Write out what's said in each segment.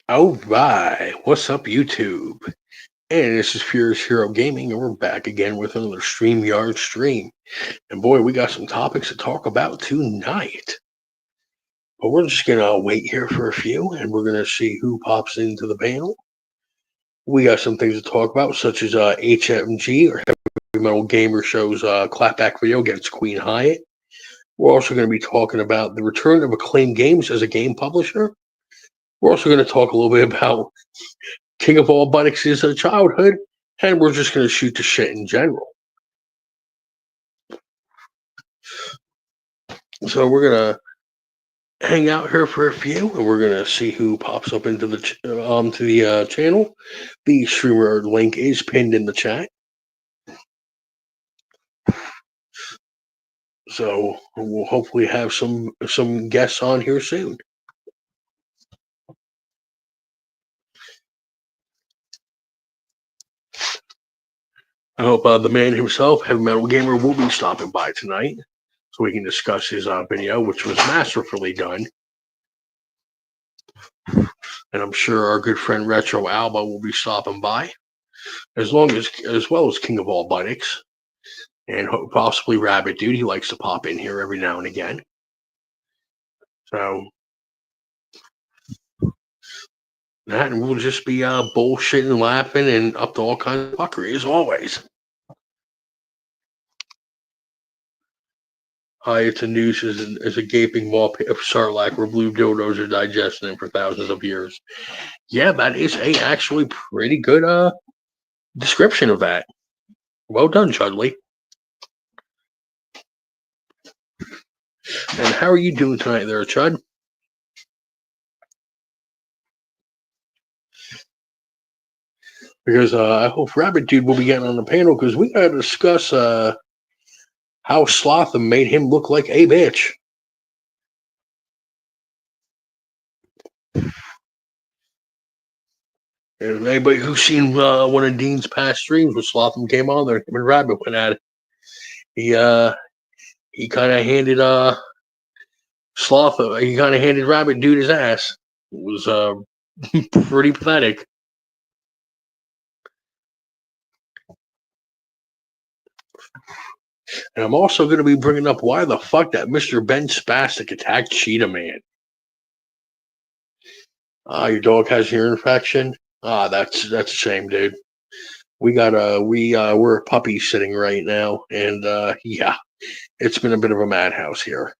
All right, what's up, YouTube? And this is Furious Hero Gaming, and we're back again with another StreamYard stream. And boy, we got some topics to talk about tonight. But we're just gonna wait here for a few, and we're gonna see who pops into the panel. We got some things to talk about, such as HMG or Heavy Metal Gamer Show's clapback video against Queen Hyatt. We're also going to be talking about the return of Acclaim Games as a game publisher. We're also going to talk a little bit about King of all buttocks' childhood, and we're just going to shoot the shit in general. So we're going to hang out here for a few, and we're going to see who pops up into the channel. The streamer link is pinned in the chat. So we'll hopefully have some guests on here soon. I hope the man himself, Heavy Metal Gamer, will be stopping by tonight so we can discuss his video, which was masterfully done. And I'm sure our good friend Retro Alba will be stopping by, as well as King of all buttocks, and possibly Rabbit Dude. He likes to pop in here every now and again. So that, and we'll just be bullshitting, laughing, and up to all kinds of fuckery as always. Hyatt's news is a gaping maw of sarlacc where blue dildos are digesting it for thousands of years. Yeah, that is a actually pretty good description of that. Well done, Chudley. And how are you doing tonight there, Chud? Because I hope Rabbit Dude will be getting on the panel because we got to discuss how Slotham made him look like a bitch. And anybody who's seen one of Dean's past streams when Slotham came on there, him and Rabbit went at it. He kind of handed he kind of handed Rabbit Dude his ass. It was pretty pathetic. And I'm also going to be bringing up why the fuck that Mr. Ben Spastic attacked Cheetah Man. Your dog has ear infection. That's a shame, dude. We're a puppy sitting right now, and yeah, it's been a bit of a madhouse here.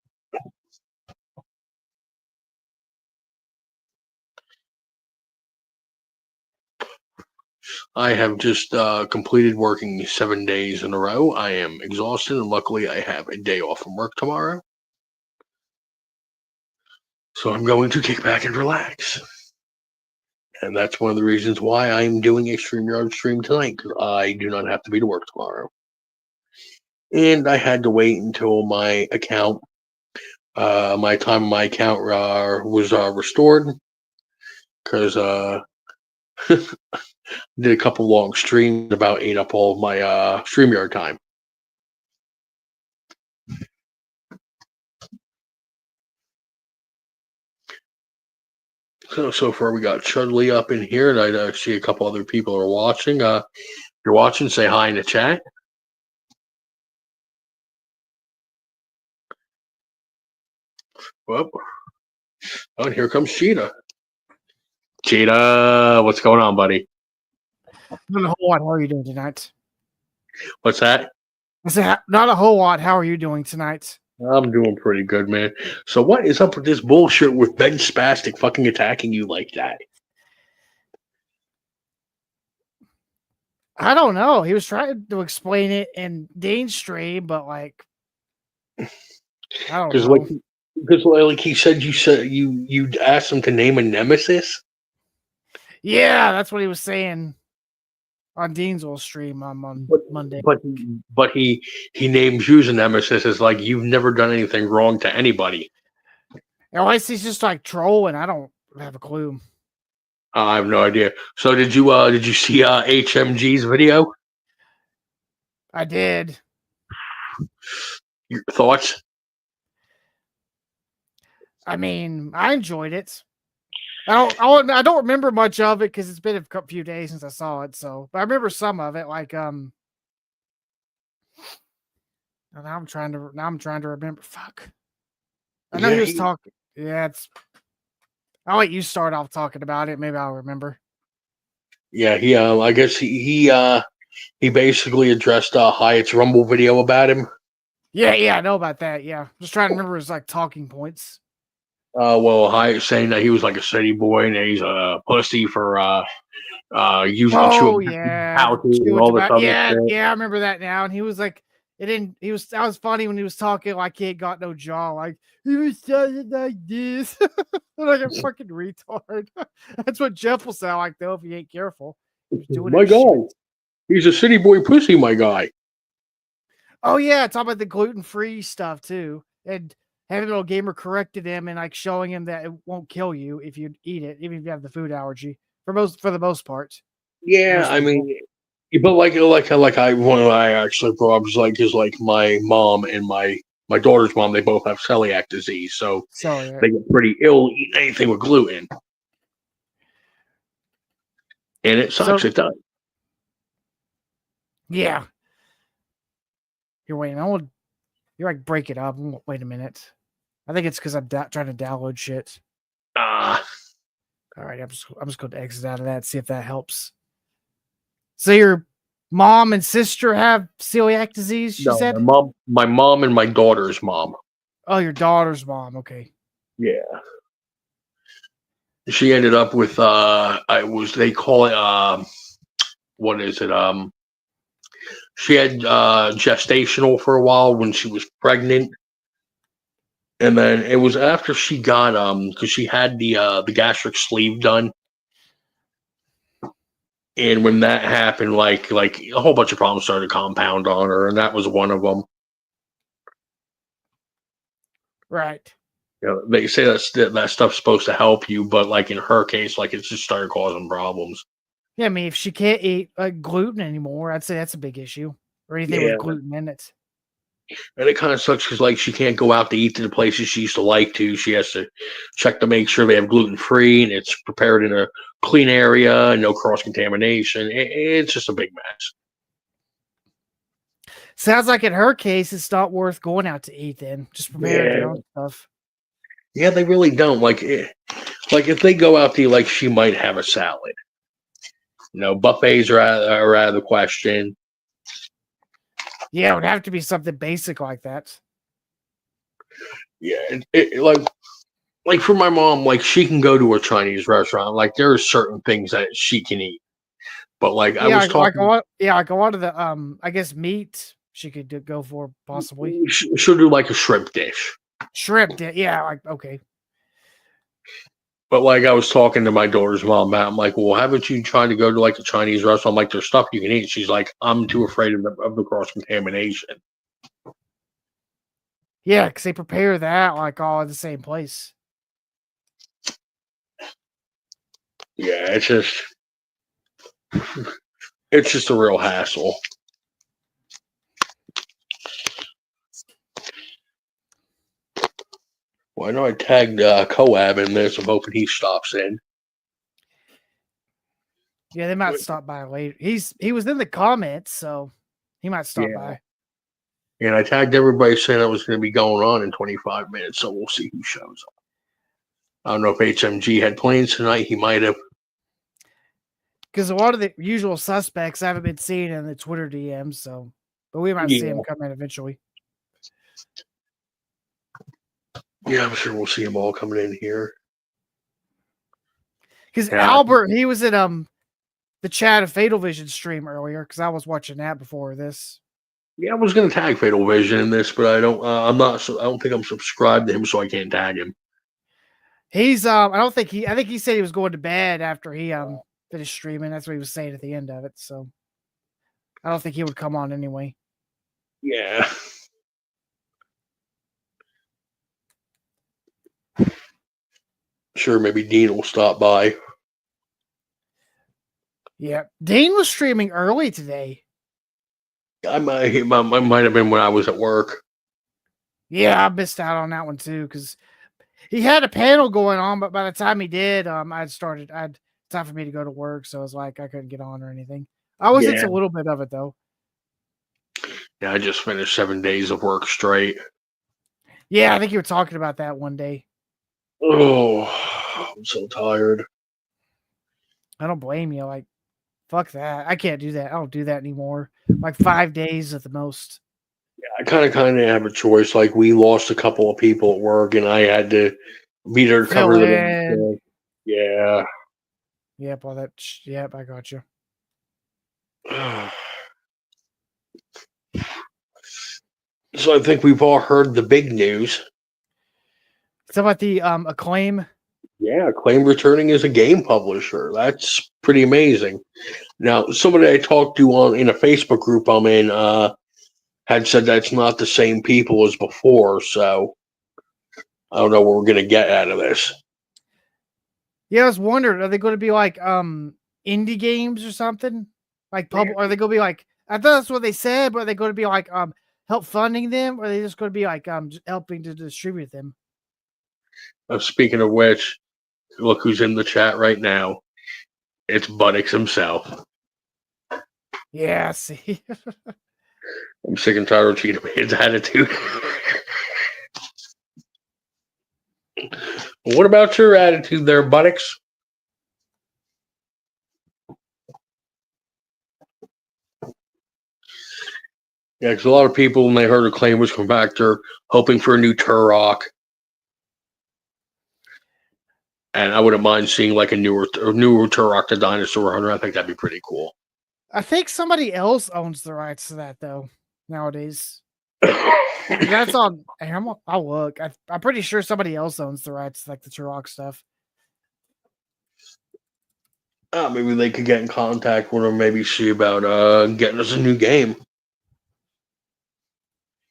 I have just completed working 7 days in a row. I am exhausted, and luckily I have a day off from work tomorrow. So I'm going to kick back and relax. And that's one of the reasons why I'm doing a StreamYard stream tonight, because I do not have to be to work tomorrow. And I had to wait until my account, my time on my account was restored, because did a couple long streams, about ate up all of my StreamYard time. So far we got Chudley up in here, and I see a couple other people are watching. If you're watching, say hi in the chat. Well, oh, and here comes Cheetah. Cheetah, what's going on, buddy? Not a whole lot. How are you doing tonight? What's that? I said, not a whole lot. How are you doing tonight? I'm doing pretty good, man. So what is up with this bullshit with Ben Spastic fucking attacking you like that? I don't know. He was trying to explain it in Dane's stream, but like, I don't know. Because like he said, you asked him to name a nemesis. Yeah, that's what he was saying on Dean's old stream on Monday. But he names you as a nemesis as like you've never done anything wrong to anybody. Unless he's just like trolling. I don't have a clue. I have no idea. So did you see HMG's video? I did. Your thoughts? I mean, I enjoyed it. I don't remember much of it because it's been a few days since I saw it. So, but I remember some of it. Like now I'm trying to remember. Fuck. I know Yeah, he was talking. Yeah, I'll let you start off talking about it. Maybe I'll remember. he I guess he basically addressed Hyatt's Rumble video about him. Yeah, I know about that. Yeah, just trying to remember his like talking points. Well, Hyatt saying that he was like a city boy and that he's a pussy for using Oh chewing yeah, houses and chewing all this tobacco. other Yeah, shit. I remember that now. And he was like, it didn't. He was. That was funny when he was talking like he ain't got no jaw. Like he was talking like this, like a fucking retard. That's what Jeff will sound like though if he ain't careful. He's doing My that shit. guy, he's a city boy pussy, my guy. Oh yeah, talk about the gluten-free stuff too, and having a little gamer corrected him and like showing him that it won't kill you if you eat it, even if you have the food allergy. For the most part, Yeah, most I people. mean, but like I one I actually brought up is like my mom and my daughter's mom. They both have celiac disease, so So yeah, they get pretty ill eating anything with gluten, and it sucks. so It does. yeah. You're waiting. You're like break it up. Wait a minute. I think it's because I'm trying to download shit. Ah, All right, I'm just going to exit out of that. See if that helps. So your mom and sister have celiac disease. She no, said. my mom and my daughter's mom. Oh, your daughter's mom. Okay. Yeah, she ended up with I was they call it what is it she had gestational for a while when she was pregnant, and then it was after she got because she had the gastric sleeve done, and when that happened, like a whole bunch of problems started to compound on her, and that was one of them. Right. You know, they say that stuff's supposed to help you, but like in her case, like it just started causing problems. Yeah, I mean, if she can't eat gluten anymore, I'd say that's a big issue. Or anything Yeah, with gluten in it. and it kind of sucks because like she can't go out to eat to the places she used to like to. She has to check to make sure they have gluten free and it's prepared in a clean area and no cross contamination. It's just a big mess. Sounds like in her case, it's not worth going out to eat. Then just prepare Yeah, your own stuff. yeah, they really don't like if they go out to eat, like she might have a salad. You know, buffets are out of the question. Yeah, it would have to be something basic like that. Yeah, like for my mom, like she can go to a Chinese restaurant. Like there are certain things that she can eat, but like I Yeah, was talking, like a lot of the I guess meat she could go for possibly she'll do like a shrimp dish. shrimp. Yeah, like okay. But like I was talking to my daughter's mom about, I'm like, well, haven't you tried to go to like a Chinese restaurant? Like there's stuff you can eat. She's like, I'm too afraid of the cross contamination. Yeah, because they prepare that like all in the same place. Yeah, it's just a real hassle. Well, I know I tagged KOAB in this. I'm hoping he stops in. Yeah, they might stop by later. He was in the comments, so he might stop Yeah. by. And I tagged everybody saying it was going to be going on in 25 minutes, so we'll see who shows up. I don't know if HMG had plans tonight. He might have. Because a lot of the usual suspects I haven't been seeing in the Twitter DMs, so but we might see Yeah. him come in eventually. Yeah, I'm sure we'll see them all coming in here. Because Yeah. Albert, he was at the Chat of Fatal Vision stream earlier because I was watching that before this. Yeah, I was going to tag Fatal Vision in this, but I don't. I'm not. I don't think I'm subscribed to him, so I can't tag him. He's I think he said he was going to bed after he finished streaming. That's what he was saying at the end of it. So I don't think he would come on anyway. Yeah. Sure, maybe Dean will stop by. Yeah, Dean was streaming early today. I might have been when I was at work. Yeah, I missed out on that one too because He had a panel going on, but by the time he did, I'd time for me to go to work, so it was like I couldn't get on or anything. I was into Yeah. a little bit of it though. Yeah, I just finished 7 days of work straight. Yeah, I think you were talking about that one day. Oh, I'm so tired. I don't blame you. Like, fuck that. I can't do that. I don't do that anymore. Like 5 days at the most. I kind of have a choice. Like we lost a couple of people at work, and I had to be there to Fill cover the in. next day. Yeah. Yep, all that. Yep, I got you. So I think we've all heard the big news. So about the Acclaim. Yeah, Acclaim returning as a game publisher. That's pretty amazing. Now, somebody I talked to in a Facebook group I'm in had said that's not the same people as before, so I don't know what we're gonna get out of this. Yeah, I was wondering, are they going to be like indie games or something? Like public? Are they going to be like? I thought that's what they said, but are they going to be like help funding them, or are they just going to be like helping to distribute them? Speaking of which, look who's in the chat right now. It's Buttix himself. Yeah, see. I'm sick and tired of Cheetah Man's attitude. What about your attitude there, Buttix? Yeah, because a lot of people, when they heard Acclaim was coming back, they're hoping for a new Turok. And I wouldn't mind seeing like a newer Turok the Dinosaur Hunter. I think that'd be pretty cool. I think somebody else owns the rights to that though nowadays. That's on. I'll look. I'm pretty sure somebody else owns the rights to like the Turok stuff. Maybe they could get in contact with him. Maybe see about getting us a new game.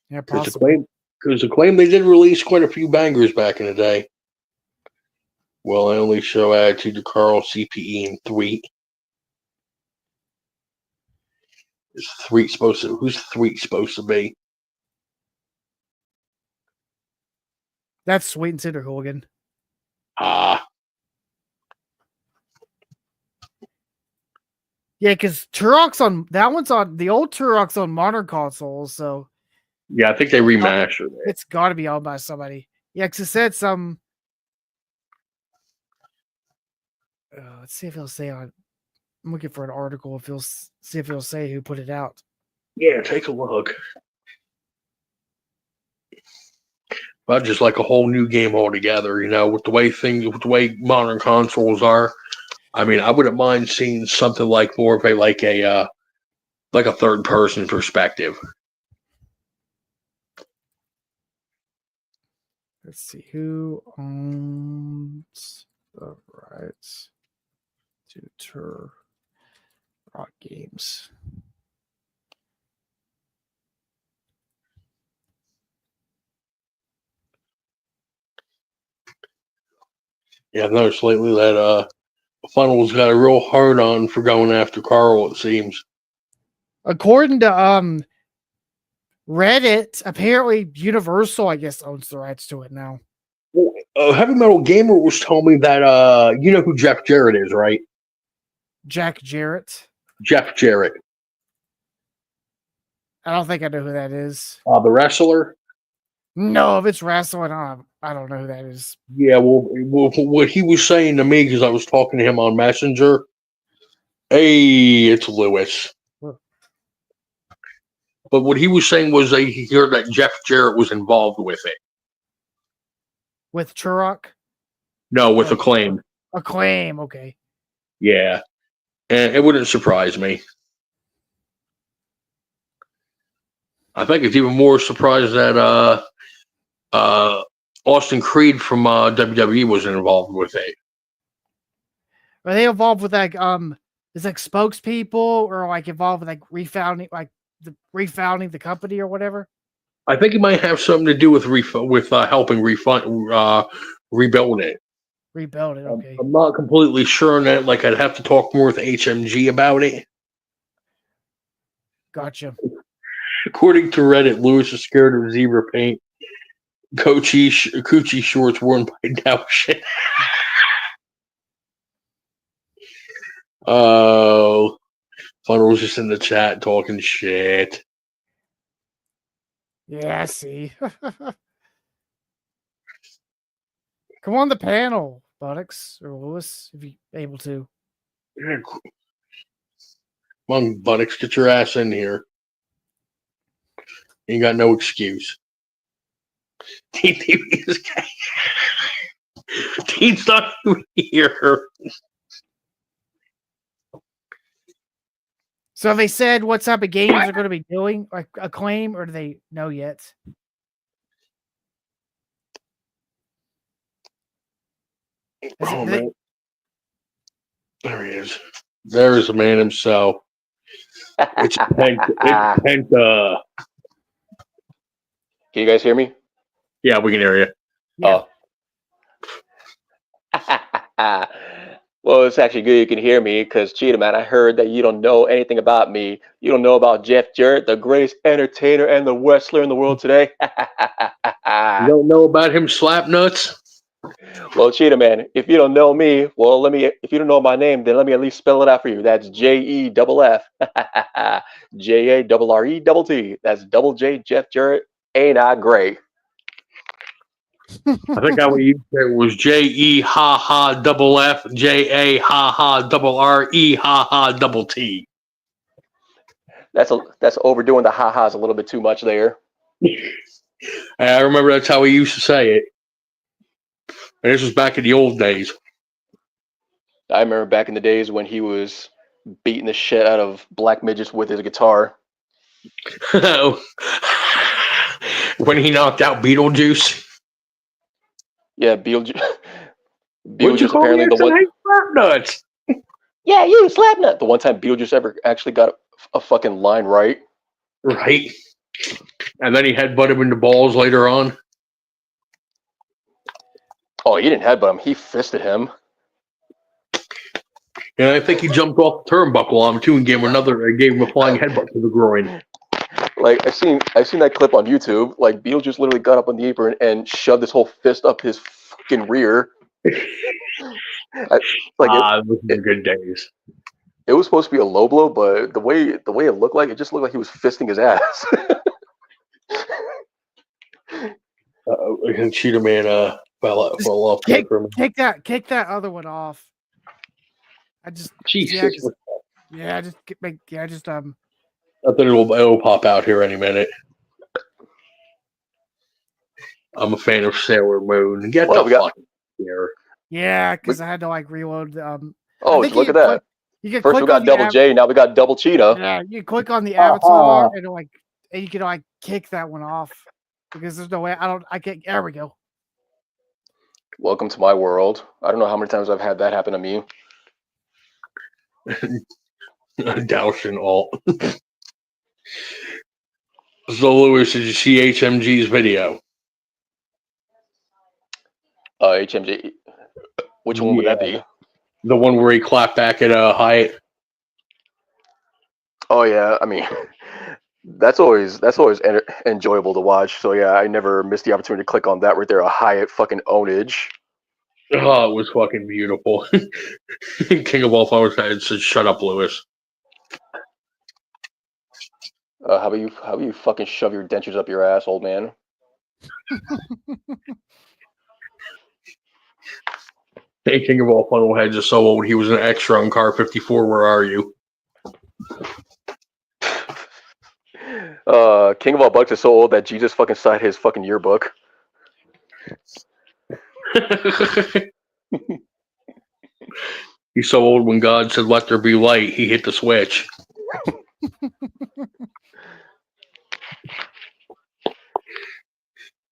Yeah, possibly. Because Acclaim, they did release quite a few bangers back in the day. Well, I only show attitude to Carl, CPE, and Thweet. Is Thweet supposed to? Who's Thweet supposed to be? That's Sweet and Cinder Hooligan. Ah. Yeah, because Turok's on that one's on the old Turok's on modern consoles, so Yeah, I think they remastered it. It's got to be owned by somebody. Yeah, because it said some. Let's see if it'll say on. I'm looking for an article. If he'll see if it'll say who put it out. Yeah, take a look. But just like a whole new game altogether, with the way modern consoles are. I mean, I wouldn't mind seeing something like more of a third person perspective. Let's see who owns the rights to Turok games. Yeah, I've noticed lately that Funnel's got a real hard on for going after Carl, it seems. According to Reddit, apparently Universal, I guess, owns the rights to it now. Well, Heavy Metal Gamer was telling me that you know who Jeff Jarrett is, right? Jack Jarrett. Jeff Jarrett. I don't think I know who that is. The wrestler? No, if it's wrestling, I don't know who that is. Yeah, well, what he was saying to me, because I was talking to him on Messenger, hey, it's Lewis. But what he was saying was he heard that Jeff Jarrett was involved with it. With Turok? No, with Acclaim. Acclaim, okay. Yeah. And it wouldn't surprise me. I think it's even more surprised that Austin Creed from WWE wasn't involved with it. Are they involved with like is like spokespeople or like involved with like refounding the company or whatever? I think it might have something to do with helping rebuild it. Rebuild it, okay. I'm not completely sure on that. Like, I'd have to talk more with HMG about it. Gotcha. According to Reddit, Lewis is scared of zebra paint. Coochie shorts worn by Dowshin. Oh, Funnel's just in the chat talking shit. Yeah, I see. Come on the panel, Buttocks or Lewis, if you're able to. Come on, Buttocks, get your ass in here. You ain't got no excuse. Dean's not even here. So they said what type of games they're going to be doing, like Acclaim, or do they know yet? Oh, man. There he is. There's the man himself. It's Penta. Can you guys hear me? Yeah, we can hear you. Yeah. Oh. Well, it's actually good you can hear me because, Cheetah Man, I heard that you don't know anything about me. You don't know about Jeff Jarrett, the greatest entertainer and the wrestler in the world today. You don't know about him slap nuts? Well, Cheetah Man, if you don't know me, well, if you don't know my name, then let me at least spell it out for you. That's JEFF, JARRETT. That's double J, Jeff Jarrett. Ain't I great? I think what you said was JE ha ha double F JA ha ha double RE ha ha double T. That's overdoing the ha-has a little bit too much there. I remember that's how we used to say it. And this was back in the old days. I remember back in the days when he was beating the shit out of black midgets with his guitar. When he knocked out Beetlejuice. Yeah, Beetlejuice. What'd you call apparently me? the one. Hey, slap nuts. Yeah, you slap nut. The one time Beetlejuice ever actually got a fucking line right. Right. And then he headbutted him in the balls later on. Oh, he didn't headbutt him. He fisted him. And I think he jumped off the turnbuckle on him too and gave him a flying headbutt to the groin. Like I've seen that clip on YouTube. Like Beetlejuice literally got up on the apron and shoved his whole fist up his fucking rear. Those were good days. It was supposed to be a low blow, but the way it looked like, it just looked like he was fisting his ass. Cheetah Man fell off. Kick that other one off. I just Jesus. I thought it'll pop out here any minute. I'm a fan of Sailor Moon. Get the fuck here. Yeah, because I had to like reload. Oh, look at that! First we got double J, now we got double Cheetah. Yeah, you click on the avatar and you can like kick that one off because there's no way I can't. There we go. Welcome to my world. I don't know how many times I've had that happen to me. Dousing alt. So, Lewis, did you see HMG's video? HMG. Which one would that be? The one where he clapped back at Hyatt. Oh yeah, I mean, that's always enjoyable to watch. So yeah, I never missed the opportunity to click on that right there. A Hyatt fucking ownage. Oh, it was fucking beautiful. King of all flowers said, "Shut up, Lewis." How about you fucking shove your dentures up your ass, old man? Hey, King of all funnelheads is so old. He was an extra on Car 54. Where are you? King of all bucks is so old that Jesus fucking signed his fucking yearbook. He's so old when God said, "Let there be light," he hit the switch.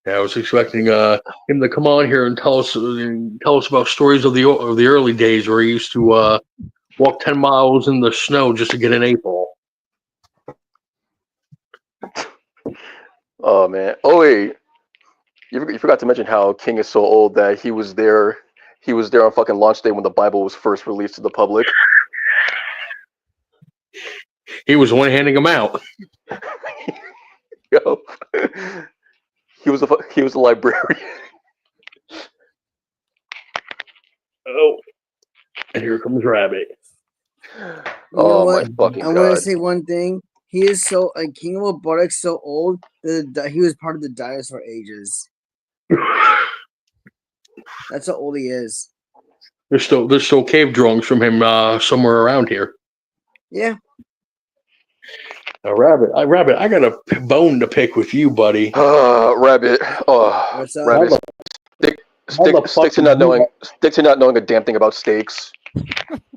Yeah, I was expecting him to come on here and tell us about stories of the early days where he used to walk 10 miles in the snow just to get an 8-ball. Oh man! Oh wait, you forgot to mention how King is so old that he was there. He was there on fucking launch day when the Bible was first released to the public. He was one handing them out. Yo. He was a librarian. Oh, and here comes Rabbit. You know Oh my what? fucking I want to god! say one thing. He is so King of Robotics so old that he was part of the dinosaur ages. That's how old he is. There's still cave drawings from him somewhere around here. Yeah. Rabbit, I got a bone to pick with you, buddy. Rabbit. Oh, What's up? Rabbit. Stick to not knowing a damn thing about steaks.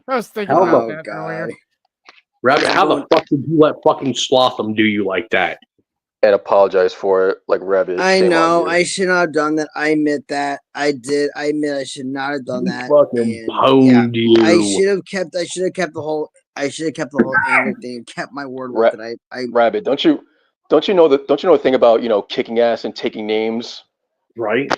I was thinking How about Oh that god. earlier. Rabbit, I'm how the going- fuck did you let fucking Slotham do you like that? And apologize for it, like Rabbit. I shame on know. you. I should not have done that. I admit that. I did. I admit I should not have done He that. fucking And pwned you. I should have kept the whole anger thing and kept my word with it. Rabbit, don't you know the thing about kicking ass and taking names? Right?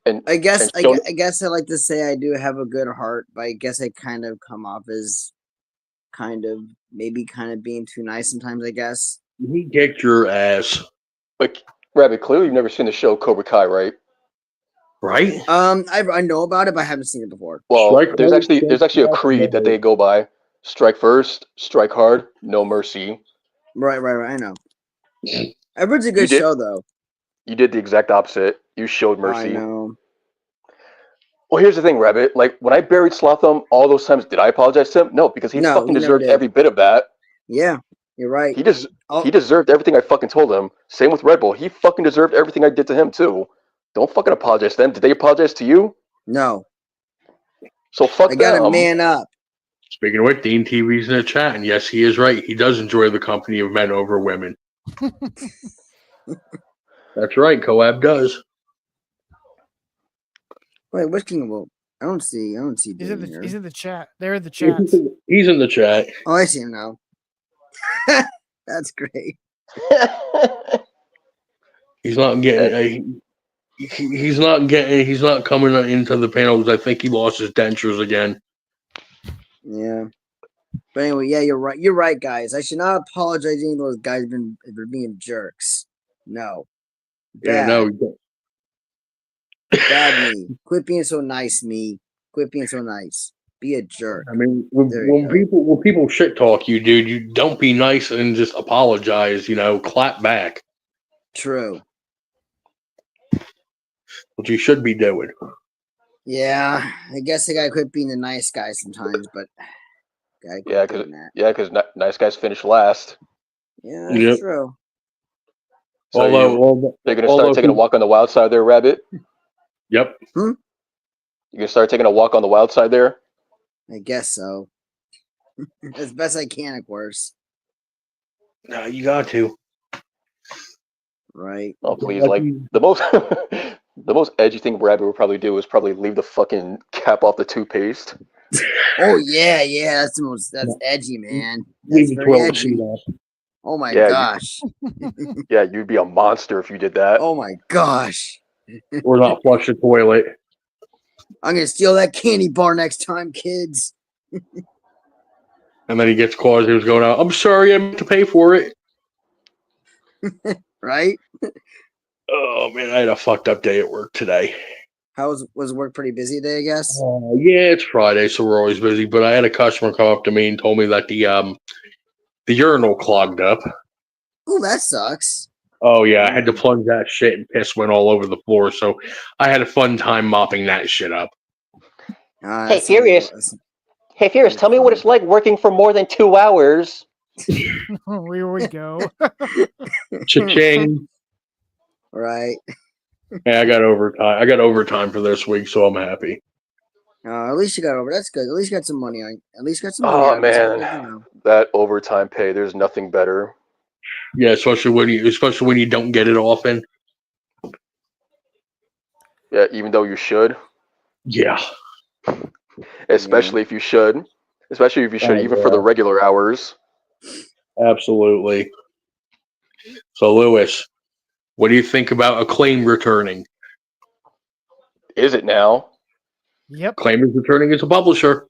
And I guess and I guess I like to say I do have a good heart, but I guess I kind of come off as kind of being too nice sometimes, I guess. He kicked your ass. Like Rabbit, clearly you've never seen the show Cobra Kai, right? Right? I know about it, but I haven't seen it before. Well, Strike there's hard, actually a strike creed fast, that they go by: strike first, strike hard, no mercy. Right. I know. I heard it's a good did- show though. You did the exact opposite. You showed I mercy. know. Well, here's the thing, Rabbit. Like when I buried Slotham all those times, did I apologize to him? No, because he No, fucking you never deserved did. every bit of that. Yeah, you're right. He just Oh, he deserved everything I fucking told him. Same with Red Bull. He fucking deserved everything I did to him too. Don't fucking apologize to them. Did they apologize to you? no, So fuck I gotta them. man up. Speaking of which, Dean TV's in the chat, and yes, he is right. He does enjoy the company of men over women. That's right, KOAB does. Wait, which King of Robotics? I don't see. He's Dean here. in the chat. They're in the chat. He's in the chat. Oh, I see him now. That's great. He's not getting. He's not coming into the panels. I think he lost his dentures again. Yeah. But anyway, yeah, you're right. You're right, guys. I should not apologize to any of those guys for being jerks. No. Yeah, Bad. no. you don't. Bad me. Quit being so nice, me. Quit being so nice. Be a jerk. I mean, There you when people shit talk you, dude, you don't be nice and just apologize. Clap back. True. What you should be doing. Yeah, I guess I gotta quit being the nice guy sometimes, but gotta Yeah, quit because doing that. nice guys finish last. Yeah, that's Yep. true. So Although you're gonna start taking a walk on the wild side there, Rabbit. Yep. You gonna start taking a walk on the wild side there. I guess so. As best I can, of course. No, you got to. Right. Oh please, like the most the most edgy thing Rabbit would probably do is probably leave the fucking cap off the toothpaste. Oh yeah, that's edgy, man. Leave That's the very toilet edgy. seat off. Oh my Yeah, gosh. Yeah, you'd be a monster if you did that. Oh my gosh. Or not flush the toilet. I'm gonna steal that candy bar next time, kids. And then he gets caught as he was going out. I'm sorry, I meant to pay for it. Right? Oh man, I had a fucked up day at work today. How was work pretty busy today, I guess? Yeah, it's Friday, so we're always busy. But I had a customer come up to me and told me that the urinal clogged up. Oh, that sucks. Oh yeah, I had to plunge that shit and piss went all over the floor. So I had a fun time mopping that shit up. Hey, Furious. Hey, Furious, tell me what it's like working for more than 2 hours. Here we go. Cha-ching. Right. Hey, I got overtime. I got overtime for this week, so I'm happy. At least you got over. That's good. At least you got some money on. At least you got some money. Oh out of it, so, man, that overtime pay. There's nothing better. Yeah, especially when you don't get it often. Yeah, even though you should. Yeah. Especially if you should. Especially if you should, Oh, even yeah. for the regular hours. Absolutely. So, Lewis, what do you think about Acclaim returning? Is it now? Yep. Acclaim is returning as a publisher.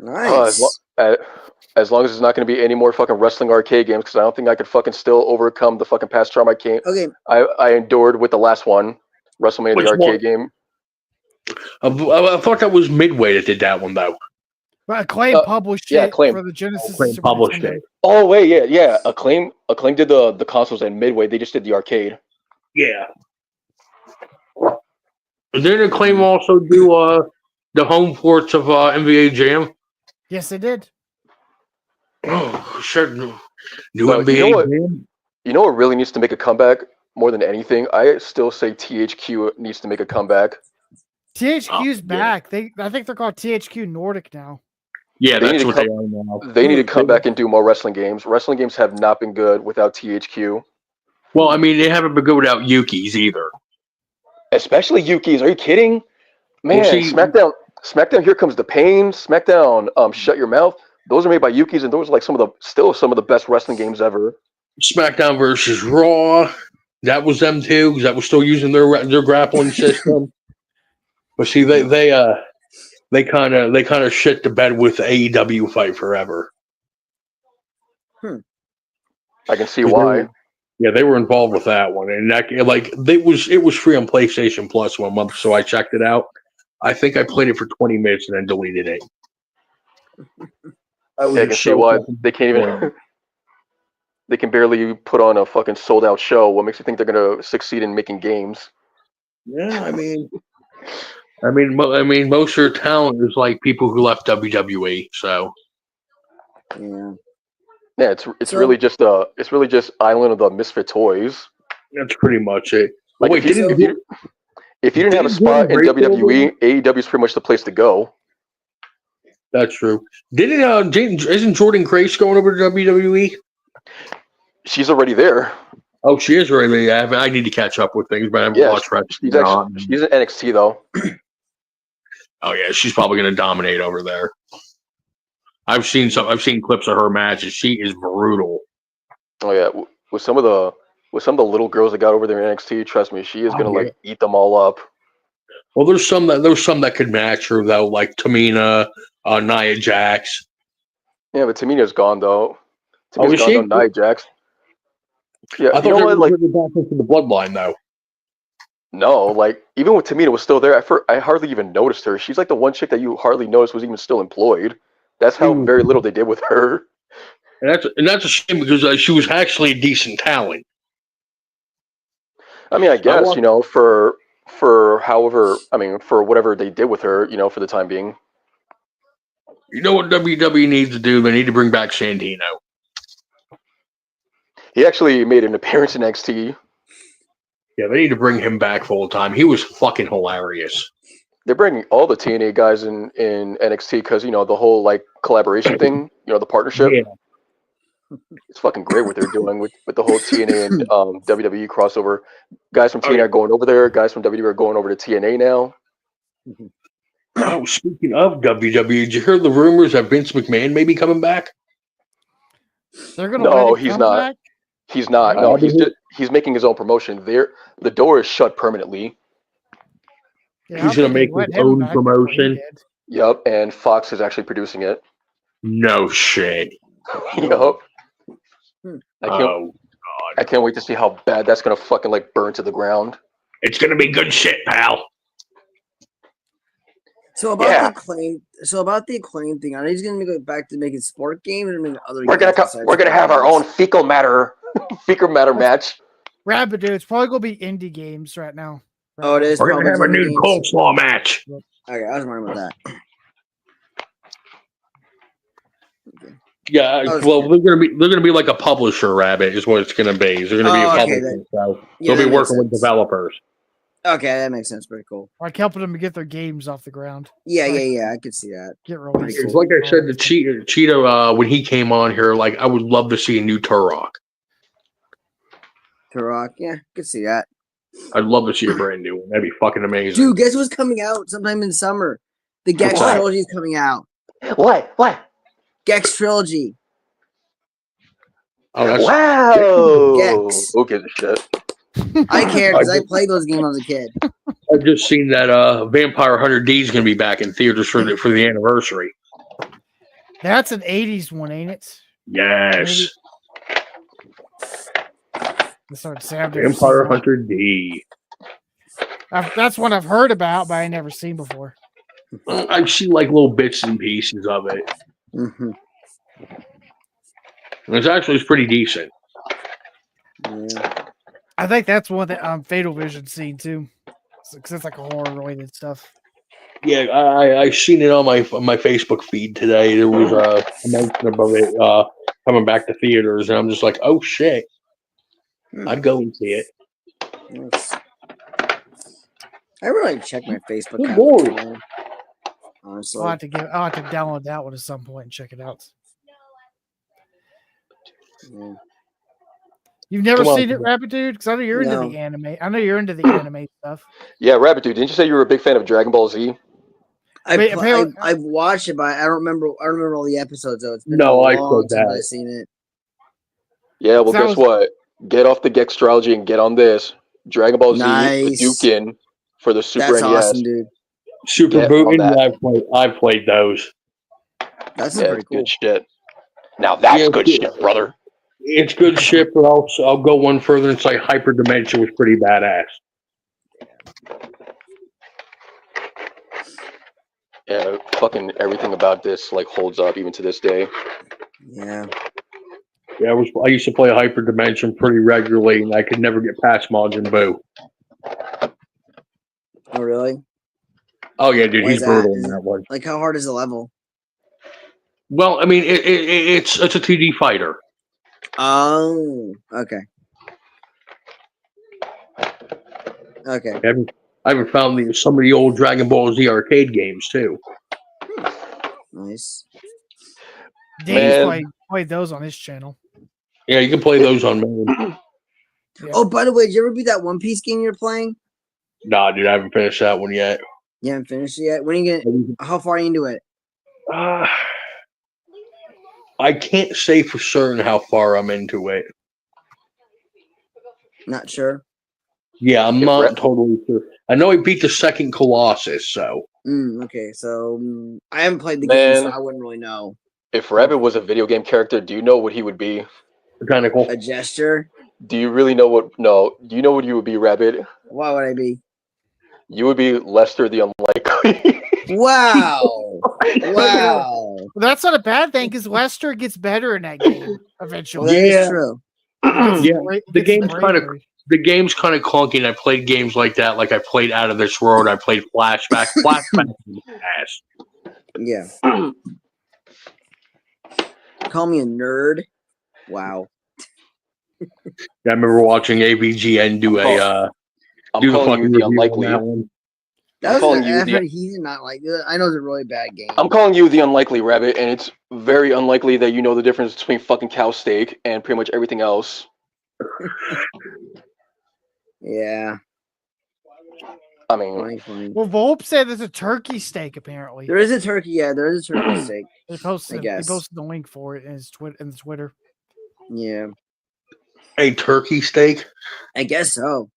Nice. As long as it's not going to be any more fucking wrestling arcade games, because I don't think I could fucking still overcome the fucking past trauma I endured with the last one, WrestleMania, Which the arcade one? game. I thought that was Midway that did that one though. But Acclaim published it Acclaim. for the Genesis. Acclaim Super published Nintendo. it. Oh wait, yeah. Acclaim did the consoles, and Midway they just did the arcade. Yeah. Didn't Acclaim also do the home ports of NBA Jam? Yes, they did. Oh, sure. New No, NBA Jam? You know what really needs to make a comeback more than anything? I still say THQ needs to make a comeback. THQ's back. I think they're called THQ Nordic now. Yeah, that's what they are now. They need to come back and do more wrestling games. Wrestling games have not been good without THQ. Well, I mean, they haven't been good without Yuki's either. Especially Yuki's. Are you kidding? Man, Well, see, SmackDown, Here Comes the Pain, SmackDown, Shut Your Mouth. Those are made by Yuki's, and those are like some of the best wrestling games ever. SmackDown versus Raw, that was them too, because that was still using their grappling system. But see, they kind of shit the bed with AEW Fight Forever. I can see why. They were involved with that one, and it was free on PlayStation Plus 1 month, so I checked it out. I think I played it for 20 minutes and then deleted it. I can see why they can't even. They can barely put on a fucking sold out show. What makes you think they're gonna succeed in making games? Yeah, I mean, most of their talent is like people who left WWE. So Yeah. Yeah, it's really just Island of the Misfit Toys. that's pretty much it. Like Wait, if you didn't have a spot in WWE, AEW is pretty much the place to go. That's true. Isn't Jordan Grace going over to WWE? She's already there. Oh, she is already. I need to catch up with things, but I haven't watched wrestling. She's in NXT though. Oh yeah, she's probably going to dominate over there. I've seen clips of her matches. She is brutal. Oh yeah, with some of the little girls that got over there in NXT, trust me, she is gonna like eat them all up. Well, there's some that could match her though, like Tamina, Nia Jax. Yeah, but Tamina's gone though. Is she? Nia Jax. Yeah, I thought they were back into the bloodline though. No, like even when Tamina was still there, I hardly even noticed her. She's like the one chick that you hardly noticed was even still employed. That's how very little they did with her. And that's a shame because she was actually a decent talent. I mean, I guess for whatever they did with her, for the time being. You know what WWE needs to do? They need to bring back Santino. He actually made an appearance in NXT. Yeah, they need to bring him back full time. He was fucking hilarious. They're bringing all the TNA guys in NXT because the whole like collaboration thing, the partnership. Yeah. It's fucking great what they're doing with the whole TNA and WWE crossover. Guys from TNA are going over there. Guys from WWE are going over to TNA now. Oh, speaking of WWE, did you hear the rumors that Vince McMahon may be coming back? They're gonna. No, he's not. Back? He's not. No, he's making his own promotion. The door is shut permanently. Yeah, he's gonna make his own promotion. Yep, and Fox is actually producing it. No shit. Yep. I can't wait to see how bad that's gonna fucking like burn to the ground. It's gonna be good shit, pal. So about the Acclaim thing, are they just gonna go back to making sport games or making other? We're gonna have our own fecal matter match. Rabbit, dude, it's probably gonna be indie games right now. Oh, it is. We're gonna have a new coleslaw match. Okay, I was wondering about that. Okay. Yeah, well, they're gonna be like a publisher, Rabbit, is what it's gonna be. They're gonna be a publisher, so they'll be working with developers. Okay, that makes sense. Pretty cool. Like helping them to get their games off the ground. Yeah, I could see that. Get released. It's like I said to Cheeto when he came on here, like I would love to see a new Turok. Turok, yeah, I could see that. I'd love to see a brand new one. That'd be fucking amazing. Dude, guess what's coming out sometime in summer? The Gex trilogy is coming out. What? Gex trilogy. Oh, wow. Gex. Who gives a shit? I care because I played those games as a kid. I've just seen that Vampire Hunter D is going to be back in theaters for the anniversary. That's an 80s one, ain't it? Yes. Empire Hunter D. That's one I've heard about, but I never seen before. I've seen like little bits and pieces of it. Mm-hmm. It's pretty decent. Yeah. I think that's one that Fatal Vision seen too, because it's like a horror related stuff. Yeah, I seen it on my Facebook feed today. There was a mention about it coming back to theaters, and I'm just like, oh shit, I'd go and see it. Nice. I really check my Facebook Good account. lord. Honestly, I'll have to download that one at some point and check it out. yeah. You've never Come on. seen it, Rabbit Dude? Because I know you're into No. the anime. I know you're into the anime stuff. Yeah, Rabbit Dude, didn't you say you were a big fan of Dragon Ball Z? I've watched it, but I don't remember. I remember all the episodes though. It's been No, a I long said time that. I've seen it. Yeah, well, That guess was- what? Get off the Gextrology and get on this. Dragon Ball Z Nice. Hadouken for the Super That's NES. awesome, dude. Super Get Bootin', on that. yeah, I've played those. That's Yeah, pretty it's cool. good shit. Now that's Yeah, good yeah. shit, brother. It's good shit, but I'll go one further. It's like Hyper Dimension was pretty badass. Yeah, fucking everything about this like holds up even to this day. Yeah. Yeah, I used to play Hyper Dimension pretty regularly, and I could never get past Majin Buu. Oh, really? Oh yeah, dude, Why he's is that? brutal Is in it- that one. Like, how hard is the level? Well, I mean, it's a 2D fighter. Oh, okay. Okay. I haven't found some of the old Dragon Ball Z arcade games too. Nice. Dave's Man. played those on his channel. Yeah, you can play those on main. Yeah. Oh, by the way, did you ever beat that One Piece game you're playing? Nah, dude, I haven't finished that one yet. You haven't finished it yet? When are you gonna? How far are you into it? I can't say for certain how far I'm into it. Not sure. Yeah, I'm If not Rep- totally sure. I know he beat the second Colossus, so Okay, so I haven't played the game, so Man. I wouldn't really know. If Rabbit was a video game character, do you know what he would be? kind of cool. A gesture? Do you really know what? No. Do you know what you would be, Rabbit? Why would I be? You would be Lester the Unlikely. Wow! Wow! Well, that's not a bad thing because Lester gets better in that game Well, eventually. that is Yeah. true. Yeah, the game's kind of clunky, and I played games like that. Like I played Out of This World, I played Flashback. Flashback is ass. Yeah. Call me a nerd. Wow. I remember watching AVGN do a I'm do the calling fucking you the review on Unlikely. that one. That calling was you the- he's not like I know it's a really bad game. I'm calling you the Unlikely, Rabbit, and it's very unlikely that you know the difference between fucking cow steak and pretty much everything else. Yeah. I mean, Funny. Well, Volpe said there's a turkey steak apparently. There is a turkey. Yeah, there is a turkey steak. He posted guess. the link for it in his Twitter. Yeah, A turkey steak. I guess so.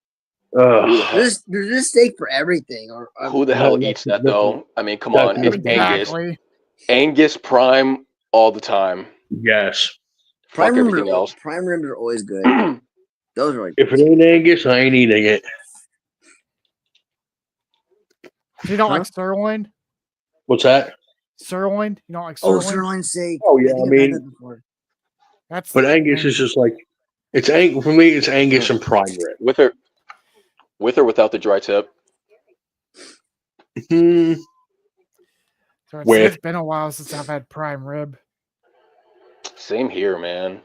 Ugh. There's a steak for everything. Or who the hell No, eats that's- that though? I mean, come on, that's- it's Angus. Exactly. Angus Prime all the time. Yes. Fuck prime everything ribs. else. Prime ribs are always good. Those are like If it ain't Angus, I ain't eating it. So you don't Huh? like sirloin? What's that? Sirloin? You don't like sirloin? sirloin steak. Oh, yeah, think I I've had mean- that before. That's But Angus is just like for me. It's Angus and prime rib. With or without the dry tip. Hmm. So with- it's been a while since I've had prime rib. Same here, man.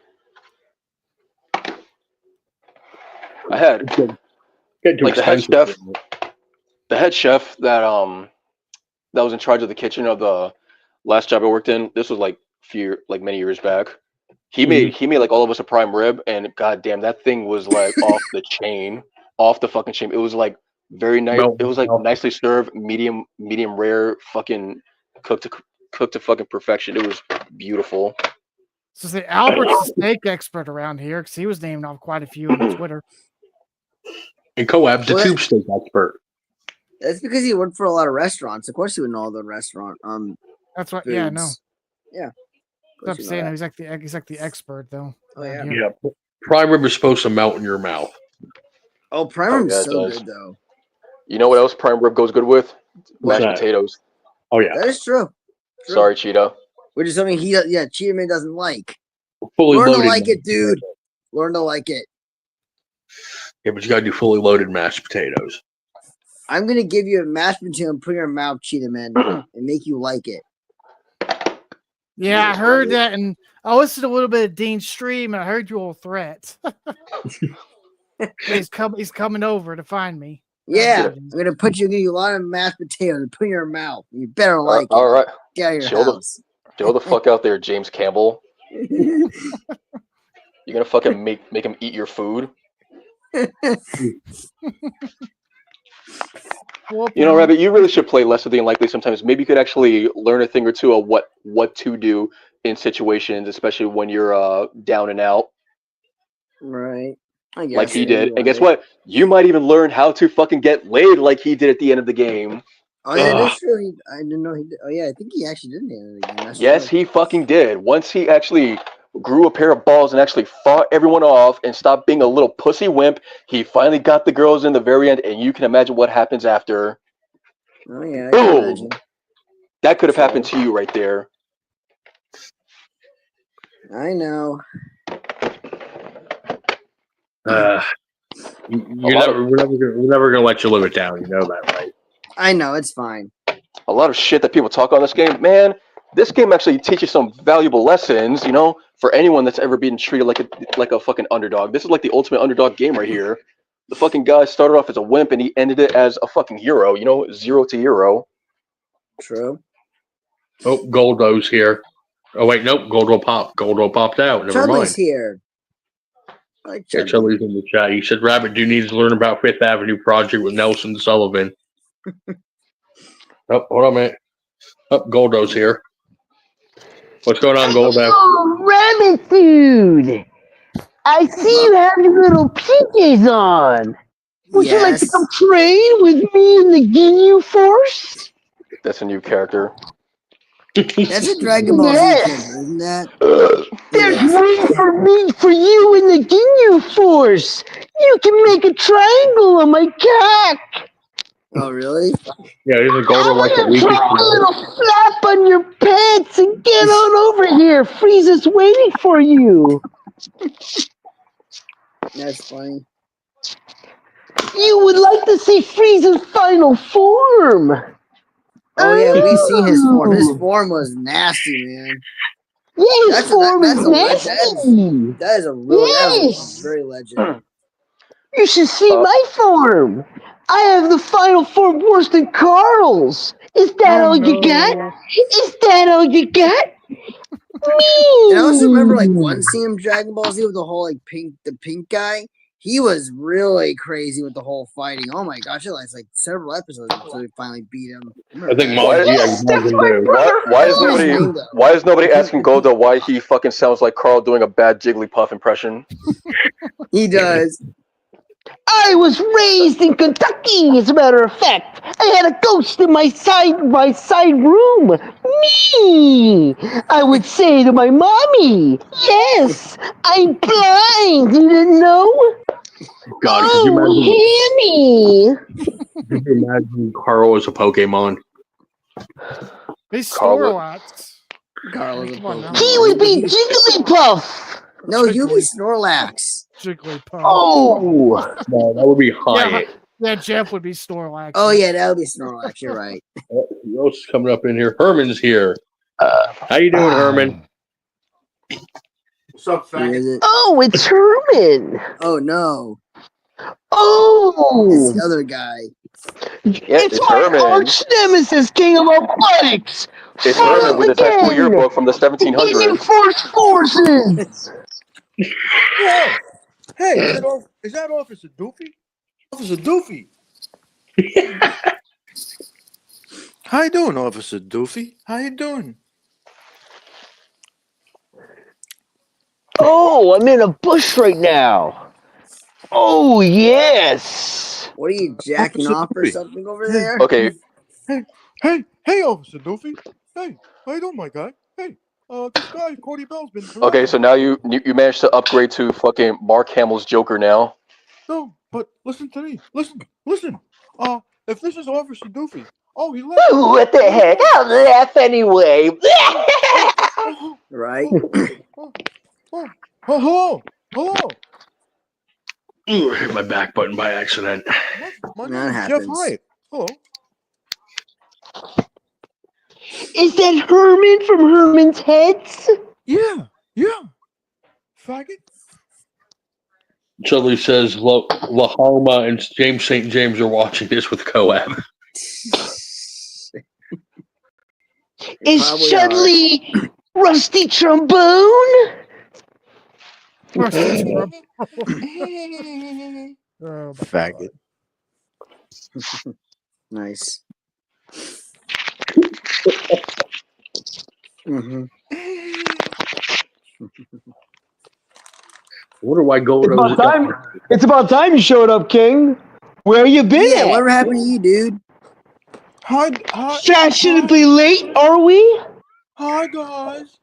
I had Get too Like the head expensive. chef. the head chef that was in charge of the kitchen of the last job I worked in. This was like many years back. He made like all of us a prime rib, and goddamn, that thing was like off the chain, off the fucking chain. It was like very nice. Well, It was like well. nicely served, medium rare, fucking cooked to fucking perfection. It was beautiful. So say Albert's the steak expert around here because he was named off quite a few on Twitter. And KOAB, the Well, tube steak expert. That's because he worked for a lot of restaurants. Of course, he would know all the restaurant That's what. Yeah, no. foods. I'm saying he's like the expert though. Oh, yeah. Yeah. Prime rib is supposed to melt in your mouth. Oh, prime rib's yeah, it so does. good though. You know what else prime rib goes good with? What's Mashed that? potatoes. Oh yeah. That is true. Sorry, Cheetah. Which is something Cheetah Man doesn't like. Fully Learn to loaded. like it, dude. Learn to like it. Yeah, but you gotta do fully loaded mashed potatoes. I'm gonna give you a mashed potato and put it in your mouth, Cheetah Man, and make you like it. Yeah, I heard that, and I listened to a little bit of Dean's stream, and I heard your old threat. He's coming over to find me. Yeah, I'm gonna give you a lot of mashed potatoes and put it in your mouth. You better like it. All right. Get out of your Chill house. Chill the fuck out there, James Campbell. You're gonna fucking make him eat your food. You know, Rabbit, you really should play Lesser Than Likely sometimes. Maybe you could actually learn a thing or two of what to do in situations, especially when you're down and out. Right. I guess Like he did. And right. guess what? You might even learn how to fucking get laid like he did at the end of the game. Oh yeah, that's true. I didn't know he did. Oh yeah, I think he actually did in the end of the game. That's Yes, true. he fucking did. Once he actually grew a pair of balls and actually fought everyone off and stopped being a little pussy wimp, he finally got the girls in the very end, and you can imagine what happens after. Oh yeah, I can Boom! imagine. That could have happened to you right there. I know. We're never gonna let you live it down. You know that, right? I know, it's fine. A lot of shit that people talk on this game, man. This game actually teaches some valuable lessons, you know, for anyone that's ever been treated like a fucking underdog. This is like the ultimate underdog game right here. The fucking guy started off as a wimp and he ended it as a fucking hero, you know, 0 to hero. True. Oh, Goldo's here. Oh wait, nope. Goldo popped out. Never Chudley's mind. here. Like Yeah, Chudley's in the chat. He said, "Rabbit, do you need to learn about Fifth Avenue Project with Nelson Sullivan?" Oh, hold on a minute. Oh, Goldo's here. What's going on, Goldo? Oh, Rabbit Dude! I see you have your little PJs on. Would you like to come train with me in the Ginyu Force? That's a new character. That's a Dragon Ball Z character, isn't that? There's room for you in the Ginyu Force. You can make a triangle on my cock. Oh, really? Yeah, he's a Goldo I'm like a gonna week. drop a little flap on your pants and get on over here. Frieza's waiting for you. That's funny. You would like to see Frieza's final form. Oh yeah, we've seen his form. His form was nasty, man. Yeah, his form is nasty. That is a real, that was very legend. You should see my form. I have the final form worse than Carl's. Is that all you got? Is that all you got? Me. And I also remember like one scene in Dragon Ball Z with the whole like the pink guy. He was really crazy with the whole fighting. Oh my gosh, it was like several episodes until we finally beat him. I think why is nobody asking Goldo why he fucking sounds like Carl doing a bad Jigglypuff impression? He does. I was raised in Kentucky, as a matter of fact. I had a ghost in my side room. Me! I would say to my mommy, yes, I'm blind. You didn't know? God, Hammy! Could you imagine Carl as a Pokemon? He's Snorlax. Carl is a Pokemon. He would be Jigglypuff. No, you'd be Snorlax. Jigglypuff. Oh! No, that would be Hyatt. Yeah, Jeff would be Snorlax. Oh yeah, that would be Snorlax. You're right. Who else is coming up in here? Herman's here. How you doing, Herman? What's up, faggot? Oh, it's Herman. Oh no. Oh! It's the other guy. Yeah, it's my Herman. arch nemesis, King of Robotics. It's Herman with his high school yearbook from the 1700s. Forces. Whoa. Hey, is that Officer Doofy? Officer Doofy. How you doing, Officer Doofy? How you doing? Oh, I'm in a bush right now. Oh, yes. What are you jacking off or something over there? Okay. Hey, Officer Doofy. Hey, how you doing, my guy? Hey. this guy, Cody Bell's been. Okay, so now you managed to upgrade to fucking Mark Hamill's Joker now. No, but listen to me. Listen. If this is Officer Doofy, he left. What the heck? I'll laugh anyway. Right? Hello. Ooh, I hit my back button by accident. My That name is Jeff happens. Hyatt. Hello. Is that Herman from Herman's Heads? Yeah. Faggot. Chudley says Lahoma and James St. James are watching this with KOAB. Is Probably Chudley Rusty Trombone? Faggot. Nice. Mm-hmm. What do I go It's about time. It's about time you showed up, King. Where you been? Yeah, at? whatever happened to you, dude? Hi, Fashionably late, are we? Hi, guys.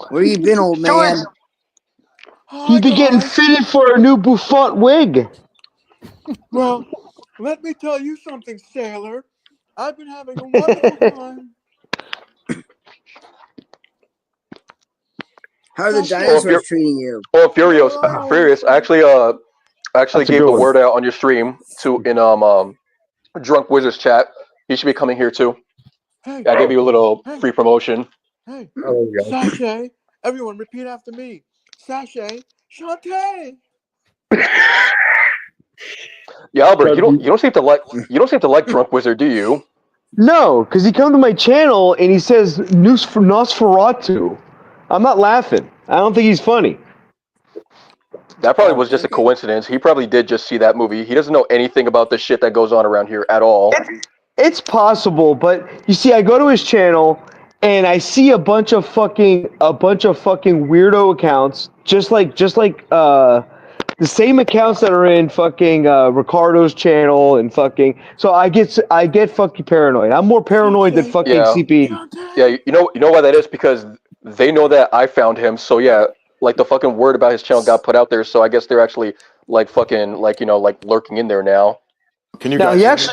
Where you been, old man? He's been getting fitted for a new bouffant wig. Well, let me tell you something, sailor. I've been having a wonderful time. How are the dinosaurs treating you? Oh, Furious actually gave the word out on your stream to in Drunk Wizards chat. He should be coming here too. Hey, I gave you a little free promotion. Hey, Oh, yeah. Sashay. Everyone, repeat after me. Sashay, Shantae. Yeah, Albert, you don't seem to like Drunk Wizard, do you? No, because he come to my channel and he says Nosferatu. I'm not laughing. I don't think he's funny. That probably was just a coincidence. He probably did just see that movie. He doesn't know anything about the shit that goes on around here at all. It's possible, but you see, I go to his channel and I see a bunch of fucking weirdo accounts, just like the same accounts that are in fucking Ricardo's channel and fucking. So I get fucking paranoid. I'm more paranoid than fucking CP. Yeah, you know why that is, because they know that I found him. So yeah, like the fucking word about his channel got put out there. So I guess they're actually like fucking like lurking in there now. Can you Now guys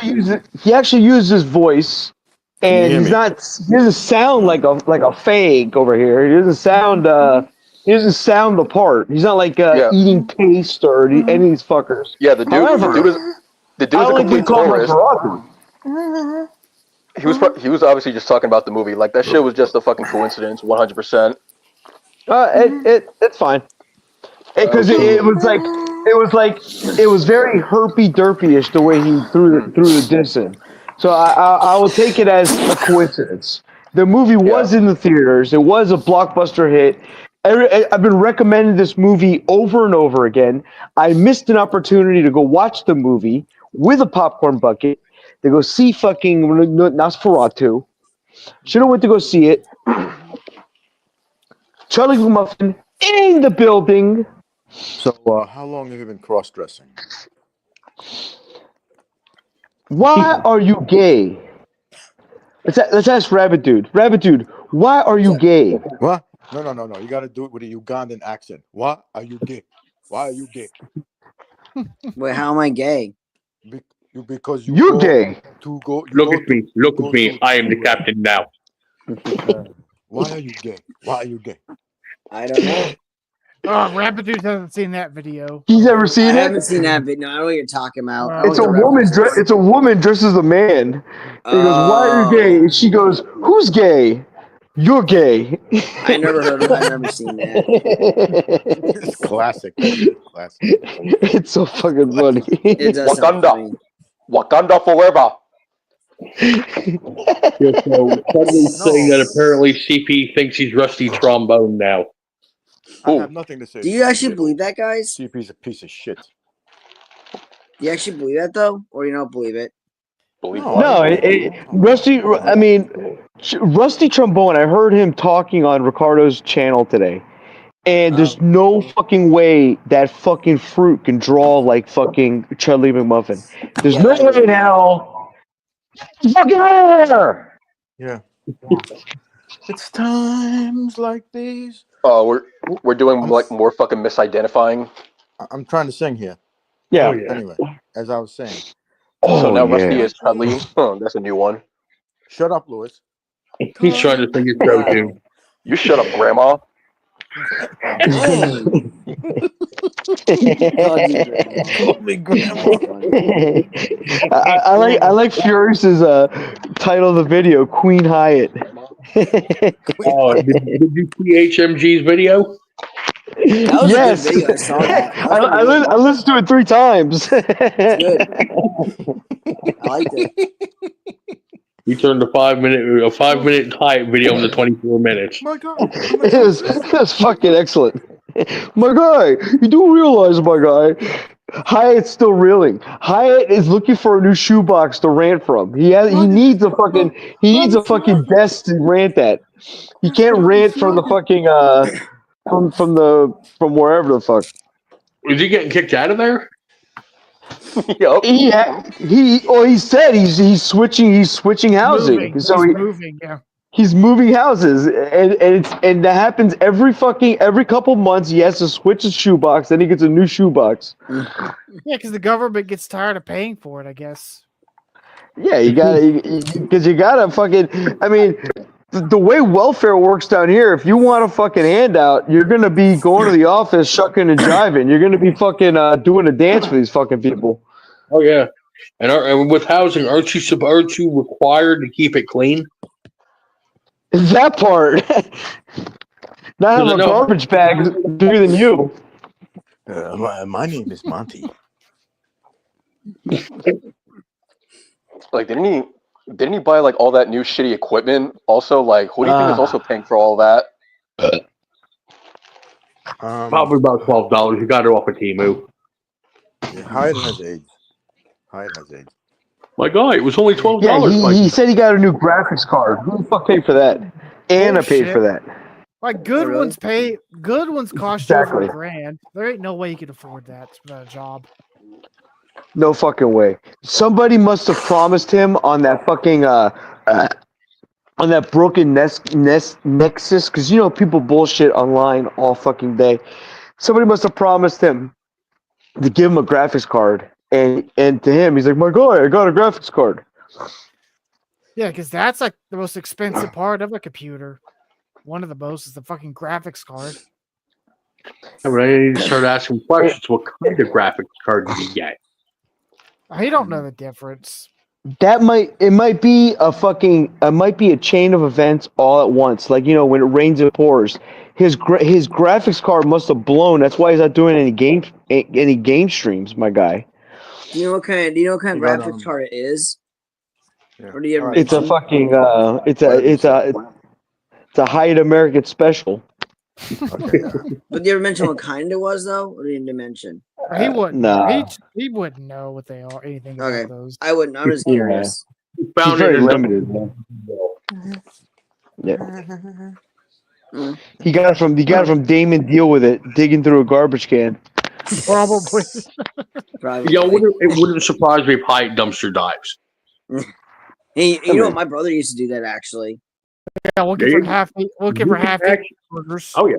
he actually uses his voice, and he doesn't sound like a fake over here. He doesn't sound the part. He's not like eating paste or any of these fuckers. Yeah, the dude is a complete tourist. He was obviously just talking about the movie. Like that shit was just a fucking coincidence, 100%. It's fine. Because it was very herpy-derpy-ish the way he threw the diss in. So I will take it as a coincidence. The movie was in the theaters. It was a blockbuster hit. I've been recommending this movie over and over again. I missed an opportunity to go watch the movie with a popcorn bucket, to go see fucking Nosferatu. Should have went to go see it. Charlie Muffin in the building. So, how long have you been cross-dressing? Why are you gay? Let's ask Rabbit Dude. Rabbit Dude, why are you gay? What? No. You got to do it with a Ugandan accent. Why are you gay? Why are you gay? Wait, how am I gay? Because you're gay. Look at me. I am the captain now. Why are you gay? I don't know. Oh, Rabbit Dude hasn't seen that video. He's never seen it? I haven't seen that video. No, I don't know what you're talking about. It's a woman dressed as a man. He goes, "Why are you gay?" And she goes, "Who's gay? You're gay." I never heard of it. I've never seen that. It's classic. It's so fucking funny. It does sound funny. Wakanda forever. So Chudley's saying that apparently CP thinks he's Rusty Trombone now. I have nothing to say. Do you actually believe that, guys? CP's a piece of shit. Do you actually believe that, though? Or you don't believe it? No, Rusty Trombone, I heard him talking on Ricardo's channel today. And there's no fucking way that fucking fruit can draw like fucking Chudley McMuffin. There's no way in hell. Fucking hair! Yeah. It's times like these. Oh, we're doing like more fucking misidentifying. I'm trying to sing here. Yeah. Oh, yeah. Anyway, as I was saying, So now Rusty yeah. is Chudley. Oh, that's a new one. shut up, Louis. He's trying to think his show Wow. too. You shut up, Grandma. Dang. Called you grandma. Call me Grandma. That's funny. I like Furious's title of the video, Queen Hyatt. Oh, did you see HMG's video? That was Yes. a good video. I saw that. That was I pretty good. listened to it 3 times. It's good. I liked it. We turned a 5-minute Hyatt video into 24 minutes. My God. It was fucking excellent. My guy, you do realize, my guy, Hyatt's still reeling. Hyatt is looking for a new shoebox to rant from. He needs a fucking desk to rant at. He can't rant from the fucking from wherever the fuck. Is he getting kicked out of there? Yup. He said he's switching housing. Moving. So He's moving. Yeah. he's moving houses, and that happens every couple months. He has to switch his shoebox, then he gets a new shoebox. Yeah, because the government gets tired of paying for it, I guess. Yeah, you gotta fucking. I mean, the way welfare works down here, if you want a fucking handout, you're gonna be going to the office, shucking and jiving. You're gonna be fucking doing a dance for these fucking people. Oh yeah, and with housing, aren't you required to keep it clean? That part. Not having a garbage bag bigger than you. My name is Monty. Like, didn't he buy like all that new shitty equipment? Also, like, who do you think is also paying for all that? Probably about $12. You got it off of Temu. Hyatt has AIDS. My guy, it was only $12. Yeah, he said he got a new graphics card. Who the fuck paid for that? Anna paid for that. Like good really? ones pay. Good ones cost Exactly. you over $1,000. There ain't no way you can afford that without a job. No fucking way. Somebody must have promised him on that fucking on that broken nexus, because you know people bullshit online all fucking day. Somebody must have promised him to give him a graphics card, and to him he's like, my guy, I got a graphics card. Yeah, because that's like the most expensive part of a computer. One of the most is the fucking graphics card. And I need to start asking questions. What kind of graphics card did you get? I don't know the difference. It might be a chain of events all at once. Like, you know, when it rains it pours. His graphics card must have blown. That's why he's not doing any game streams, my guy. Do you know what kind of graphics card it is? Yeah. Or do you ever It's a fucking it's a Hyatt American special. Okay. But do you ever mention what kind it was though? Or didn't you mention? He wouldn't. Nah. He wouldn't know what they are. Anything Okay. about those. I wouldn't. I'm just curious. He He's found very it in the limited, man. Yeah. He got it from Damon Deal with it, digging through a garbage can. Probably. Probably. Yeah, it wouldn't surprise me if Hyatt dumpster dives. Hey, you know what? My brother used to do that actually. Yeah, we'll give her half. We'll give her half burgers. Oh yeah,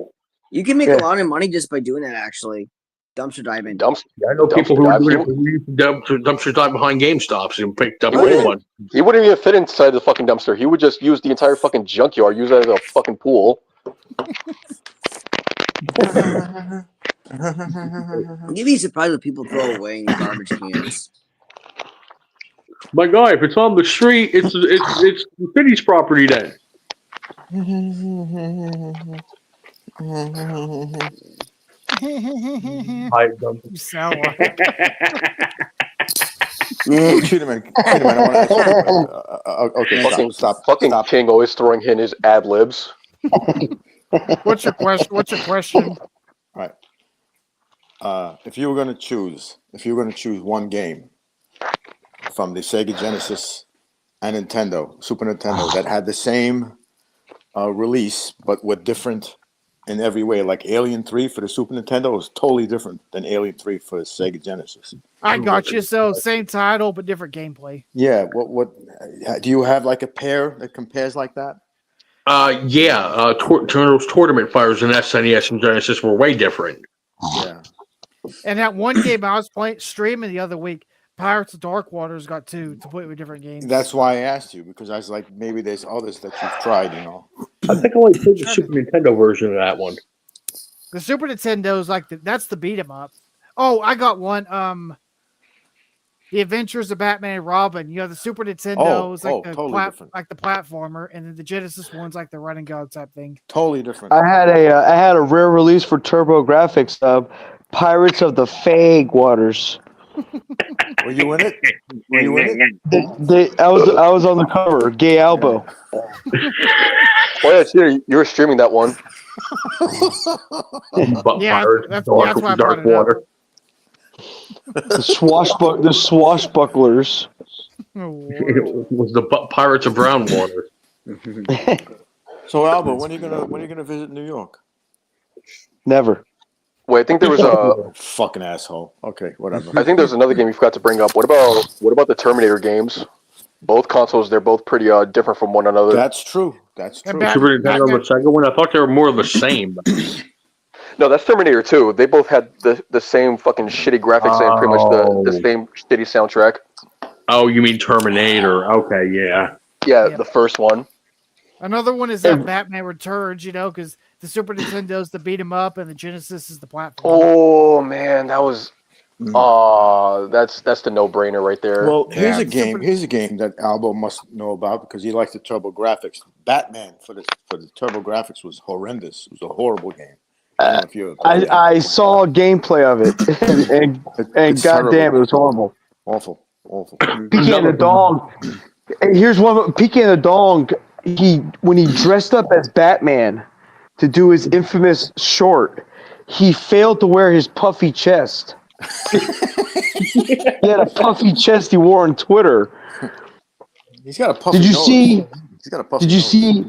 You can make a lot of money just by doing that actually. Dumpster diving. yeah. I know people who are doing it. Who used to dumpster dive behind GameStops and picked up one. He wouldn't even fit inside the fucking dumpster. He would just use the entire fucking junkyard, use that as a fucking pool. You'd be surprised what people throw away in garbage cans. My guy, if it's on the street, it's the city's property then. Hyatt dumpster. You sound like Shoot him in. Okay, stop. Fucking King always throwing in his ad libs. What's your question? Right. If you were going to choose one game from the Sega Genesis and Nintendo, Super Nintendo, that had the same release but were different in every way, like Alien 3 for the Super Nintendo was totally different than Alien 3 for the Sega Genesis. I got you. So same title but different gameplay. Yeah. What do you have like a pair that compares like that? Turtles Tournament Fires in SNES and Genesis were way different. Yeah. And that one game I was streaming the other week, Pirates of Dark Waters, got two completely different games. That's why I asked you, because I was like, maybe there's others that you've tried, you know. I think I only played the Super Nintendo version of that one. The Super Nintendo is like that's the beat 'em up. Oh, I got one. The Adventures of Batman and Robin. You know, the Super Nintendo is like the totally different. like the platformer, and then the Genesis one's like the run and gun type thing. Totally different. I had a rare release for TurboGrafx of Pirates of the Fag Waters. Were you in it? Were you in it? I was on the cover, Gay Albo. Oh yeah, you were streaming that one. That's why I brought it Water. The swashbucklers. Oh, It was the Pirates of Brown Water. So Albo, when are you gonna visit New York? Never. Wait, I think there was a Fucking asshole. Okay, whatever. I think there's another game you forgot to bring up. What about the Terminator games? Both consoles, they're both pretty different from one another. That's true. That's true. Super Nintendo and the Sega one. I thought they were more of the same. No, that's Terminator 2. They both had the same fucking shitty graphics and pretty much the same shitty soundtrack. Oh, you mean Terminator? Okay, yeah. Yeah, the first one. Another one is that Batman Returns, you know, because the Super Nintendo's the beat 'em up and the Genesis is the platform. Oh man, that was that's the no-brainer right there. Well, here's a game that Albo must know about because he likes the TurboGrafx. Batman for the TurboGrafx was horrendous. It was a horrible game. I saw gameplay of it, and goddamn, it was horrible. Awful. Peaky and the Dog. Here's one. Peaky and the Dog. When he dressed up as Batman to do his infamous short, he failed to wear his puffy chest. He had a puffy chest he wore on Twitter. He's got a puffy Did you nose. see? He's got a puffy Did you nose. see?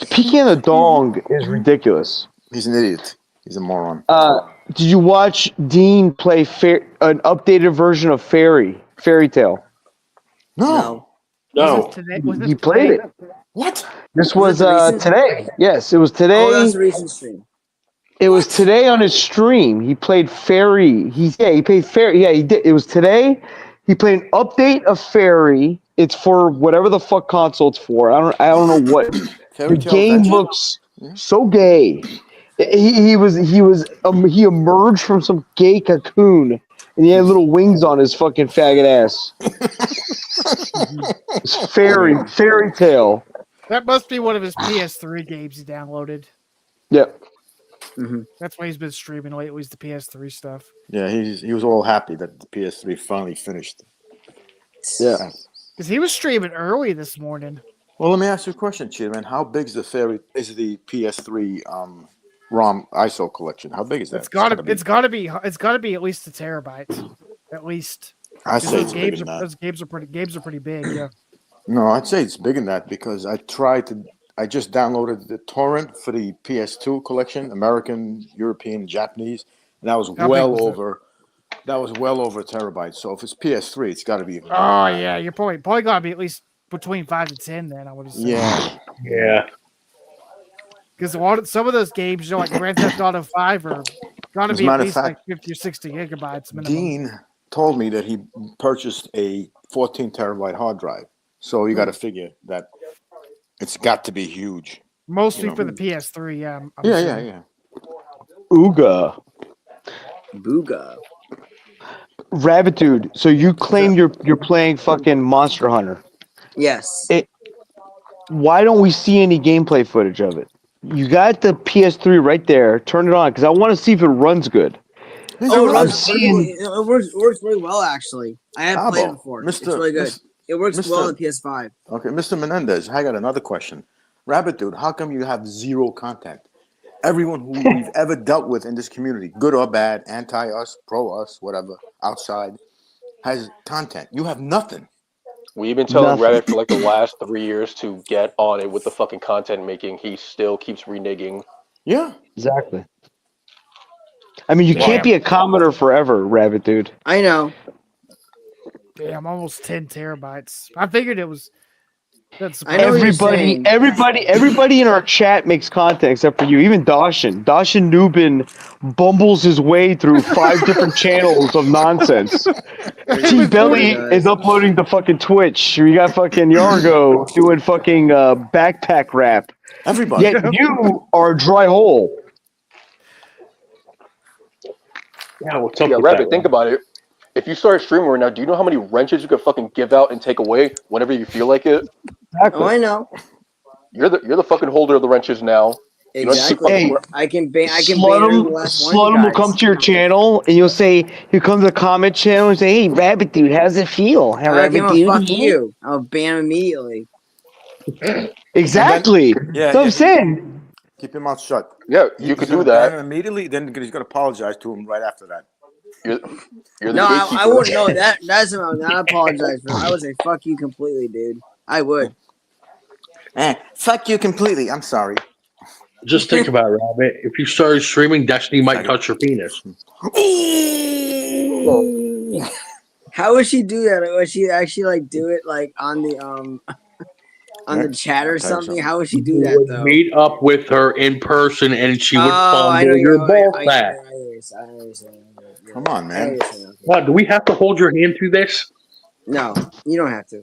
Peaky and the Dog is ridiculous. He's an idiot. He's a moron. Did you watch Dean play an updated version of Fairy Tale? No. He played it. What? This was today. Yes, it was today. Oh, that's a recent stream. It was today on his stream. He played Fairy. He played Fairy. Yeah, he did. It was today. He played an update of Fairy. It's for whatever the fuck console it's for. I don't know what. The game looks so gay. He emerged from some gay cocoon and he had little wings on his fucking faggot ass. It's Fairy Tale. That must be one of his PS3 games he downloaded. Yep. Mm-hmm. That's why he's been streaming lately, is the PS3 stuff. Yeah, he was all happy that the PS3 finally finished. Yeah. Because he was streaming early this morning. Well, let me ask you a question, Cheetah Man. How big is the PS3 ROM ISO collection? How big is that? It's gotta be at least a terabyte. At least. I say it's bigger than that. Those games are pretty big, yeah. No, I'd say it's bigger than that because I just downloaded the torrent for the PS2 collection, American, European, Japanese, and that was well over a terabyte. So if it's PS3, it's got to be even. Oh yeah, you're probably gotta be at least between 5 to 10. Then I would assume. Yeah. Because some of those games, you know, like Grand Theft Auto 5, are gotta be at least like 50 or 60 gigabytes minimum. Dean told me that he purchased a 14 terabyte hard drive, so you got to figure that it's got to be huge. Mostly for the PS3, yeah. Yeah. Ooga. Booga. Rabbit Dude, so you claim you're playing fucking Monster Hunter. Yes. Why don't we see any gameplay footage of it? You got the PS3 right there. Turn it on because I want to see if it runs good. It works really well, actually. I have played it before. It's really good. It works well on PS5. Okay, Mr. Menendez, I got another question. Rabbit Dude, how come you have zero contact? Everyone who we've ever dealt with in this community, good or bad, anti-us, pro-us, whatever, outside, has content. You have nothing. We've been telling Reddit for like the last 3 years to get on it with the fucking content making. He still keeps reneging. Yeah. Exactly. I mean, you can't be a commenter forever, Rabbit Dude. I know. Yeah, I'm almost 10 terabytes. I figured it was That's I know what you're saying. Everybody in our chat makes content except for you. Even Dawson. Dawson Newbin bumbles his way through 5 different channels of nonsense. T Belly is uploading to fucking Twitch. We got fucking Yargo doing fucking backpack rap. Everybody. Yet you are a dry hole. Yeah, what's up Yeah, with Rabbit, that? think about it. If you start streaming right now, do you know how many wrenches you could fucking give out and take away whenever you feel like it? Exactly. Oh, I know. You're the fucking holder of the wrenches now. You don't have to keep Exactly. fucking I can ban every last one of you Sludum will guys. come to your channel and you'll say, he'll come to the comment channel and say, hey, Rabbit Dude, how's it feel? Hey, I Rabbit can Dude. fuck you. I'll ban him immediately. Exactly. Yeah, That's what I'm saying. Keep your mouth shut. Yeah, you could do that. Immediately, then he's gonna apologize to him right after that. You're the No, gatekeeper. I wouldn't know that. That's what I'm not apologize for. I would say fuck you completely, dude. I would. Fuck you completely. I'm sorry. Just think about it, Rabbit. If you started streaming, Destiny might touch your penis. How would she do that? Would she actually like do it like on the on the chat or something? How would she do You that would though? meet up with her in person, and she would I know fondle your ball sack. Come on, man. Wow, do we have to hold your hand through this? No, you don't have to.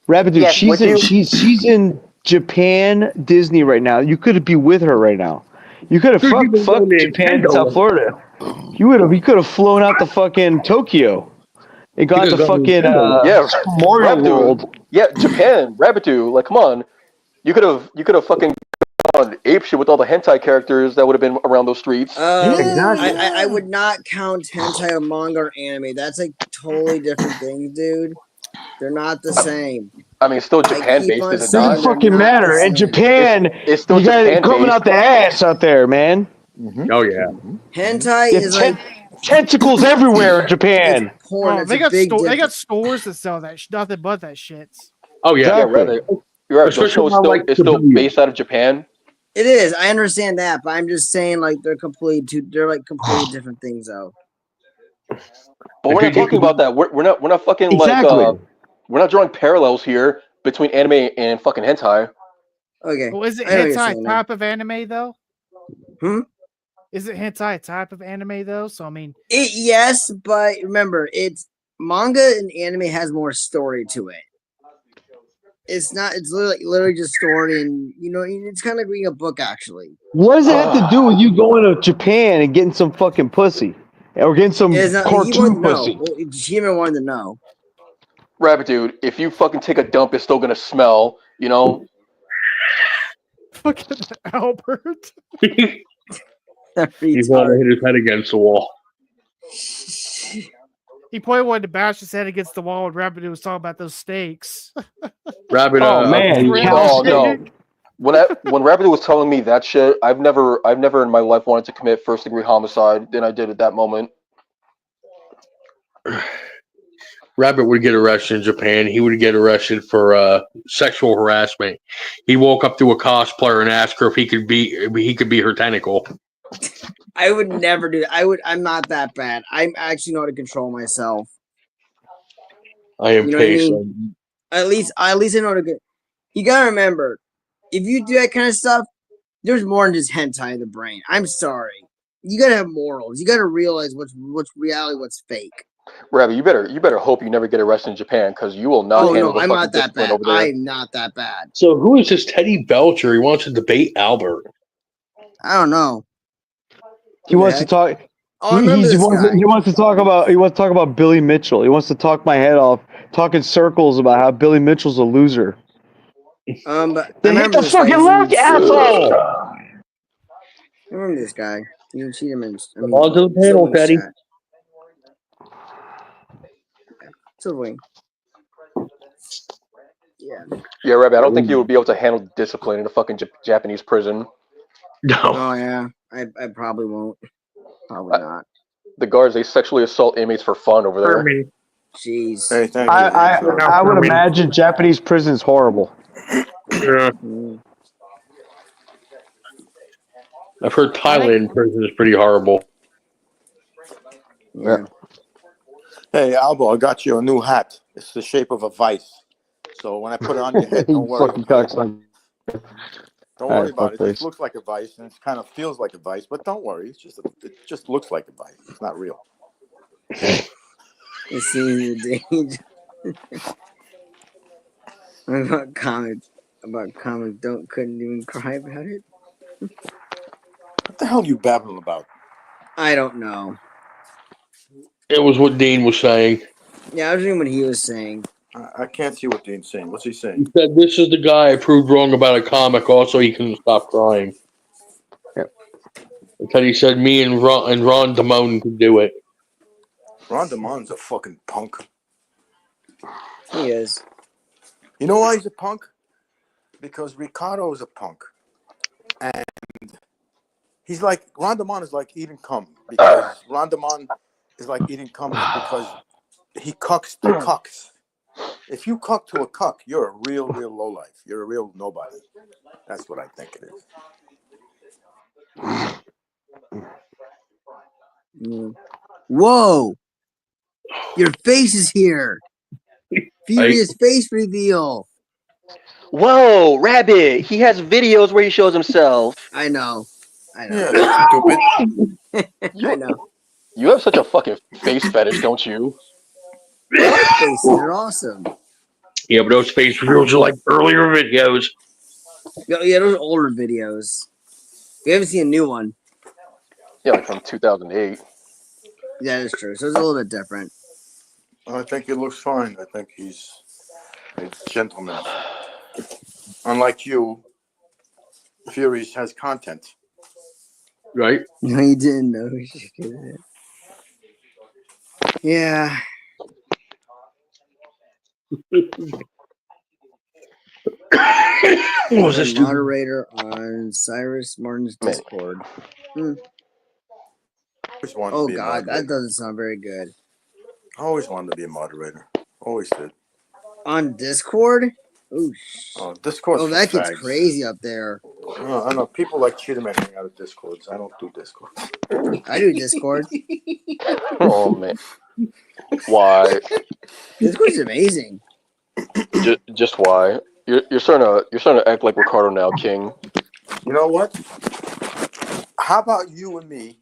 Rabbit Dude, Yes, would you? she's in Japan, Disney right now. You could be with her right now. You could have Dude, you've been fucked going to Japan, Nintendo. South Florida. You could have flown out to fucking Tokyo and got to could've gone to fucking Nintendo. Yeah, Mario Rabbit Dude. World. Yeah, Japan, Rabbit, like, come on. You could have fucking gone apeshit with all the hentai characters that would have been around those streets. Exactly. I would not count hentai or manga or anime. That's like totally different things, dude. They're not the same. I mean, it's still Japan based, is it Doesn't not? They're fucking not matter. the In same. Japan, It's still you got it Japan coming based. out the ass out there, man. Oh yeah. Hentai You is have like tentacles everywhere in Japan. it's porn. Oh, It's they a got big they got difference. stores that sell that nothing but that shit. Oh yeah. Yeah, Exactly. Rabbit. You're right. Don't you Especially know when I like it's still civilians. based out of Japan? It is. I understand that, but I'm just saying like they're completely different things though. But we're not talking about that. We're not fucking Exactly. like we're not drawing parallels here between anime and fucking hentai. Okay. Well, is it I know what you're hentai saying now. type of anime though? Hmm? Is it hentai type of anime though? So I mean, Yes, but remember, it's manga and anime has more story to it. It's not. It's literally just story, and it's kind of like reading a book actually. What does it have to do with you going to Japan and getting some fucking pussy? Or getting some It's not, he cartoon wanted to know. pussy? Well, she even wanted to know. Rabbit Dude, if you fucking take a dump, it's still gonna smell. You know. fucking Albert. He's want to hit his head against the wall. He probably wanted to bash his head against the wall when Rabbit was talking about those steaks. Rabbit. Oh, man. No. When Rabbit was telling me that shit, I've never in my life wanted to commit first degree homicide. Then I did at that moment. Rabbit would get arrested in Japan. He would get arrested for sexual harassment. He woke up to a cosplayer and asked her if he could be her tentacle. I would never do that. I'm not that bad. I actually know how to control myself. I am You know what I patient. mean? At least I know how to get. You gotta remember, if you do that kind of stuff, there's more than just hentai in the brain. I'm sorry. You gotta have morals. You gotta realize what's reality, what's fake. Rabbit, you better hope you never get arrested in Japan because you will not handle the I'm fucking not that discipline bad. over there. I'm not that bad. So who is this Teddy Belcher? He wants to debate Albert. I don't know. He wants to talk. Oh, I remember this guy. He wants to talk about Billy Mitchell. He wants to talk my head off, talk in circles about how Billy Mitchell's a loser. But Then hit the fucking lock, asshole! I remember this guy. You can cheat him in. Come on to the panel, Teddy. Silverwing. Yeah. Yeah, Rabbit, I don't think you would be able to handle discipline in a fucking Japanese prison. No. Oh yeah. I probably won't. Probably not. The guards, they sexually assault inmates for fun over there. Jeez. Hey, thank you. I would imagine Japanese prison's horrible. Yeah. I've heard Thailand prison is pretty horrible. Yeah. Hey, Albo, I got you a new hat. It's the shape of a vice. So when I put it on your head, You don't worry. fucking cocksucker. Don't worry Alright, about it. fuck It this. looks like a vice, and it kind of feels like a vice, but don't worry. It just looks like a vice. It's not real. You see the danger. about comic don't couldn't even cry about it. What the hell are you babbling about? I don't know. It was what Dean was saying. Yeah, I was reading what he was saying. I can't see what Dean's saying. What's he He saying? said, "This is the guy I proved wrong about a comic. Also, he couldn't stop crying." Yep. Because he said me and Ron Damone could do it. Ron DeMond's a fucking punk. He is. You know why he's a punk? Because Ricardo is a punk. And he's like, Ron DeMond is like eating cum. Because Ron DeMond is like eating cum because he cucks to cucks. If you cuck to a cuck, you're a real lowlife. You're a real nobody. That's what I think it is. Whoa! Your face is here. Furious face reveal. Whoa, Rabbit! He has videos where he shows himself. I know. Yeah, stupid. I know. You have such a fucking face fetish, don't you? I like faces. They're awesome. Yeah, but those face reveals are like earlier videos. Yeah, those are older videos. We haven't seen a new one. Yeah, like from 2008. Yeah, that's true. So it's a little bit different. I think he looks fine. I think he's a gentleman. Unlike you, Furious has content. Right? No, you didn't know. We should get it. Yeah. What was this dude? Moderator on Cyrus Martin's Man. Discord. Always wanted to Oh be a God, moderator. that doesn't sound very good. I always wanted to be a moderator. Always did. On Discord? Ooh. Oh, Discord's Oh, for that gets fags. crazy up there. I know people like cheating at hang out of Discords. I don't do Discord. I do Discord. Oh man. Why? Discord's amazing. Just why? You're starting to act like Ricardo now, King. You know what? How about you and me?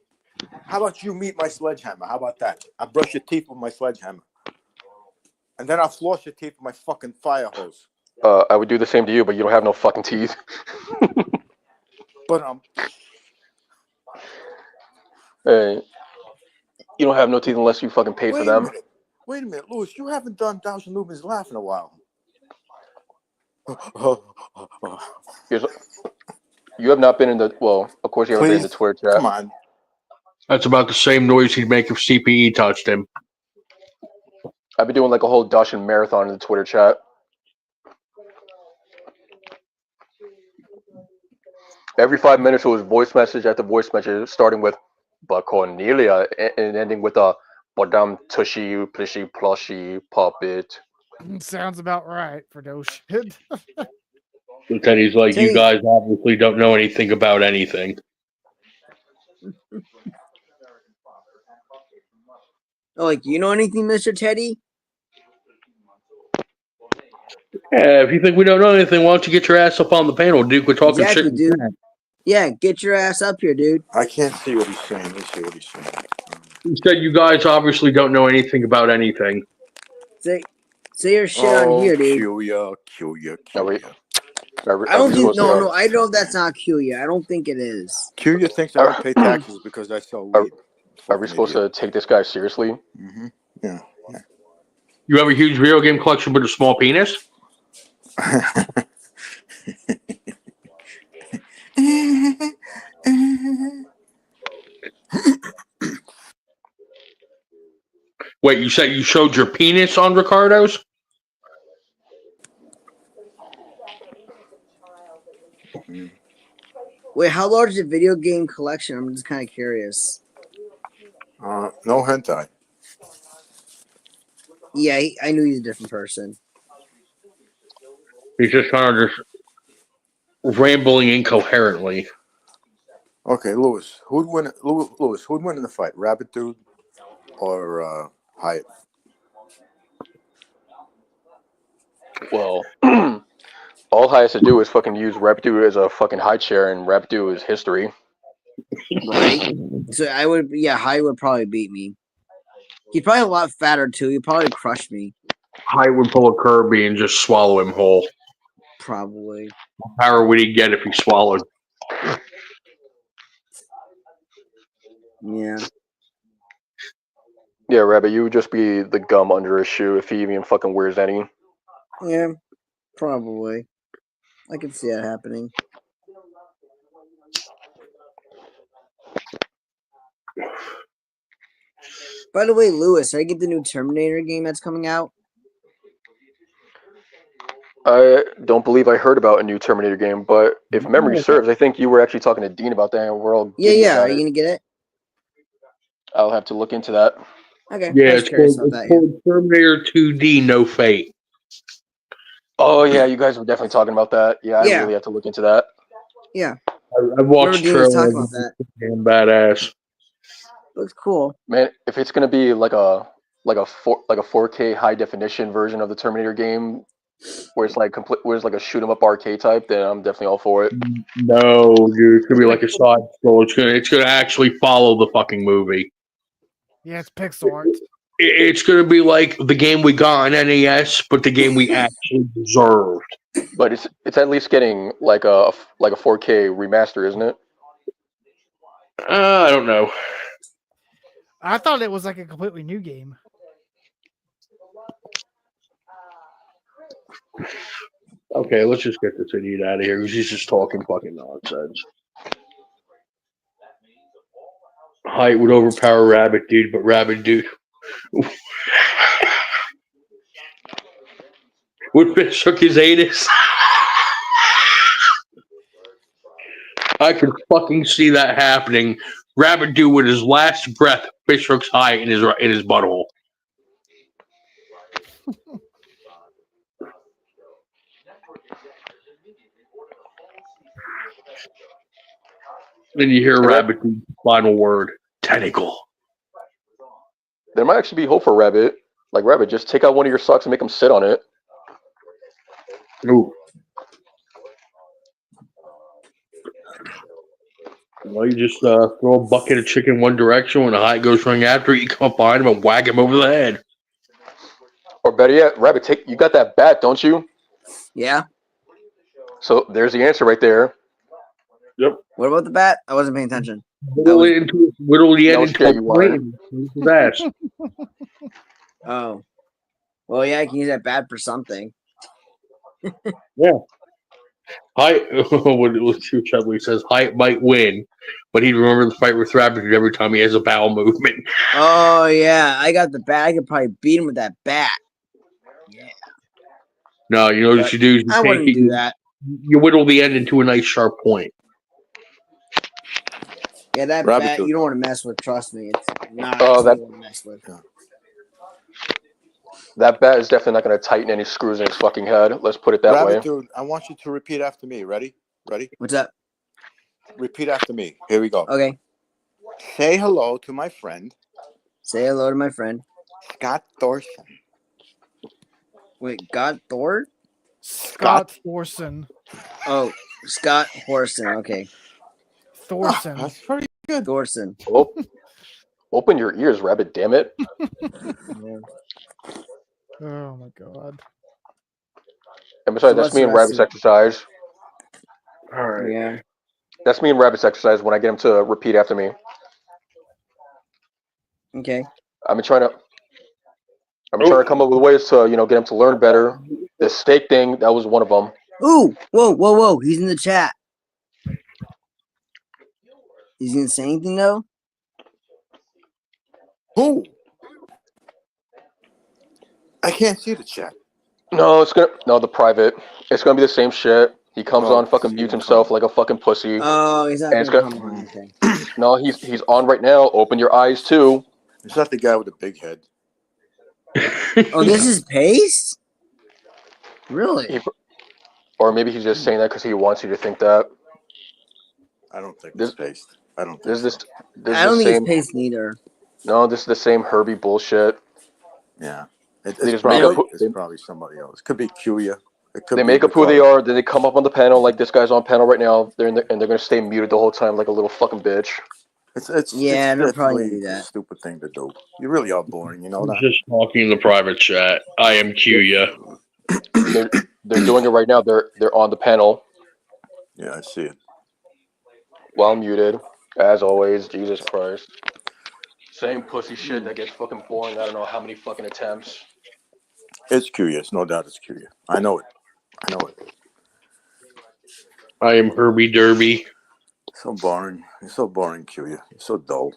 How about you meet my sledgehammer? How about that? I brush your teeth with my sledgehammer. And then I'll floss your teeth with my fucking fire hose. I would do the same to you, but you don't have no fucking teeth. But Hey, you don't have no teeth unless you fucking paid for them. Wait a minute, Louis. You haven't done Thousand Lumens Laugh in a while. You have not been in the of course you haven't been in the Twitter chat. Come on. That's about the same noise he'd make if CPE touched him. I've been doing like a whole Dachshund marathon in the Twitter chat. Every 5 minutes it was voice message after voice message, starting with "But Cornelia" and ending with a "Badam tushy plishy plushy puppet." Sounds about right for no shit. And then he's like, "You guys obviously don't know anything about anything." Oh, like, you know anything, Mr. Teddy? Yeah, if you think we don't know anything, why don't you get your ass up on the panel, dude? We're talking Exactly, shit. dude. Yeah, get your ass up here, dude. I can't see what he's saying. Let me see what he's saying. He said you guys obviously don't know anything about anything. Say your shit on here, dude. Kill ya. I don't think. No. I know that's not Kuya. I don't think it is. Kuya thinks I don't pay taxes because I sell weed. Are we supposed to take this guy seriously? Mm-hmm. Yeah. You have a huge video game collection with a small penis? Wait, you said you showed your penis on Ricardo's? Wait, how large is the video game collection? I'm just kind of curious. No hentai. Yeah, I knew he's a different person. He's just kind of just rambling incoherently. Okay, Louis, who'd win? Louis, who'd win in the fight, Rabbit Dude or Hyatt? Well, all High has to do is fucking use Rapidu as a fucking high chair, and Rapidu is history. Right? So Hyatt would probably beat me. He's probably a lot fatter too. He'd probably crush me. Hyatt would pull a Kirby and just swallow him whole. Probably. What power would he get if he swallowed? Yeah. Yeah, Rabbit, you would just be the gum under his shoe if he even fucking wears any. Yeah. Probably. I can see that happening. By the way, Lewis, did I get the new Terminator game that's coming out? I don't believe I heard about a new Terminator game, but if memory serves, I think you were actually talking to Dean about that, and we're all Yeah. Are about you gonna get it? I'll have to look into that. Okay. Yeah, I was it's curious called, about that. it's called Terminator 2D No Fate. Oh yeah, you guys were definitely talking about that. Yeah, I Yeah. really have to look into that. Yeah. I watched Dean was trailers. talking about that. Damn badass. Looks cool. Man, if it's gonna be like a 4K high definition version of the Terminator game, where it's like a shoot 'em up arcade type, then I'm definitely all for it. No, dude, it's gonna be like a side scroll. It's gonna actually follow the fucking movie. Yeah, it's pixel art. It's gonna be like the game we got on NES, but the game we actually deserved. But it's at least getting like a 4K remaster, isn't it? I don't know. I thought it was like a completely new game. Okay, let's just get this idiot out of here because he's just talking fucking nonsense. Height would overpower Rabbit Dude, but Rabbit Dude would fish hook his anus. I could fucking see that happening. Rabbit Dude with his last breath fish hooks Height in his butthole. Then you hear Rabbit Dude's final word, tentacle. There might actually be hope for Rabbit. Like Rabbit, just take out one of your socks and make him sit on it. Ooh. Well, you just throw a bucket of chicken one direction. When the Height goes running after it, you come up behind him and whack him over the head. Or better yet, Rabbit, you got that bat, don't you? Yeah. So there's the answer right there. Yep. What about the bat? I wasn't paying attention. Whittle the end into a you plane. His ass. Oh. Well, yeah, I can use that bat for something. Yeah. Height, what Too Chubbly says, Height might win, but he'd remember the fight with Rabbit Dude every time he has a bowel movement. Oh, yeah. I got the bat. I could probably beat him with that bat. Yeah. No, you know what you do? I wouldn't do that. You whittle the end into a nice sharp point. Yeah, that Rabbit bat Dude. you don't want to mess with. Trust me. It's not Oh, something you want to mess with. That bat is definitely not going to tighten any screws in his fucking head. Let's put it that way. Rabbit Dude, I want you to repeat after me. Ready? What's up? Repeat after me. Here we go. Okay. Say hello to my friend, Say hello to my friend. Scott Thorson. Wait, God Thor? Scott Thorson. Oh, Scott Thorson. Okay. Thorson. That's pretty good. Thorson. Oh, open your ears, Rabbit, damn it. Yeah. Oh my god. And besides, So that's what's me the and rest Rabbit's of- exercise. All right. Yeah. That's me and Rabbit's exercise when I get him to repeat after me. Okay. I've been trying to come up with ways to, get him to learn better. The steak thing, that was one of them. Ooh, whoa. He's in the chat. He's gonna say anything though? Who? I can't see the chat. No, the private. It's gonna be the same shit. He comes Oh, on, fucking mutes himself like a fucking pussy. Oh, he's not And it's gonna got- come on. Okay. No, he's on right now. Open your eyes too. Is that the guy with the big head? Oh, this is Pace? Really? Or maybe he's just saying that because he wants you to think that. I don't think This- it's paste. I don't think There's this. so. There's I don't the think same. it's Pace neither. No, this is the same Herbie bullshit. Yeah. They just make up. It's probably somebody else. Could be Kuya. It could They be make up who they Ricardo. are. Then they come up on the panel like this guy's on panel right now. And they're gonna stay muted the whole time like a little fucking bitch. Yeah, they're probably really gonna do a that. stupid thing to do. You really are boring. You know that. Just talking in the private chat. I am Kuya. They're doing it right now. They're on the panel Yeah, I see it. while muted, as always. Jesus Christ. Same pussy shit that gets fucking boring. I don't know how many fucking attempts. It's curious, no doubt. It's curious. I know it. I am Herbie Derby. So boring. You're so boring, Kuya. You're so dull.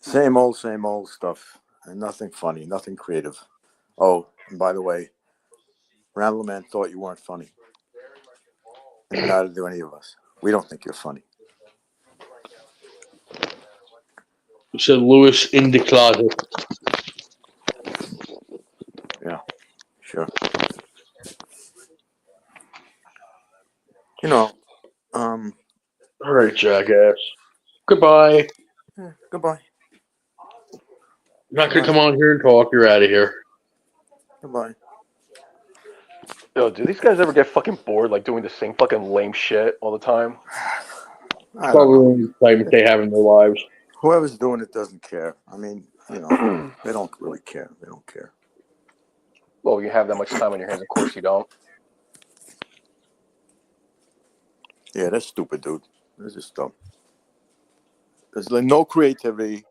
Same old stuff, and nothing funny, nothing creative. Oh, and by the way, Rambler Man thought you weren't funny, and neither do any of us. We don't think you're funny. Said Lewis in the closet. Yeah, sure. You know, All right, jackass. Goodbye. Goodbye. You're not gonna come on here and talk. You're out of here. Goodbye. Yo, do these guys ever get fucking bored like doing the same fucking lame shit all the time? I don't know. Probably the excitement they have in their lives. Whoever's doing it doesn't care. I mean, you know, they don't really care. They don't care. Well, you have that much time on your hands. Of course you don't. Yeah, that's stupid, dude. That's just dumb. There's like no creativity.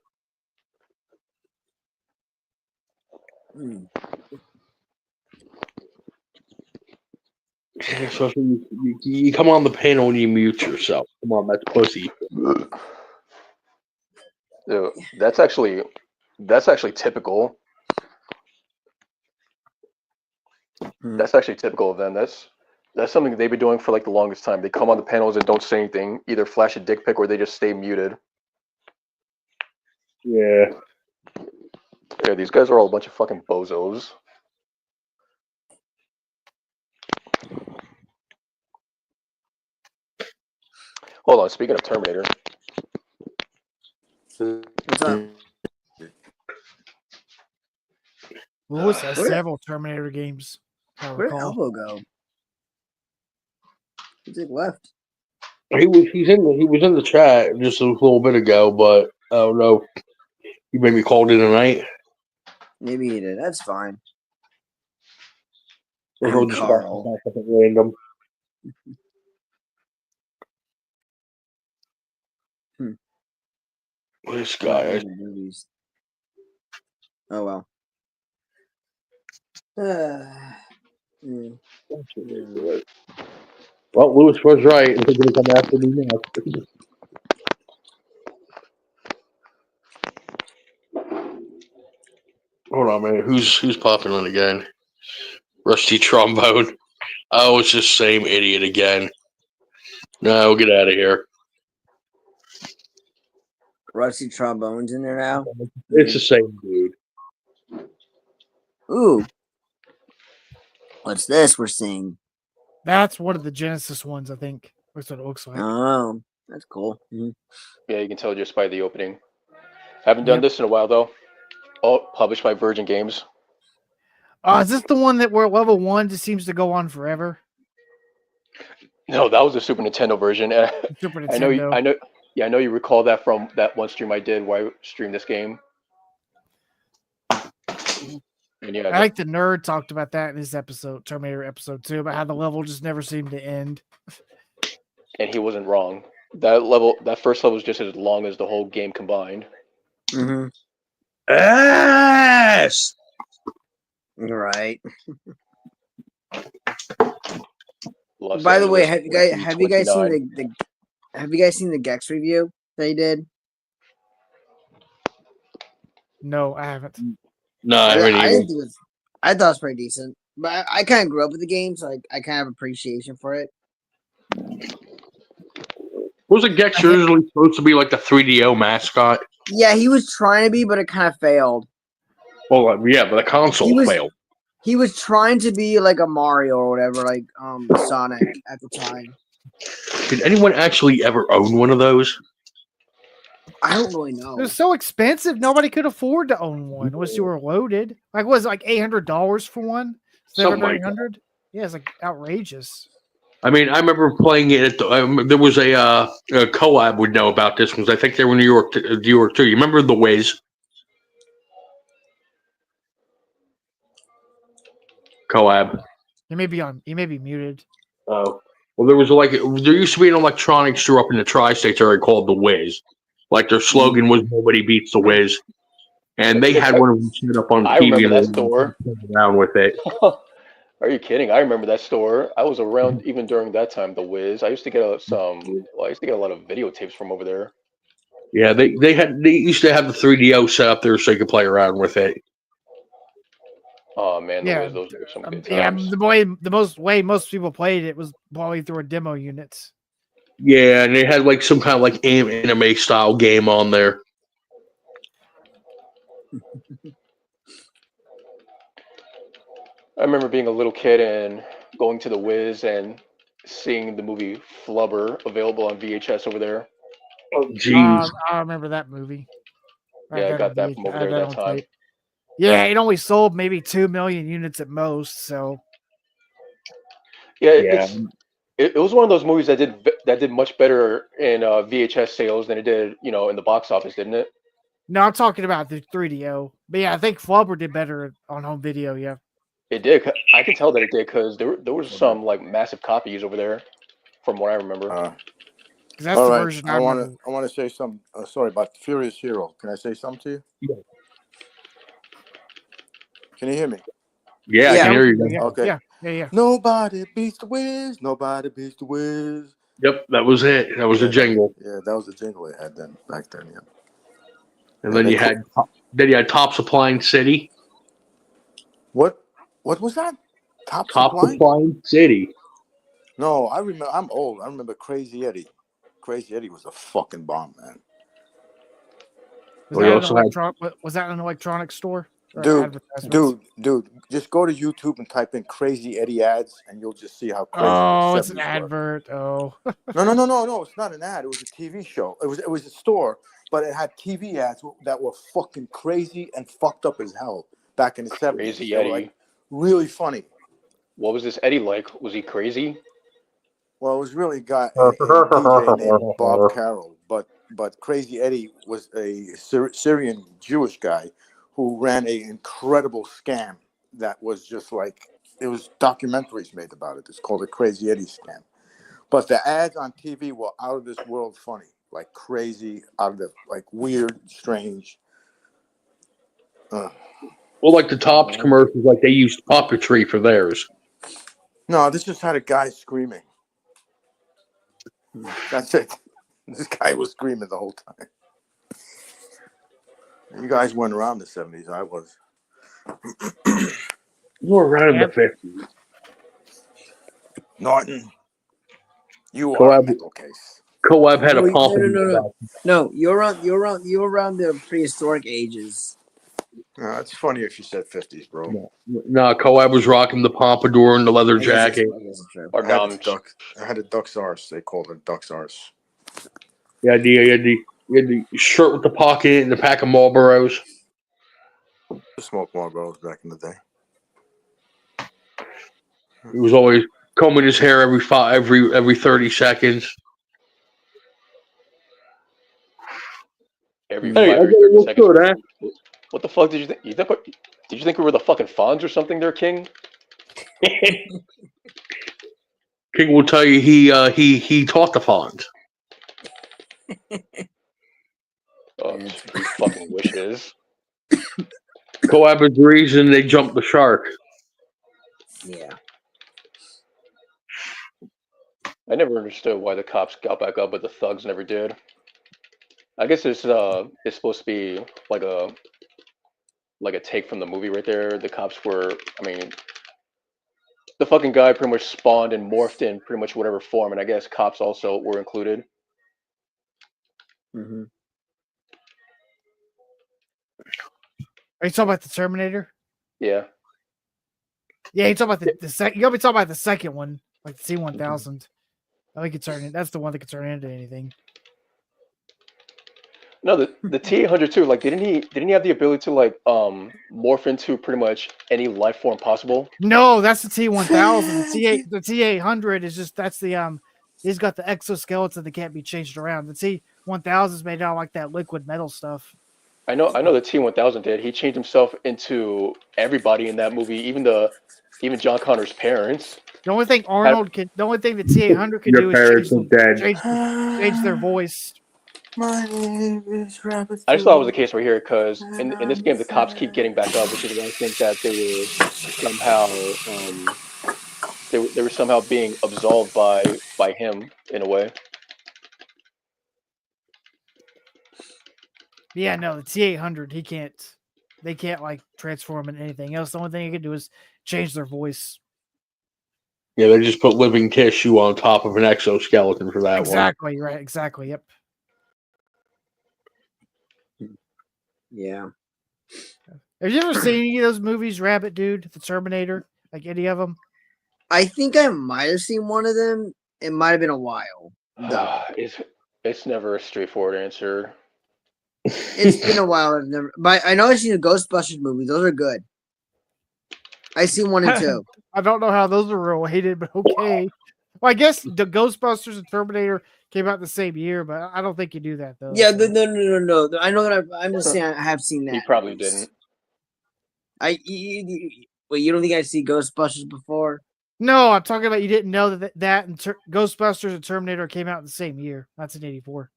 So you come on the panel and you mute yourself. Come on, that's pussy. Dude, that's actually typical. That's actually typical of them. That's something they've been doing for like the longest time. They come on the panels and don't say anything, either flash a dick pic or they just stay muted. Yeah. Yeah, these guys are all a bunch of fucking bozos. Hold on, speaking of Terminator. What's up? Lewis has several Terminator games. Where'd Elbow go? He's like left. He was in the chat just a little bit ago, but I don't know. He maybe called in tonight. Maybe he did. That's fine. Or he'll just start something random. This guy. Oh well. Well, Lewis was right. He's going to come after me now. Hold on, man. Who's popping in again? Rusty Trombone. Oh, it's the same idiot again. No, get out of here. Rusty Trombone's in there now. It's the same dude. Ooh. What's this we're seeing? That's one of the Genesis ones, I think. That's what it looks like. Oh, that's cool. Mm-hmm. Yeah, you can tell just by the opening. Haven't done this in a while though. Oh, published by Virgin Games. Is this the one that where level 1 just seems to go on forever? No, that was the Super Nintendo version. Super Nintendo. I know you recall that from that one stream I did where I streamed this game. And yeah, I like the nerd talked about that in his episode, Terminator episode 2, about how the level just never seemed to end. And he wasn't wrong. That first level was just as long as the whole game combined. Mm-hmm. Yes. Right. By the way, have you guys seen the Gex review they did? No, I haven't. No, I haven't either. I thought it was pretty decent, but I kind of grew up with the game, so I kind of have appreciation for it. Wasn't Gex usually supposed to be like the 3DO mascot? Yeah, he was trying to be, but it kind of failed. Well, yeah, but the console failed. He was trying to be like a Mario or whatever, like Sonic at the time. Did anyone actually ever own one of those? I don't really know. It was so expensive. Nobody could afford to own one unless you were loaded. Like, was it like $800 for one? Something like that. $700? Yeah, it's like outrageous. I mean, I remember playing it. There was a KOAB would know about this because I think they were in New York too. You remember the Wiz? KOAB. You may be muted. Oh. Well, there used to be an electronics store up in the tri-states area called the Wiz. Like their slogan was "Nobody beats the Wiz," and they had one of them set up on I TV remember and that store. around with it. Are you kidding? I remember that store. I was around even during that time. The Wiz. I used to get a lot of videotapes from over there. Yeah, they used to have the 3DO set up there so you could play around with it. Oh man, the Yeah, Wiz. Those were some good Yeah, times. the way most people played it was probably through a demo unit. Yeah, and they had like some kind of like anime style game on there. I remember being a little kid and going to the Wiz and seeing the movie Flubber available on VHS over there. Oh, jeez. I remember that movie. Yeah, I got that from over there at that time. Tape. Yeah, it only sold maybe 2 million units at most. So Yeah, it was one of those movies that did much better in VHS sales than it did, in the box office, didn't it? no, I'm talking about the 3DO. But yeah, I think Flubber did better on home video. Yeah, It did. I can tell that it did because there was some like massive copies over there, from what I remember. 'cause that's All the right, version I want remember. to say something. Sorry about Furious Hero. Can I say something to you? Yeah. Can you hear me? Yeah, I can hear you. Yeah, Okay. Yeah. Nobody beats the Wiz. Nobody beats the Wiz. Yep, that was it. That was the jingle. Yeah, that was the jingle they had back then. Yeah. And then you had Top Supply City. What was that? Top Supply City. No, I remember. I'm old. I remember Crazy Eddie. Crazy Eddie was a fucking bomb, man. Was that an electronic store? Dude, just go to YouTube and type in Crazy Eddie ads, and you'll just see how crazy. Oh, it's an advert. Oh, no, it's not an ad. It was a TV show. It was a store, but it had TV ads that were fucking crazy and fucked up as hell back in the 70s. Crazy Eddie, like, really funny. What was this Eddie like? Was he crazy? Well, it was really a DJ named Bob Carroll, but Crazy Eddie was a Syrian Jewish guy who ran an incredible scam that was just like, it was documentaries made about it. It's called the Crazy Eddie scam. But the ads on TV were out of this world funny, like crazy, like weird, strange. Well, like the Tops commercials, like they used puppetry for theirs. No, this just had a guy screaming. That's it. This guy was screaming the whole time. You guys weren't around the 70s. I was. You were around in the 50s. Norton, you are a mental case. KOAB had a pump. No, you're around the prehistoric ages. No, it's funny if you said 50s, bro. No, KOAB was rocking the pompadour and the leather jacket. I had a duck's arse. They called it duck's arse. Yeah, you had the shirt with the pocket and the pack of Marlboros. I smoked Marlboros back in the day. He was always combing his hair every 30 seconds. Every hey, 5 I or 30 look seconds. good, huh? What the fuck did you think? Did you think we were the fucking Fonz or something there, King? King will tell you he taught the Fonz. Oh, he fucking wishes. KOAB is the reason they jumped the shark. Yeah. I never understood why the cops got back up, but the thugs never did. I guess it's supposed to be like a take from the movie right there. The cops were, the fucking guy pretty much spawned and morphed in pretty much whatever form, and I guess cops also were included. Mm-hmm. Are you talking about the Terminator? Yeah. Yeah, you talking about the second. You gotta be talking about the second one, like the C-1000. I think that's the one that could turn into anything. No, the T-800 too. Like, didn't he have the ability to like morph into pretty much any life form possible? No, that's the T1000. The T800 is just that's the. He's got the exoskeleton that can't be changed around. The T1000 is made out of like that liquid metal stuff. I know the T-1000 did. He changed himself into everybody in that movie, even John Connor's parents. The only thing the T800 could Your do is parents are dead. change their voice. My name is Rabbit. I just thought it was the case right here because in this game the cops keep getting back up, which is why I think that they were somehow being absolved by him in a way. Yeah, no, the T800, they can't like transform into anything else. The only thing he can do is change their voice. Yeah, they just put living tissue on top of an exoskeleton for that Exactly, right. Exactly. Yep. Yeah. Have you ever seen any of those movies, Rabbit Dude, The Terminator? Like any of them? I think I might have seen one of them. It might have been a while. though. It's never a straightforward answer. It's been a while. I've never, but I know I've seen the Ghostbusters movie. Those are good. I seen 1 and 2. I don't know how those are related, but okay. Well, I guess the Ghostbusters and Terminator came out the same year, but I don't think you do that though. Yeah, no. I know that I'm just saying I have seen that. He probably didn't. Wait, you don't think I see Ghostbusters before? No, I'm talking about you didn't know that and Ghostbusters and Terminator came out in the same year. That's in '84.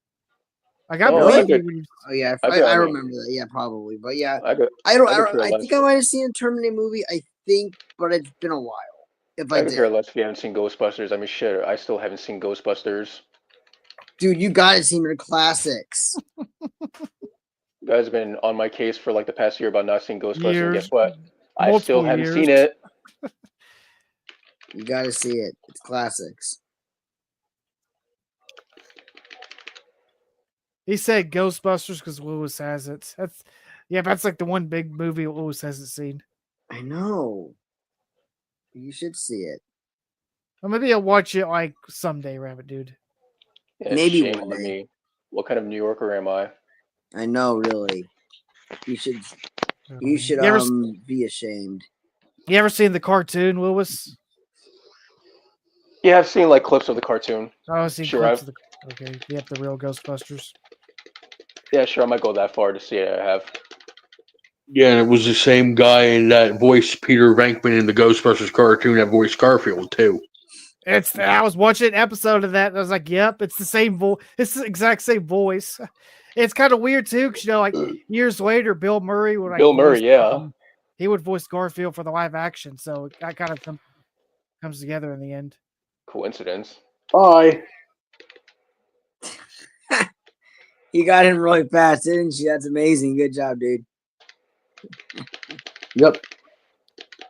Like I believe you. Oh yeah, I remember that. Yeah, probably. But yeah, I think I might have seen a Terminator movie. I think, but it's been a while. If I could care less if you haven't seen Ghostbusters. I mean, shit, I still haven't seen Ghostbusters. Dude, you gotta see the classics. You guys have been on my case for like the past year about not seeing Ghostbusters. Years. And guess what? I still haven't seen it. You gotta see it. It's classics. He said Ghostbusters because Lewis has it. That's like the one big movie Lewis hasn't seen. I know. You should see it. Well, maybe I'll watch it like someday, Rabbit Dude. Yeah, maybe shame one on day. me. What kind of New Yorker am I? I know, really. You should be ashamed. You ever seen the cartoon, Lewis? Yeah, I've seen like clips of the cartoon. Oh, I've seen clips of the. Okay, yep, the real Ghostbusters. Yeah, sure. I might go that far to see it. I have. Yeah, and it was the same guy that voiced Peter Venkman in the Ghostbusters cartoon that voiced Garfield too. I was watching an episode of that, and I was like, "Yep, it's the same voice. It's the exact same voice." It's kind of weird too, because like years later, Bill Murray would he would voice Garfield for the live action, so that kind of comes together in the end. Coincidence. Bye. You got him really fast, didn't you? That's amazing. Good job, dude. Yep.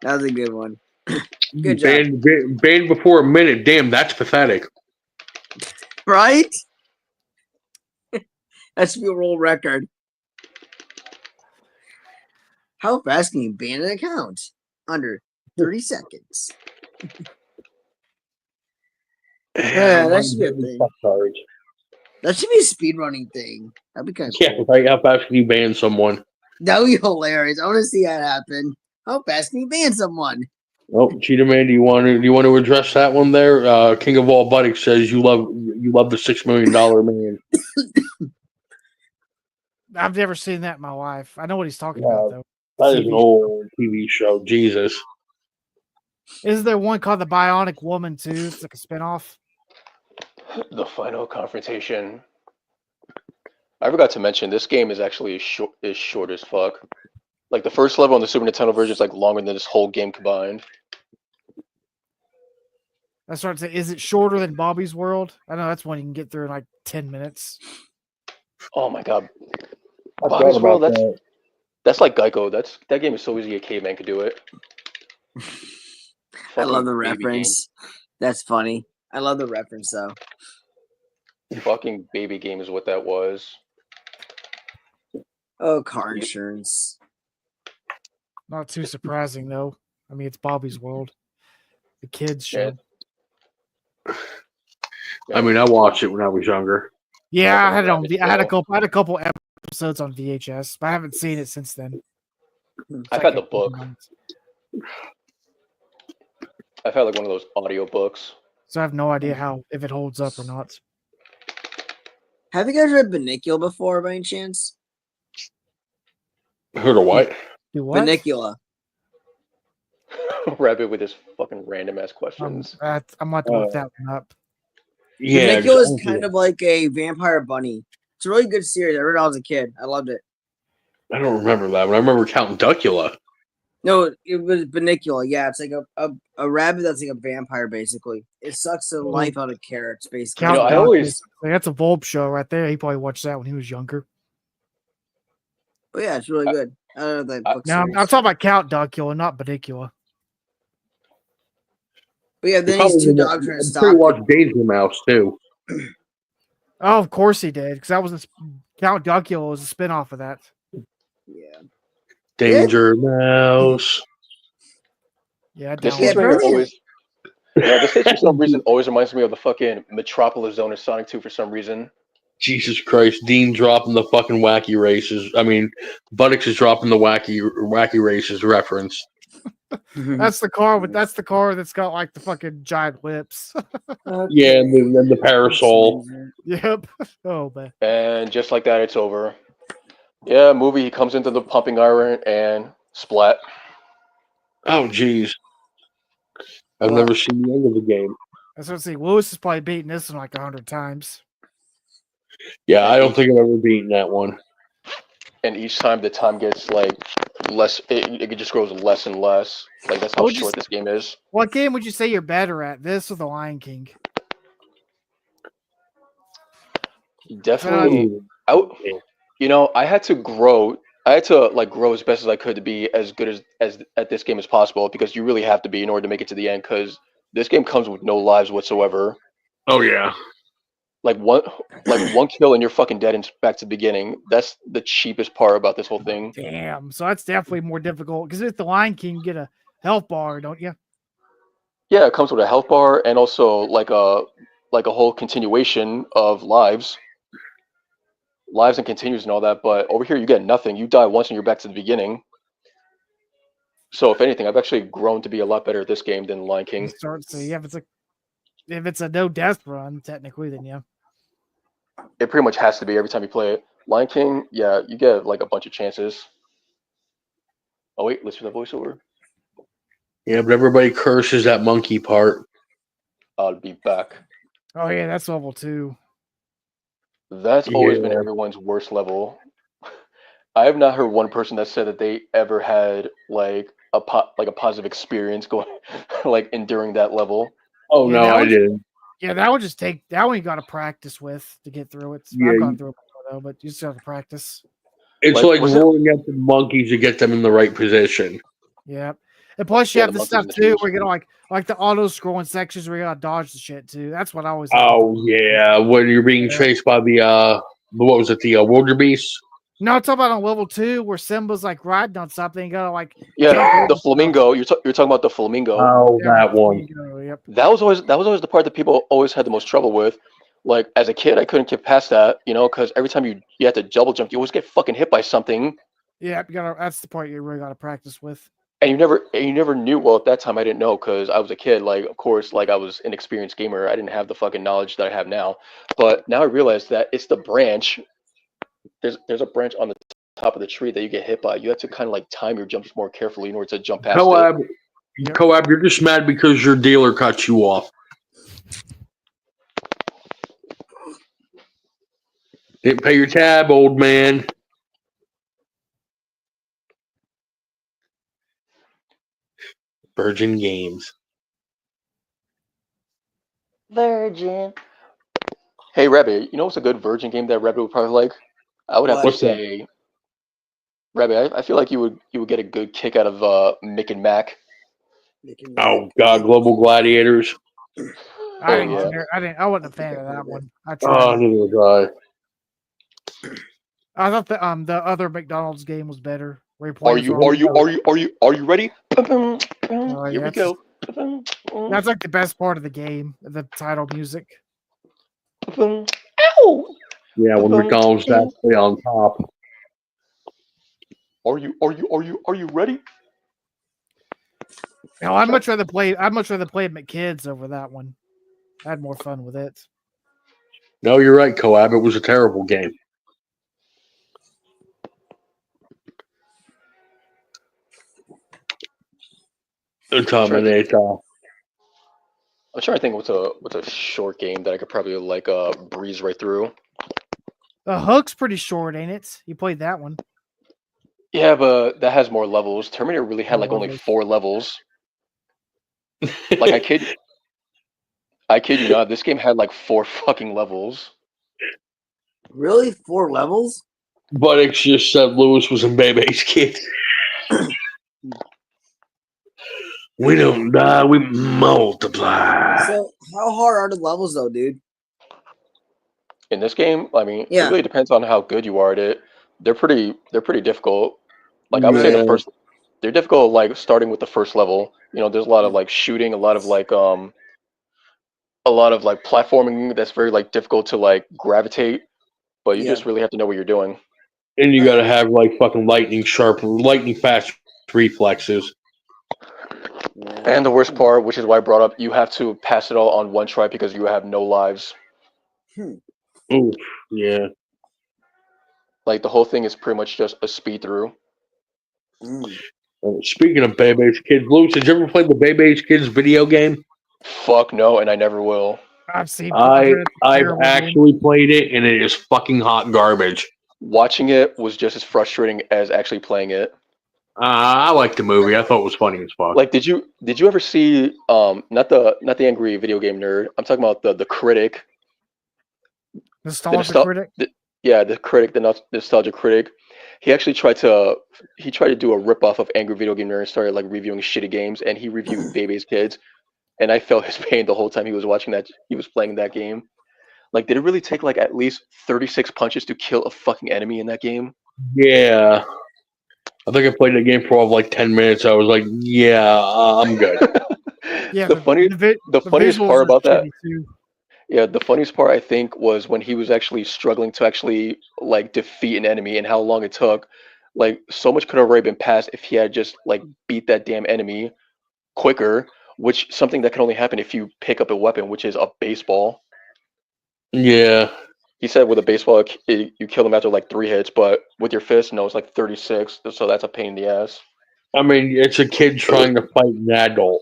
That was a good one. Good job. Banned before a minute. Damn, that's pathetic. Right? That should be a world record. How fast can you ban an account? Under 30 seconds. Yeah, that should be a thing. That should be a speedrunning thing. That'd be kind of cool. Right. How fast can you ban someone? That would be hilarious. I want to see that happen. How fast can you ban someone? Oh, Cheetah Man, do you want to address that one there? King of all buttocks says you love the $6 million man. I've never seen that in my life. I know what he's talking about though. That is an old TV show. Jesus. Isn't there one called The Bionic Woman too? It's like a spinoff. The final confrontation. I forgot to mention this game is actually short as fuck. Like the first level on the Super Nintendo version is like longer than this whole game combined. That's what I'm saying. Is it shorter than Bobby's World? I know that's one you can get through in like 10 minutes. Oh my god. Bobby's World, that's like Geico. That game is so easy a caveman could do it. I love the reference. That's funny. I love the reference though. Fucking baby game is what that was. Oh, car insurance. Not too surprising though. I mean, it's Bobby's World. The kids show. I mean, I watched it when I was younger. Yeah, I had it on. rabbit I had a trail. couple episodes on VHS, but I haven't seen it since then. It's I've like had the book. I've had like one of those audio books. So I have no idea if it holds up or not. Have you guys read Benicula before, by any chance? Heard of what? Do what? Benicula. Rabbit with his fucking random ass questions. I'm about to look that one up. Yeah, Benicula is kind of like a vampire bunny. It's a really good series. I read it when I was a kid. I loved it. I don't remember that, but I remember Count Duckula. No, it was Benicula. Yeah, it's like a rabbit that's like a vampire, basically. It sucks the life out of carrots, basically. You know, I always That's a Volp show right there. He probably watched that when he was younger. But yeah, it's really good. I don't know that book Now series. I'm talking about Count Duckula, not Benicula. But yeah, then these two dogs are in I'm sure you watched Stockton. Danger Mouse too. Oh, of course he did, because that was Count Duckula was a spinoff of that. Yeah. Danger Mouse. Yeah, this Yeah, is brilliant. always. Yeah, this for some reason always reminds me of the fucking Metropolis Zone in Sonic 2 for some reason. Jesus Christ, Dean dropping the fucking wacky races. I mean, Buttocks is dropping the wacky races reference. That's the car that's got like the fucking giant lips. Yeah, and then the parasol. Yep. Oh man. And just like that, it's over. Yeah, movie. He comes into the pumping iron and splat. Oh, jeez. I've never seen the end of the game. I was gonna say Lewis has probably beaten this one like 100 times. Yeah, I don't think I've ever beaten that one. And each time the time gets like less, it just grows less and less. Like that's how short this game is. What game would you say you're better at? This or the Lion King? Definitely. You know, I had to grow. I had to like grow as best as I could to be as good as at this game as possible, because you really have to be in order to make it to the end, because this game comes with no lives whatsoever. Oh yeah. Like one kill and you're fucking dead and back to the beginning. That's the cheapest part about this whole thing. Damn. So that's definitely more difficult, because with the Lion King, you get a health bar, don't you? Yeah, it comes with a health bar and also like a whole continuation of lives and continues and all that. But over here, you get nothing. You die once and you're back to the beginning. So if anything, I've actually grown to be a lot better at this game than Lion King. If it's a no death run, technically, then yeah. It pretty much has to be every time you play it. Lion King, yeah, you get like a bunch of chances. Oh wait, listen to the voiceover. Yeah, but everybody curses that monkey part. I'll be back. Oh yeah, that's level 2. That's always been everyone's worst level. I have not heard one person that said that they ever had like a positive experience going like enduring that level. Oh yeah, no, I didn't. Yeah, that one you got to practice with to get through it. I've gone through it before, though, but you still have to practice. It's like rolling at the monkeys to get them in the right position. Yeah. And plus you have this stuff too where you get like the auto scrolling sections where you gotta dodge the shit too. That's what I always yeah. When you're being chased by the what was it, the wildebeest? No, I'm talking about on level 2 where Simba's like riding on something. You gotta like the flamingo. You're talking about the flamingo. Oh, that one. Yep. That was always the part that people always had the most trouble with. Like as a kid, I couldn't get past that, because every time you had to double jump, you always get fucking hit by something. Yeah, that's the part you really gotta practice with. And you never knew. Well, at that time, I didn't know because I was a kid. Like, of course, like I was an experienced gamer. I didn't have the fucking knowledge that I have now. But now I realize that it's the branch. There's a branch on the top of the tree that you get hit by. You have to kind of like time your jumps more carefully in order to jump past KOAB, it. KOAB, you're just mad because your dealer cut you off. Didn't pay your tab, old man. Virgin Games. Virgin. Hey, Rabbit, what's a good Virgin game that Rabbit would probably like? I would have to say, Rabbit, I feel like you would get a good kick out of Mick and Mac. Oh God, Global Gladiators. I wasn't a fan of that one. Neither was I. I thought the other McDonald's game was better. Are you ready? Here we go. That's like the best part of the game, the title music. Ow! Yeah, when McDonald's is actually on top. Are you ready? No, I'd much rather play McKids over that one. I had more fun with it. No, you're right, KOAB. It was a terrible game. Dominate. I'm trying to think what's a short game that I could probably like breeze right through. The Hook's pretty short, ain't it? You played that one. Yeah, but that has more levels. Terminator really had More like only levels. 4 levels. Like I kid you not, this game had like 4 fucking levels. Really? 4 levels? But it's just that Lewis was a baby's kid. We don't die, we multiply. So how hard are the levels though, dude? In this game, I mean, Yeah. it really depends on how good you are at it. They're pretty difficult. Like I would say they're difficult like starting with the first level. You know, there's a lot of like shooting, a lot of like platforming that's very like difficult to like gravitate, but you just really have to know what you're doing. And you gotta have like fucking lightning fast reflexes. Yeah. And the worst part, which is why I brought up, you have to pass it all on one try because you have no lives. Oof, yeah. Like the whole thing is pretty much just a speed through. Speaking of Bebe's Kids, Lewis, did you ever play the Bebe's Kids video game? Fuck no, and I never will. I've actually played it, and it is fucking hot garbage. Watching it was just as frustrating as actually playing it. I liked the movie. I thought it was funny as fuck. Like, did you ever see not the angry video game nerd? I'm talking about the critic. Nostalgia critic. The critic, the nostalgia critic. He actually tried to do a ripoff of Angry Video Game Nerd and started like reviewing shitty games, and he reviewed Baby's Kids, and I felt his pain the whole time he was watching that. He was playing that game. Like, did it really take like at least 36 punches to kill a fucking enemy in that game? Yeah. I think I played the game for like 10 minutes. I was like, yeah, I'm good. Yeah. The funniest part about that. Too. Yeah, the funniest part I think was when he was actually struggling to actually like defeat an enemy and how long it took. Like so much could have already been passed if he had just like beat that damn enemy quicker, which something that can only happen if you pick up a weapon, which is a baseball. Yeah. He said with a baseball you kill him after like 3 hits, but with your fist, no, it's like 36. So that's a pain in the ass. I mean, it's a kid trying to fight an adult.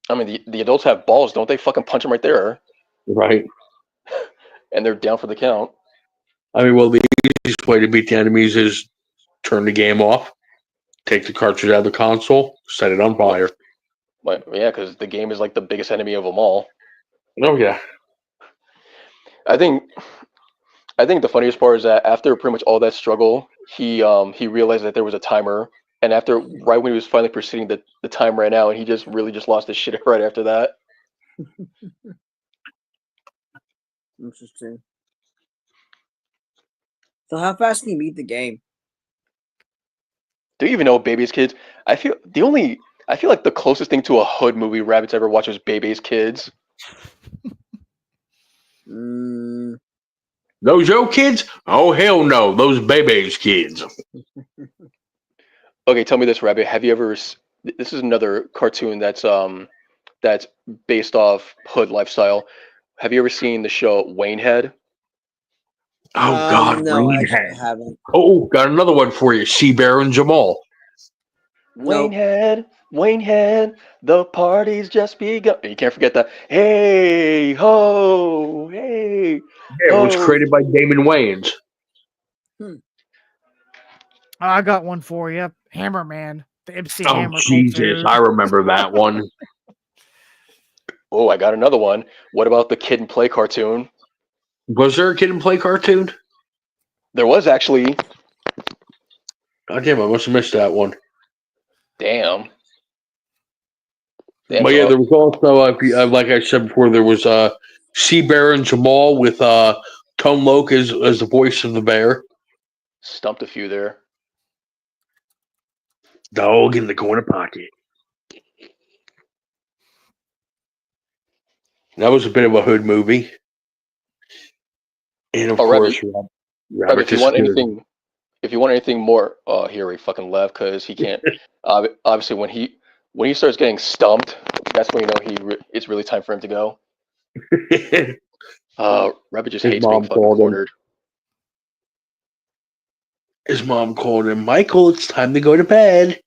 I mean, the adults have balls, don't they? Fucking punch them right there. Right. And they're down for the count. I mean, well, the easiest way to beat the enemies is turn the game off, take the cartridge out of the console, set it on fire. But, yeah, because the game is like the biggest enemy of them all. Oh, yeah. I think the funniest part is that after pretty much all that struggle, he realized that there was a timer, and right when he was finally proceeding, the time ran out, and he just lost his shit right after that. Interesting. So how fast can you beat the game? Do you even know Baby's Kids? I feel like the closest thing to a hood movie Rabbit's ever watched was Baby's Kids. Those your kids? Oh, hell no. Those Bebe's Kids. Okay, tell me this, Rabbit. Have you ever... This is another cartoon that's based off hood lifestyle. Have you ever seen the show Waynehead? Oh, God. No, Waynehead. I haven't. Oh, got another one for you. Sea-Bear and Jamal. Waynehead, the party's just begun. You can't forget that. Hey, ho, hey. Yeah, it was created by Damon Wayans. I got one for you. Hammerman. The MC Oh, Hammer Jesus. culture. I remember that one. Oh, I got another one. What about the Kid and Play cartoon? Was there a Kid and Play cartoon? There was actually. God damn, I must have missed that one. Damn. But yeah, there was also, like I said before, there was Sea-Bear and Jamal with Tone Loc as the voice of the bear. Stumped a few there. Dog in the corner pocket. That was a bit of a hood movie. And of Oh, course, Rebby, Rabbit if you want disappeared. anything more, he already fucking left because he can't. Obviously, when he starts getting stumped, that's when you know it's really time for him to go. Rabbit just His hates being mom fucking called him. cornered. His mom called him, Michael, it's time to go to bed.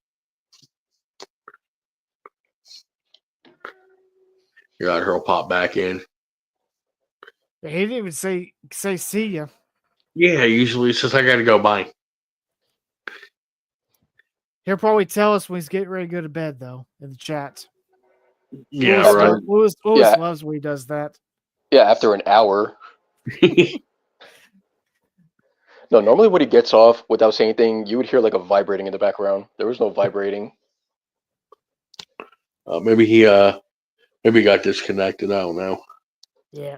You got her pop back in. He didn't even say see ya. Yeah, usually it says I gotta go. Bye. He'll probably tell us when he's getting ready to go to bed, though, in the chat. Yeah, right. Lewis Yeah. loves when he does that. Yeah, after an hour. No, normally when he gets off without saying anything, you would hear like a vibrating in the background. There was no vibrating. Maybe he got disconnected. I don't know. Yeah.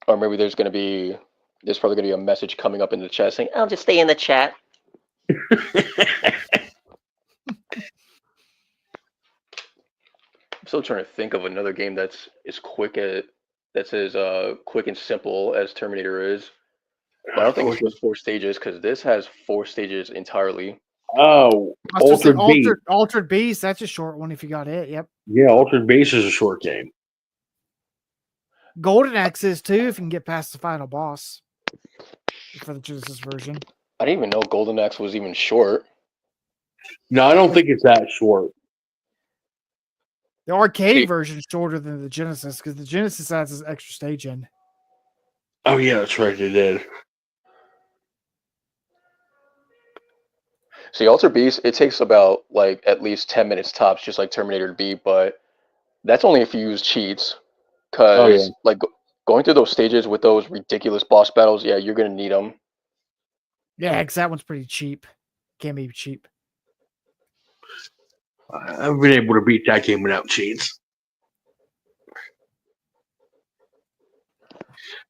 Or maybe there's probably gonna be a message coming up in the chat saying, "I'll just stay in the chat." I'm still trying to think of another game that's as quick and simple as Terminator is. But I don't think it's just 4 stages because this has 4 stages entirely. Oh, Altered Beast. That's a short one if you got it. Yep. Yeah, Altered Beast is a short game. Golden Axe is too if you can get past the final boss for the Genesis version. I didn't even know Golden Axe was even short. No, I don't think it's that short. The arcade version is shorter than the Genesis because the Genesis has this extra stage in. Oh yeah, that's right. They did. See, Altered Beast, it takes about like at least 10 minutes tops, just like Terminator to beat, but that's only if you use cheats. Because like going through those stages with those ridiculous boss battles, yeah, you're gonna need them. Yeah, because that one's pretty cheap. Can be cheap. I've been able to beat that game without cheats.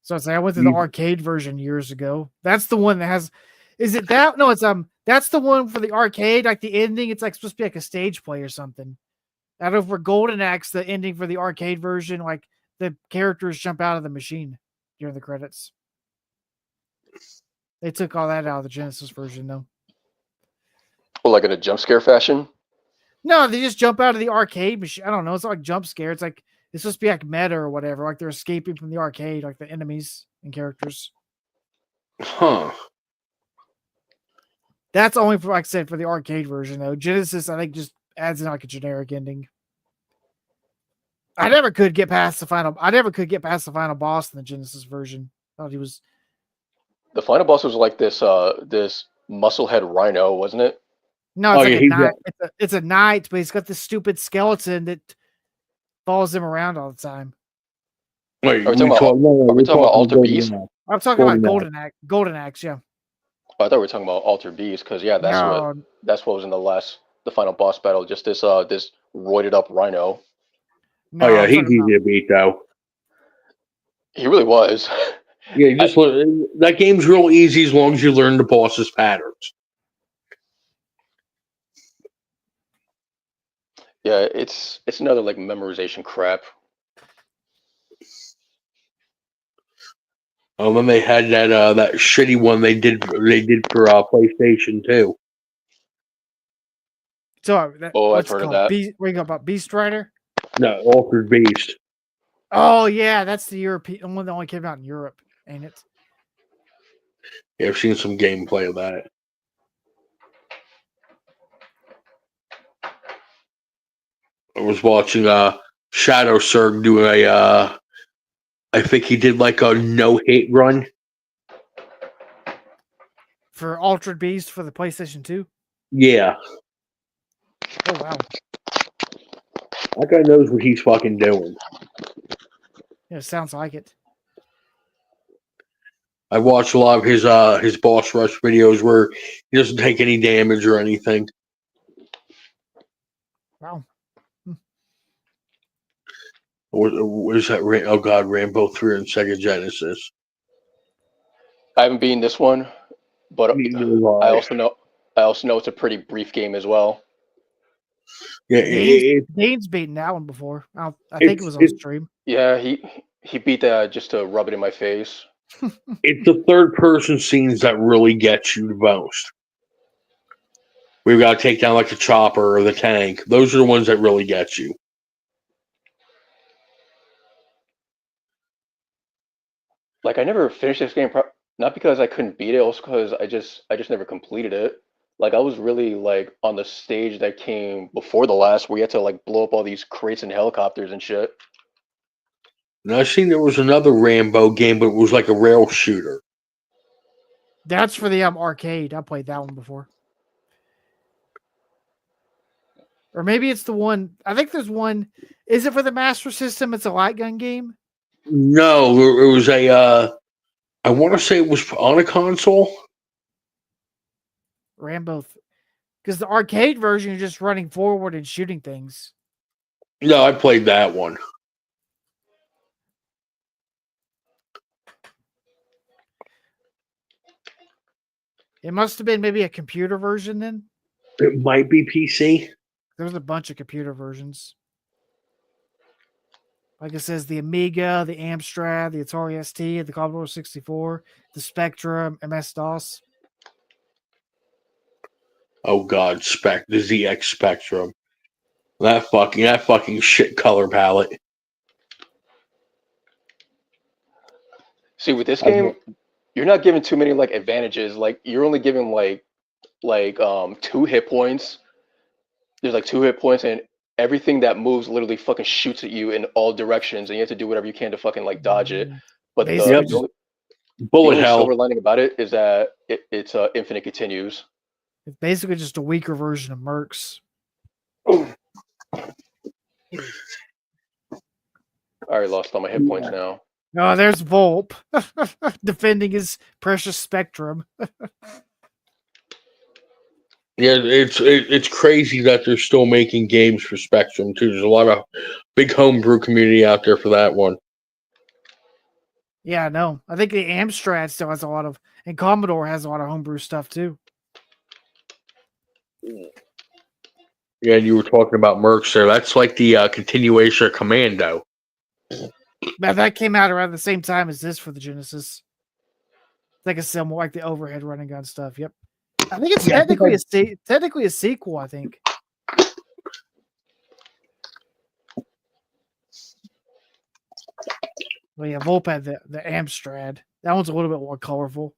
So I went to the arcade version years ago. That's the one that has. Is it that? No, it's That's the one for the arcade. Like the ending, it's like supposed to be like a stage play or something. Out of for Golden Axe, the ending for the arcade version, like the characters jump out of the machine during the credits. They took all that out of the Genesis version, though. Well, like in a jump scare fashion? No, they just jump out of the arcade machine. I don't know. It's not like jump scare. It's like it's supposed to be like meta or whatever. Like they're escaping from the arcade, like the enemies and characters. Huh. That's only for, like I said, for the arcade version, though. Genesis, I think, just adds in like a generic ending. I never could get past the final boss in the Genesis version. I thought he was. The final boss was like this musclehead rhino, wasn't it? No, it's like a knight. It's a knight, but he's got this stupid skeleton that follows him around all the time. Wait, are we talking about Altered Beast? I'm talking about Golden Axe. Golden Axe, yeah. Oh, I thought we were talking about Altered Beast because that's what was in the final boss battle. Just this roided up rhino. No, oh yeah, he's easy to beat though. He really was. Yeah, that game's real easy as long as you learn the boss's patterns. Yeah, it's another like memorization crap. And then they had that shitty one they did for PlayStation 2. So I've heard of that. What you got about Beast Rider? No, Altered Beast. Oh yeah, that's the European one that only came out in Europe, ain't it? Yeah, I've seen some gameplay of that. I was watching Shadow Surg do I think he did like a no-hit run. For Altered Beast for the PlayStation 2? Yeah. Oh, wow. That guy knows what he's fucking doing. Yeah, it sounds like it. I watched a lot of his boss rush videos where he doesn't take any damage or anything. Wow. What is that? Oh God, Rambo 3 and Sega Genesis. I haven't beaten this one, but I also know it's a pretty brief game as well. Yeah, Dean's beaten that one before. I think it was on stream. Yeah, he beat that just to rub it in my face. It's the third person scenes that really get you the most. We've got to take down like the chopper or the tank. Those are the ones that really get you. Like I never finished this game, not because I couldn't beat it, also because I just never completed it. Like I was really like on the stage that came before the last, where you had to like blow up all these crates and helicopters and shit. And I seen there was another Rambo game, but it was like a rail shooter. That's for the arcade. I played that one before. Or maybe it's the one. I think there's one. Is it for the Master System? It's a light gun game. No, it was a. I want to say it was on a console. Rambo. Because the arcade version, you're just running forward and shooting things. No, I played that one. It must have been maybe a computer version then. It might be PC. There was a bunch of computer versions. Like it says, the Amiga, the Amstrad, the Atari ST, the Commodore 64, the Spectrum, MS-DOS. Oh God, the ZX Spectrum. That fucking shit color palette. See, with this game, you're not given too many like advantages. Like you're only given like 2 hit points. There's like 2 hit points, and everything that moves literally fucking shoots at you in all directions, and you have to do whatever you can to fucking like dodge it. But the bullet only hell. silver lining about it is that it's infinite continues. It's basically just a weaker version of Mercs. I already lost all my hit points now. Oh, there's Volp defending his precious Spectrum. Yeah, it's crazy that they're still making games for Spectrum too. There's a lot of big homebrew community out there for that one. Yeah, no. I think the Amstrad still has a lot of, and Commodore has a lot of homebrew stuff too. Yeah, and you were talking about Mercs there. That's like the continuation of Commando. But that came out around the same time as this for the Genesis. It's like a similar, like the overhead running gun stuff. Yep. I think it's technically a sequel, I think. Well, yeah, Volp had the Amstrad. That one's a little bit more colorful.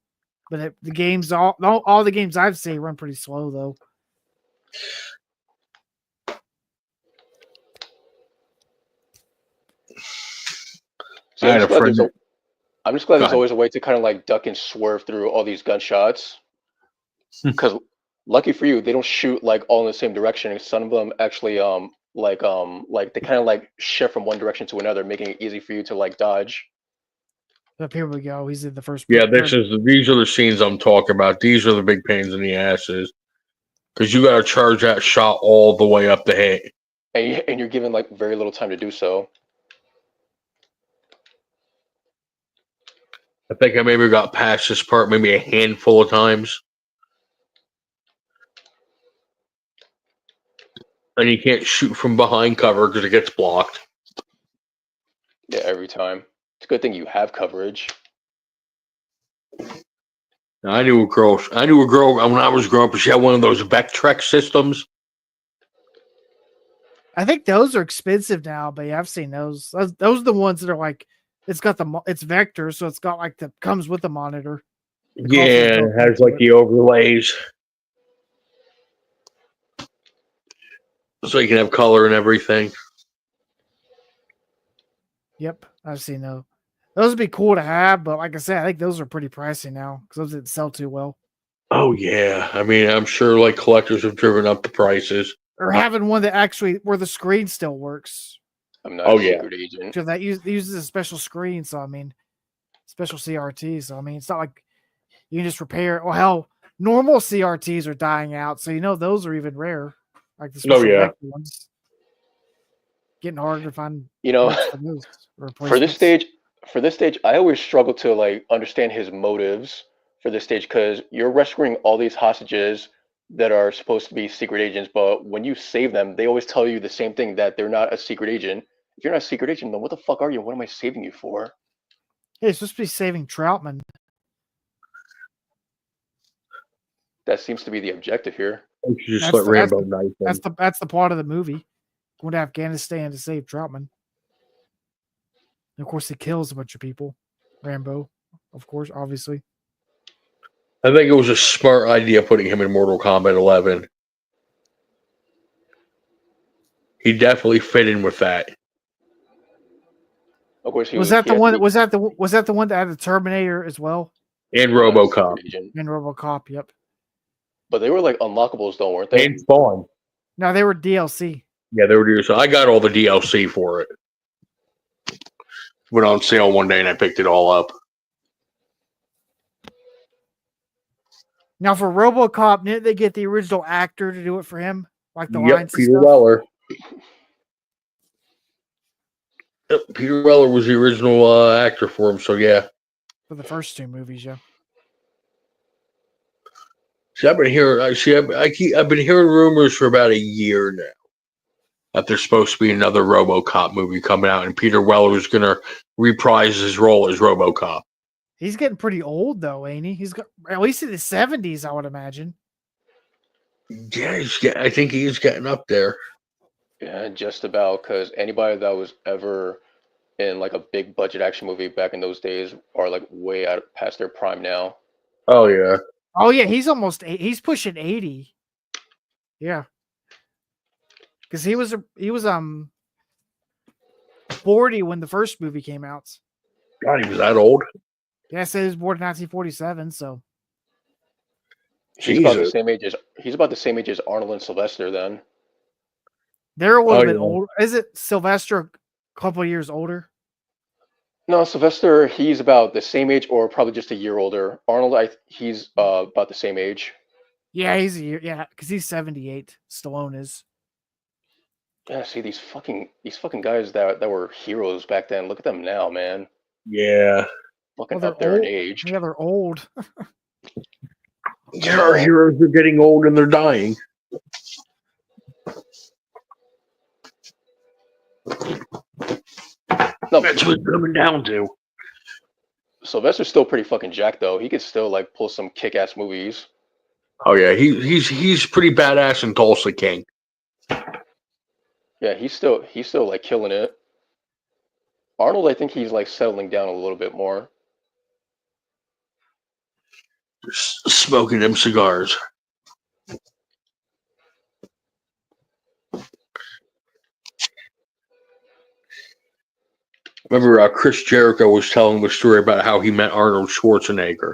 But the games, all the games I've seen run pretty slow, though. See, I'm just glad there's always a way to kind of like duck and swerve through all these gunshots. Because lucky for you, they don't shoot like all in the same direction. Some of them actually like they kind of like shift from one direction to another, making it easy for you to like dodge. Up here we go. He's in the first. Yeah, these are the scenes I'm talking about. These are the big pains in the asses because you got to charge that shot all the way up the head, and you're given like very little time to do so. I think I maybe got past this part maybe a handful of times. And you can't shoot from behind cover because it gets blocked. Yeah, every time. It's a good thing you have coverage. I knew a girl when I was growing up. She had one of those Vectrex systems. I think those are expensive now, but yeah, I've seen those. Those are the ones that are like, it's vector, so it's got like comes with the monitor. Yeah, it has like the overlays. So you can have color and everything. Yep, I've seen those. Those would be cool to have, but like I said, I think those are pretty pricey now because those didn't sell too well. Oh yeah, I mean, I'm sure like collectors have driven up the prices. Or having one that actually where the screen still works. I'm not a secret agent. So that uses a special screen, so I mean, special CRT. So I mean, it's not like you can just repair. Well, hell, normal CRTs are dying out, so those are even rare. Like the special ones. Getting harder to find. For this stage, I always struggle to like understand his motives for this stage because you're rescuing all these hostages that are supposed to be secret agents, but when you save them, they always tell you the same thing, that they're not a secret agent If you're not a secret agent, then what the fuck are you? What am I saving you for? Hey, it's supposed to be saving Troutman. That seems to be the objective here. You should just let Rambo knife him. That's the plot of the movie. Going to Afghanistan to save Troutman. And of course, he kills a bunch of people. Rambo, of course, obviously. I think it was a smart idea putting him in Mortal Kombat 11. He definitely fit in with that. Of course, Was that the one that had the Terminator as well? And RoboCop. And RoboCop, yep. But they were like unlockables, though, weren't they? And Spawn. No, they were DLC. Yeah, they were DLC. So I got all the DLC for it. Went on sale one day and I picked it all up. Now for RoboCop, didn't they get the original actor to do it for him, like the lines? Peter and stuff? Weller. Peter Weller was the original actor for him, so yeah. For the first two movies, yeah. See, I've been hearing. I've been hearing rumors for about a year now that there's supposed to be another RoboCop movie coming out, and Peter Weller is going to reprise his role as RoboCop. He's getting pretty old, though, ain't he? He's got at least in his 70s, I would imagine. Yeah, I think he's getting up there. Yeah, just about. Because anybody that was ever in like a big budget action movie back in those days are like way out past their prime now. Oh yeah. Oh yeah, he's pushing 80. Yeah. Because he was 40 when the first movie came out. God, he was that old. Yeah, I said he was born in 1947, so He's about the same age as Arnold and Sylvester then. they're a little bit old. Is it Sylvester a couple of years older? No, Sylvester, he's about the same age or probably just a year older. Arnold, he's about the same age. Yeah, he's a year. Yeah, because he's 78. Stallone is. Yeah, see these fucking guys that were heroes back then. Look at them now, man. Yeah. Fucking up there in age. Yeah, they're old. Yeah, our heroes are getting old and they're dying. No, that's what it's coming down to. Sylvester's still pretty fucking jacked though. He could still like pull some kick-ass movies. Oh yeah, he's pretty badass in Tulsa King. Yeah, he's still like killing it. Arnold, I think he's like settling down a little bit more. Smoking them cigars. Remember, Chris Jericho was telling the story about how he met Arnold Schwarzenegger.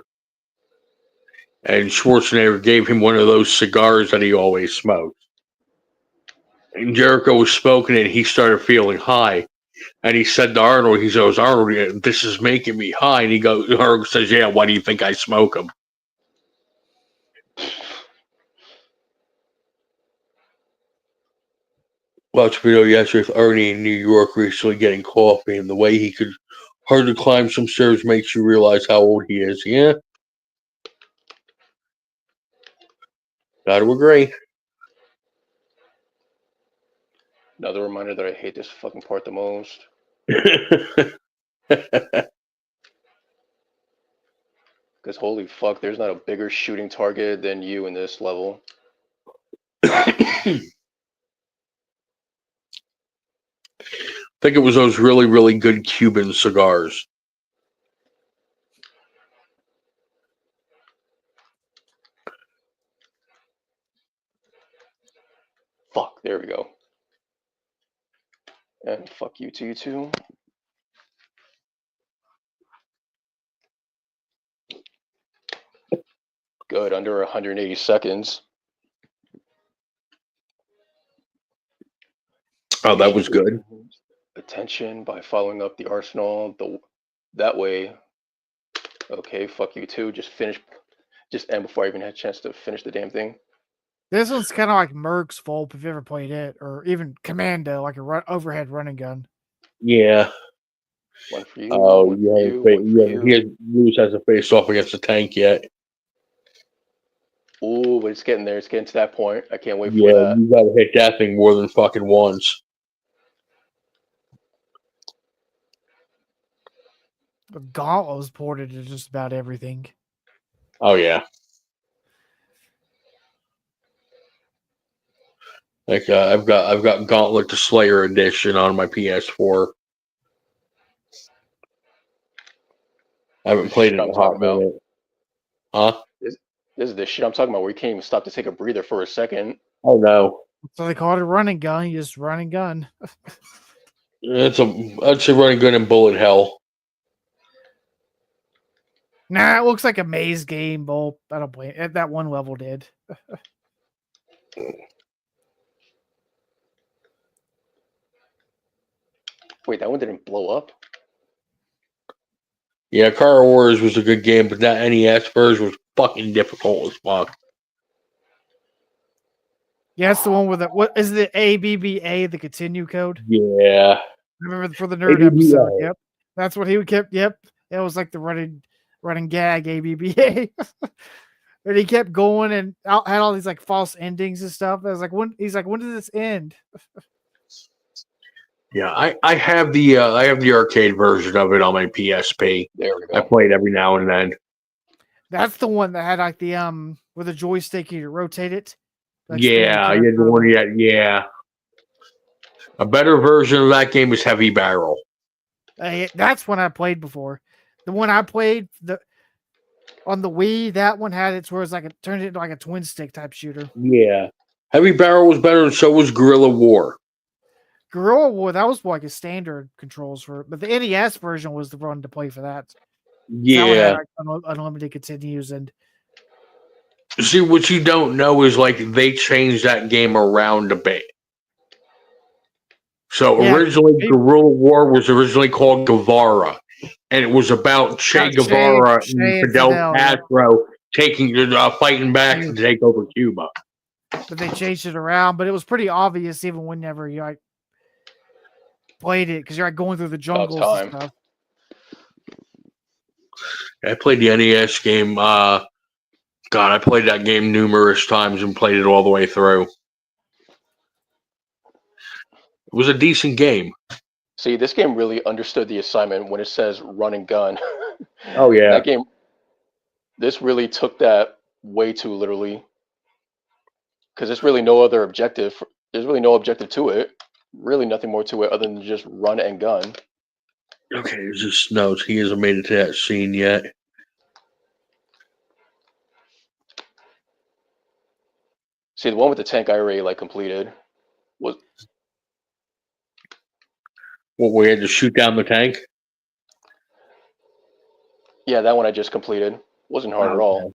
And Schwarzenegger gave him one of those cigars that he always smoked. And Jericho was smoking it, and he started feeling high. And he said to Arnold, he goes, Arnold, this is making me high. And Arnold says, yeah, why do you think I smoke them? Watched a video yesterday with Ernie in New York recently getting coffee, and the way he could hardly climb some stairs makes you realize how old he is. Yeah. Gotta agree. Another reminder that I hate this fucking part the most. Because holy fuck, there's not a bigger shooting target than you in this level. I think it was those really, really good Cuban cigars. Fuck, there we go. And fuck you too. Good, under 180 seconds. Oh, that was good. Attention by following up the arsenal that way. Okay, fuck you too. Just end before I even had a chance to finish the damn thing. This one's kind of like Merc's Fault if you ever played it, or even Commando, like overhead running gun. Yeah. One for you. Oh, yeah. Lewis hasn't faced off against the tank yet. Ooh, but it's getting there. It's getting to that point. I can't wait for that. Yeah, you gotta hit that thing more than fucking once. Gauntlet was ported to just about everything. Oh yeah. Like I've got Gauntlet the Slayer edition on my PS4. I haven't played it in a hot minute. Huh? This is the shit I'm talking about where you can't even stop to take a breather for a second. Oh no. So they call it a running gun. You just run and gun. It's a running gun in bullet hell. Nah, it looks like a maze game. Well, I don't blame it. That one level did. Wait, that one didn't blow up? Yeah, Car Wars was a good game, but that NES version was fucking difficult as fuck. Yeah, it's the one with the what is the ABBA, the continue code? Yeah. Remember for the nerd ABBA. episode? Yep, that's what he kept. Yep, it was like the running gag ABBA, and he kept going and had all these like false endings and stuff. I was like, when he's like, when does this end? Yeah, I have the arcade version of it on my PSP. There we go. I play it every now and then. That's the one that had like the with a joystick you rotate it. Like Yeah, you had the one yet. Yeah. A better version of that game is Heavy Barrel. That's one I played before. The one I played on the Wii, that one had it where it's like it turned into like a twin stick type shooter. Yeah. Heavy Barrel was better, and so was Guerrilla War. Guerrilla War, that was like a standard controls for, but the NES version was the one to play for that. Yeah. That one had, like, unlimited continues and. See, what you don't know is like they changed that game around a bit. So originally, Guerrilla War was originally called Guevara, and it was about Che Guevara and Fidel Castro fighting back to take over Cuba. But they changed it around, but it was pretty obvious even whenever you like played it because you're like going through the jungles and stuff. I played the NES game. God, I played that game numerous times and played it all the way through. It was a decent game. See, this game really understood the assignment when it says run and gun. Oh yeah. That game, this really took that way too literally. Because there's really no other objective. There's really no objective to it. Really nothing more to it other than just run and gun. Okay, there's just notes. He hasn't made it to that scene yet. See, the one with the tank I already like completed. Was what, we had to shoot down the tank? Yeah, that one I just completed. Wasn't hard at all.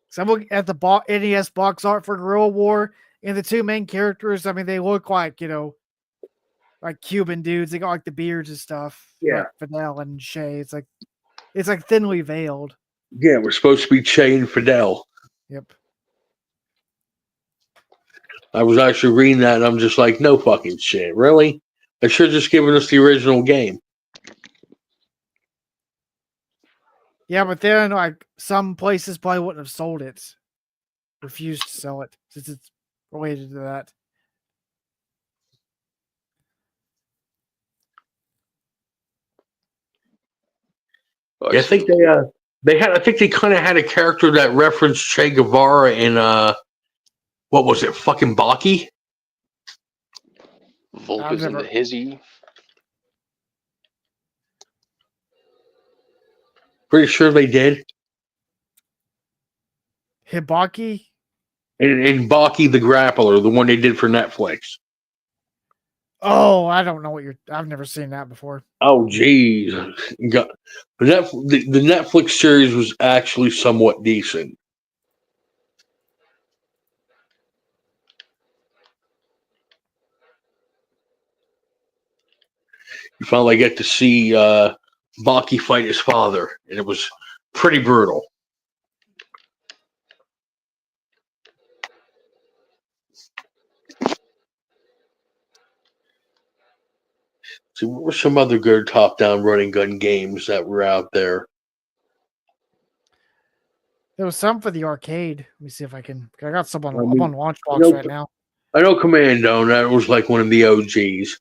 So I'm looking at the NES box art for Guerrilla War, and the two main characters, I mean, they look like, like Cuban dudes. They got like the beards and stuff. Yeah. Like Fidel and Che. It's like thinly veiled. Yeah, we're supposed to be Che and Fidel. Yep. I was actually reading that, and I'm just like, no fucking shit. Really? They should have just given us the original game. Yeah, but then like some places probably wouldn't have sold it. Refused to sell it since it's related to that. Yeah, I think they had. I think they kind of had a character that referenced Che Guevara in what was it? Fucking Baki. Volkers in the hizzy. Pretty sure they did. Hibaki? And Baki the Grappler, the one they did for Netflix. Oh, I don't know I've never seen that before. Oh, geez. The Netflix series was actually somewhat decent. You finally get to see Baki fight his father, and it was pretty brutal. See, what were some other good top-down running gun games that were out there? There was some for the arcade. Let me see if I got some on, I'm on Launchbox right now. I know Commando, and that was like one of the OGs.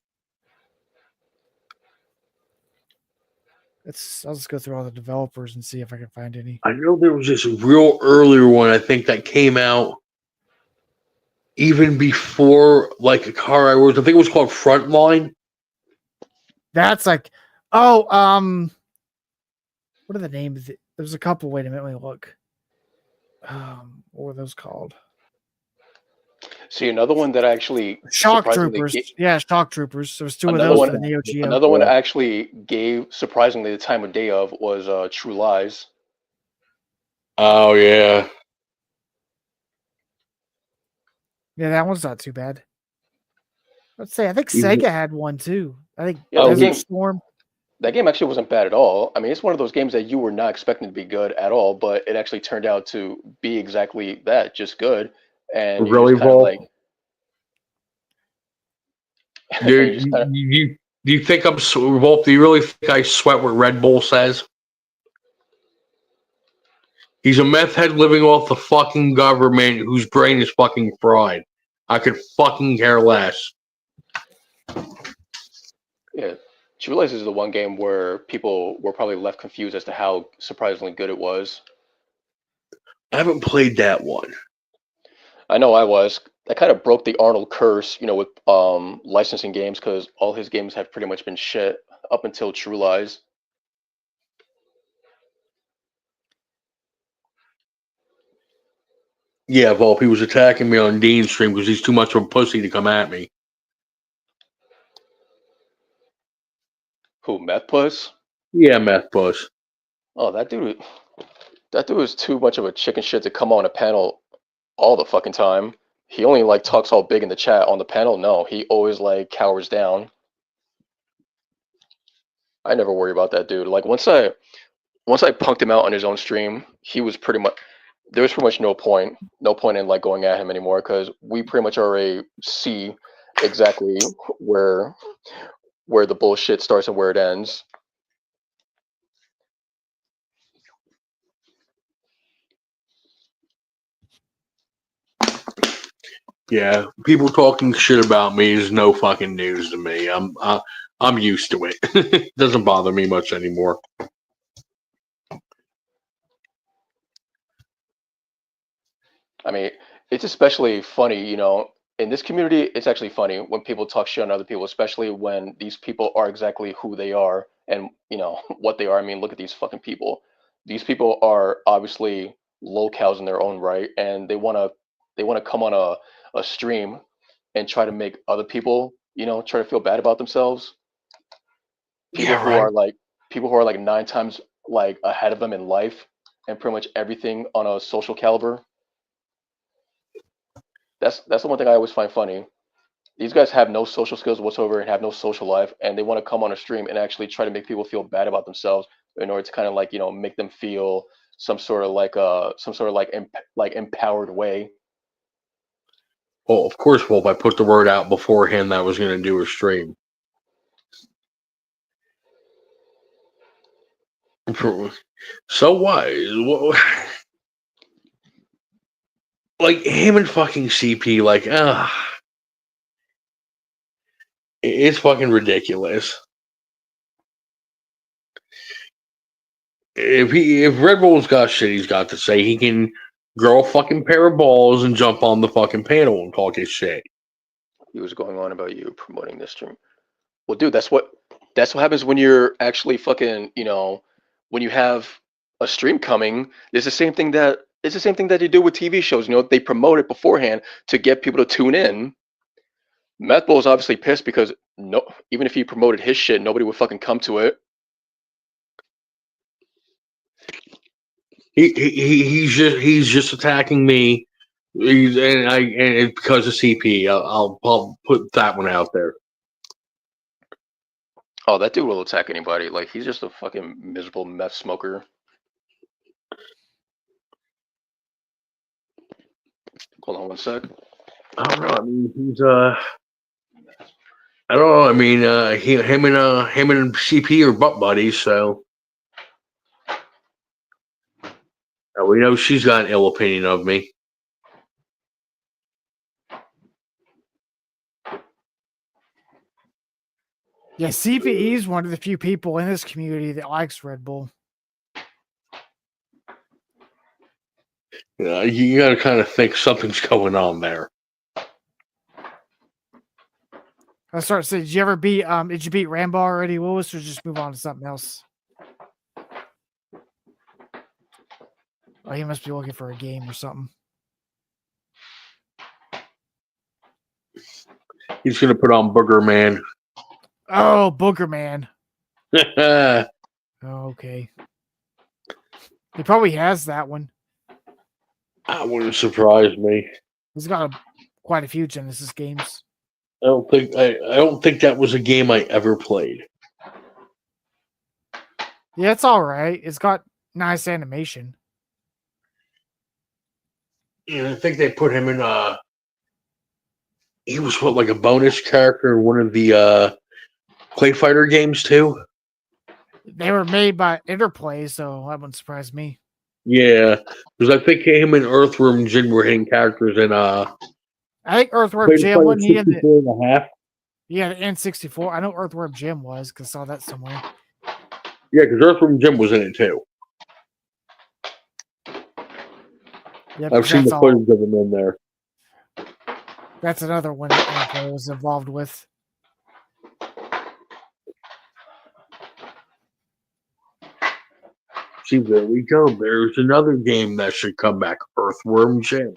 I'll just go through all the developers and see if I can find any. I know there was this real earlier one, I think, that came out even before like a car I was. I think it was called Frontline. That's like, what are the names? There's a couple. Wait a minute, let me look. What were those called? See, another one that actually Shock surprisingly Troopers. Yeah, Shock Troopers. There was two of Another those one- for the Neo Geo. another one that actually gave surprisingly the time of day of was True Lies. Oh yeah. Yeah, that one's not too bad. Let's say I think Even- Sega had one too. I think Yeah, that Desert game- Storm. That game actually wasn't bad at all. I mean, it's one of those games that you were not expecting to be good at all, but it actually turned out to be exactly that, just good. And you're Really, just kind of Vol? like, Do and you just kinda- you think I'm Wolf? Do you really think I sweat what Red Bull says? He's a meth head living off the fucking government whose brain is fucking fried. I could fucking care less. yeah, True Lies is the one game where people were probably left confused as to how surprisingly good it was. I haven't played that one. I know I was. That kind of broke the Arnold curse, with licensing games because all his games have pretty much been shit up until True Lies. Yeah, Volp, he was attacking me on Dean's stream because he's too much of a pussy to come at me. Who, Meth Puss? Yeah, Meth Puss. Oh, that dude is too much of a chicken shit to come on a panel all the fucking time. He only like talks all big in the chat. On the panel, no, he always like cowers down. I never worry about that dude. Like once I punked him out on his own stream, he was pretty much there was pretty much no point in like going at him anymore because we pretty much already see exactly where the bullshit starts and where it ends. Yeah, people talking shit about me is no fucking news to me. I'm used to it. It doesn't bother me much anymore. I mean, it's especially funny, in this community, it's actually funny when people talk shit on other people, especially when these people are exactly who they are and, what they are. I mean, look at these fucking people. These people are obviously locals in their own right, and they wanna come on a stream and try to make other people, try to feel bad about themselves. People Yeah, who right. are like people who are like 9 times like ahead of them in life and pretty much everything on a social caliber. That's the one thing I always find funny. These guys have no social skills whatsoever and have no social life, and they want to come on a stream and actually try to make people feel bad about themselves in order to kind of like make them feel some sort of like empowered way. Well, of course, Wolf, I put the word out beforehand that I was going to do a stream. So what? Like him and fucking CP, like, it's fucking ridiculous. If Red Bull's got shit he's got to say, he can grow a fucking pair of balls and jump on the fucking panel and talk his shit. He was going on about you promoting this stream. Well, dude, that's what happens when you're actually fucking, when you have a stream coming. It's the same thing that they do with TV shows. They promote it beforehand to get people to tune in. Matt Bull is obviously pissed because even if he promoted his shit, nobody would fucking come to it. He's just attacking me, and because of CP, I'll put that one out there. Oh, that dude will attack anybody. Like he's just a fucking miserable meth smoker. Hold on one sec. I don't know. I mean, he's I don't know. I mean, him and CP are butt buddies, so we know she's got an ill opinion of me. Yeah, CPE is one of the few people in this community that likes Red Bull. You got to kind of think something's going on there. I start saying, did you beat Rambo already, Willis, or just move on to something else? Oh, he must be looking for a game or something. He's going to put on Booger Man. Oh, Booger Man. Oh, okay. He probably has that one. That wouldn't surprise me. He's got quite a few Genesis games. I don't think that was a game I ever played. Yeah, it's all right. It's got nice animation. Yeah, I think they put him in he was like a bonus character in one of the Clay Fighter games too. They were made by Interplay, so that wouldn't surprise me. Yeah, because I think him and Earthworm Jim were hitting characters in I think Earthworm Jim wasn't he in the 64.5. Yeah, the N64. I know Earthworm Jim was because I saw that somewhere. Yeah, because Earthworm Jim was in it too. Yep, I've seen the footage of him in there. That's another one that Interplay was involved with. See, there we go. There's another game that should come back. Earthworm Jim.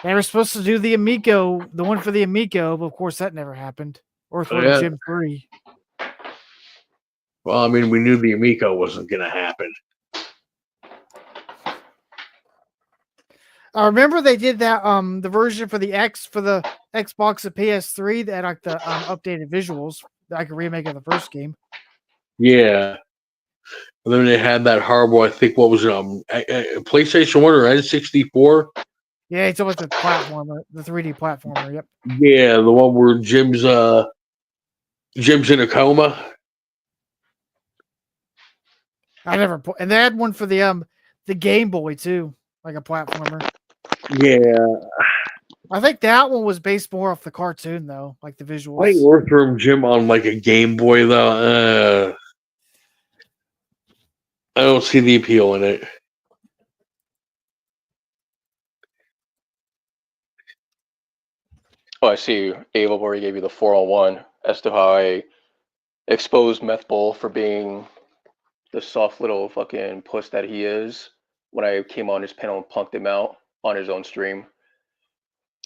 They were supposed to do the Amico, the one for the Amico, but of course that never happened. Earthworm Jim 3. Well, I mean, we knew the Amico wasn't going to happen. I remember they did that the version for the Xbox and PS3 that had like the updated visuals, like a remake of the first game. Yeah. And then they had that horrible, I think, what was it, PlayStation 1 or N64? Yeah, it's almost the platformer, the 3D platformer, yep. Yeah, the one where Jim's in a coma. I never and they had one for the Game Boy too, like a platformer. Yeah. I think that one was based more off the cartoon though, like the visuals. Playing Earthworm Jim on like a Game Boy though, I don't see the appeal in it. Oh, I see. Ava already gave you the 4-on-1 as to how I exposed Meth Bull for being the soft little fucking puss that he is when I came on his panel and punked him out on his own stream.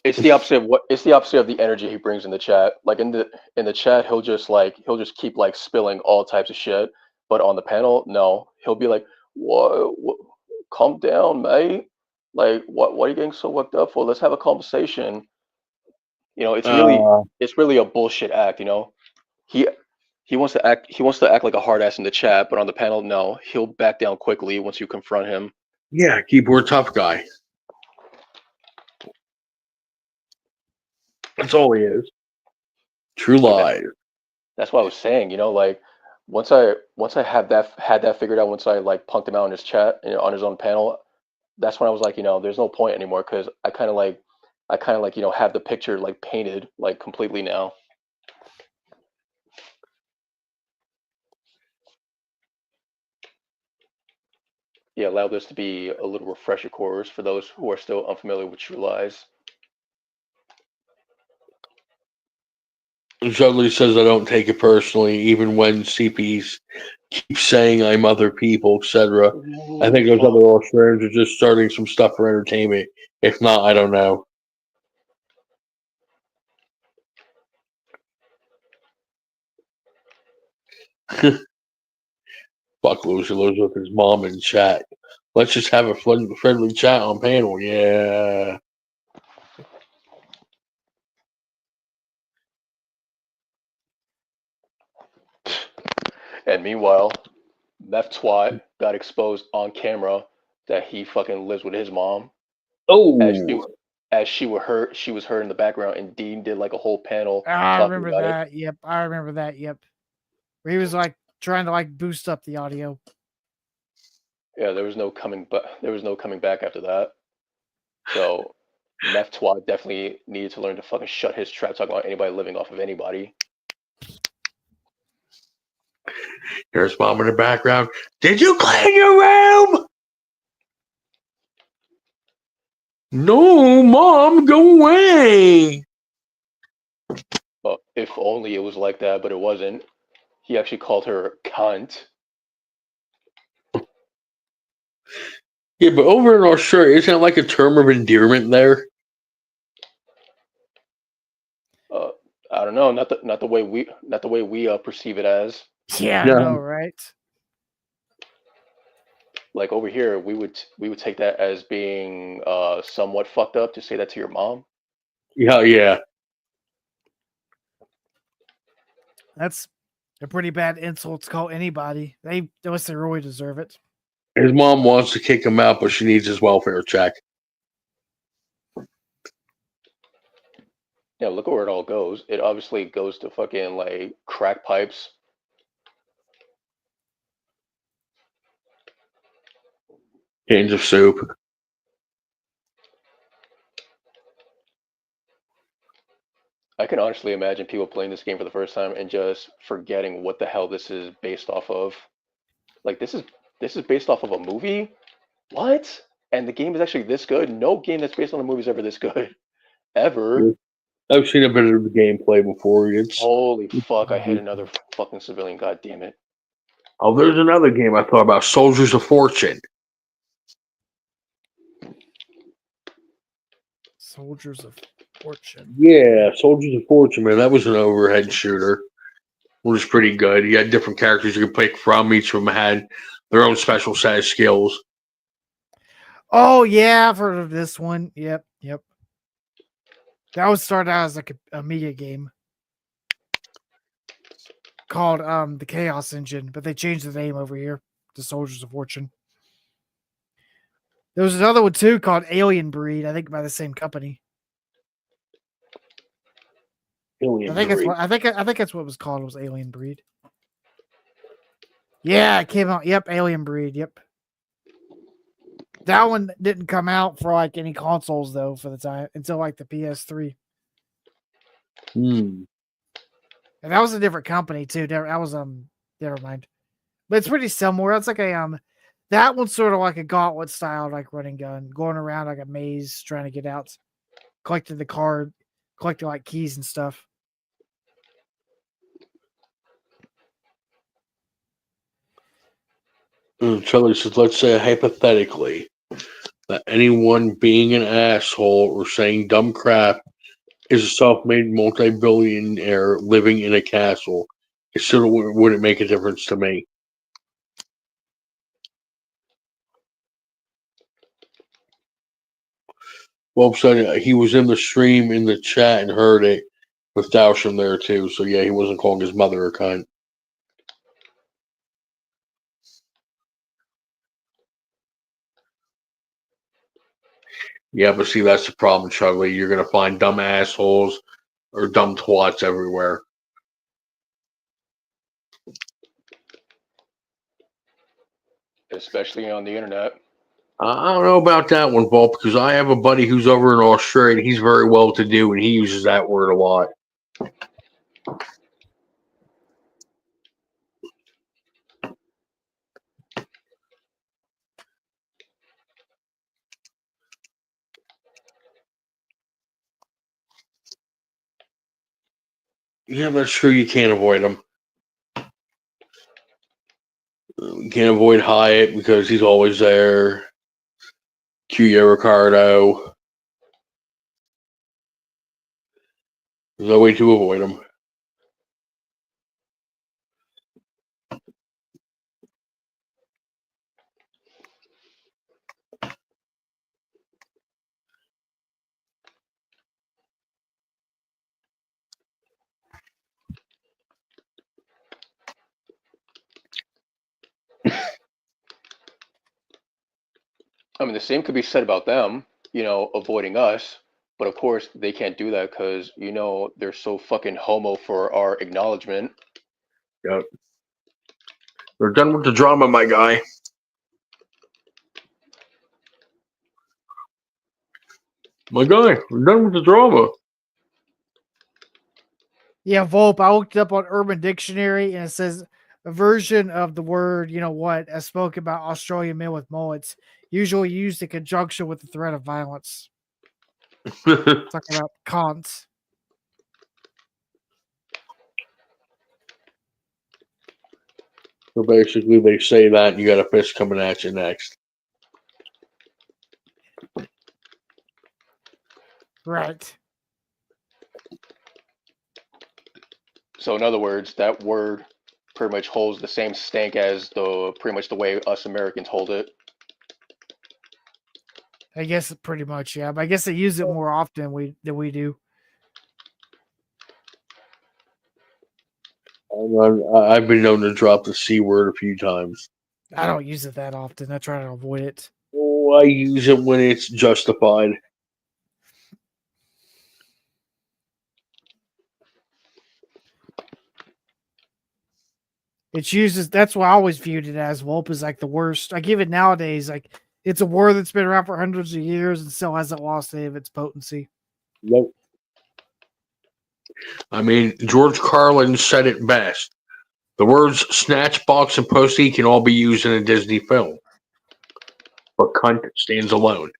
It's the opposite of the energy he brings in the chat. Like in the chat, he'll just keep like spilling all types of shit. But on the panel, no, he'll be like, "What? Calm down, mate. Like, what are you getting so worked up for? Let's have a conversation." You know, it's really a bullshit act. You know, he wants to act like a hard ass in the chat, but on the panel, no, he'll back down quickly once you confront him. Yeah, keyboard tough guy. That's all he is. True lies. That's what I was saying. You know, like once I had that figured out, once I like punked him out in his chat, you know, on his own panel, that's when I was like, you know, there's no point anymore because I kind of like you know have the picture like painted like completely now. Yeah, allow this to be a little refresher course for those who are still unfamiliar with True Lies. Judley says I don't take it personally, even when CPs keep saying I'm other people, etc. I think those other Australians are just starting some stuff for entertainment. If not, I don't know. Fuck Loser lives with his mom in chat. Let's just have a friendly chat on panel. Yeah. And meanwhile, Meth Twat got exposed on camera that he fucking lives with his mom. Oh. As she was heard in the background, and Dean did like a whole panel. I remember that. Yep, I remember that. Yep, where he was like trying to like boost up the audio. Yeah, there was no coming back after that. So Meth Twat definitely needed to learn to fucking shut his trap talking about anybody living off of anybody. There's mom in the background. Did you clean your room? No, mom, go away. Well, if only it was like that, but it wasn't. He actually called her cunt. Yeah, but over in Australia, isn't it like a term of endearment there? I don't know, not the way we perceive it as. Yeah, Yeah. I know, right? Like over here, we would take that as being somewhat fucked up to say that to your mom. Yeah. That's a pretty bad insult to call anybody. They unless they really deserve it. His mom wants to kick him out, but she needs his welfare check. Yeah, look at where it all goes. It obviously goes to fucking like crack pipes. Cans of soup. I can honestly imagine people playing this game for the first time and just forgetting what the hell this is based off of. Like this is based off of a movie? What? And the game is actually this good? No game that's based on a movie is ever this good. Ever. I've seen a bit of the gameplay before. Holy fuck, I hit another fucking civilian, god damn it. Oh, there's another game I thought about, Soldiers of Fortune. Soldiers of Fortune. Yeah, Soldiers of Fortune, man. That was an overhead shooter. It was pretty good. You had different characters you could pick from. Each of them had their own special set of skills. Oh yeah, I've heard of this one. Yep. That was started out as like a Amiga game called the Chaos Engine, but they changed the name over here to Soldiers of Fortune. There was another one too called Alien Breed, I think by the same company. I think that's what it was called. It was Alien Breed. Yeah, it came out. Yep, Alien Breed. Yep. That one didn't come out for like any consoles though for the time until like the PS3. And that was a different company too. That was never mind. But it's pretty similar. It's like a that one's sort of like a gauntlet style, like running gun, going around like a maze, trying to get out, collecting the card, collecting like keys and stuff. Charlie says, let's say hypothetically that anyone being an asshole or saying dumb crap is a self-made multi-billionaire living in a castle. It still wouldn't make a difference to me. Well, said he was in the stream in the chat and heard it with Dowsham there too. So yeah, he wasn't calling his mother a cunt. Yeah, but see, that's the problem, Chuggly. You're gonna find dumb assholes or dumb twats everywhere. Especially on the internet. I don't know about that one, Bob, because I have a buddy who's over in Australia. And he's very well to do, and he uses that word a lot. Yeah, that's true. You can't avoid him. You can't avoid Hyatt because he's always there. Q Ricardo. There's no way to avoid him. I mean, the same could be said about them, avoiding us. But of course, they can't do that because, they're so fucking homo for our acknowledgement. Yep. They're done with the drama, my guy. My guy, we're done with the drama. Yeah, Volp. I looked it up on Urban Dictionary and it says a version of the word, you know what, as spoken by Australian men with mullets, usually used in conjunction with the threat of violence. Talking about cons. So basically, they say that, and you got a fist coming at you next. Right. So in other words, that word pretty much holds the same stank as pretty much the way us Americans hold it. I guess pretty much, yeah. But I guess they use it more often than we do. I've been known to drop the C word a few times. I don't use it that often. I try to avoid it. Oh, I use it when it's justified. It's used that's why I always viewed it as Whoop is like the worst. Like even nowadays, like it's a word that's been around for hundreds of years and still hasn't lost any of its potency. Nope. I mean, George Carlin said it best. The words snatch, box, and pussy can all be used in a Disney film. But cunt stands alone.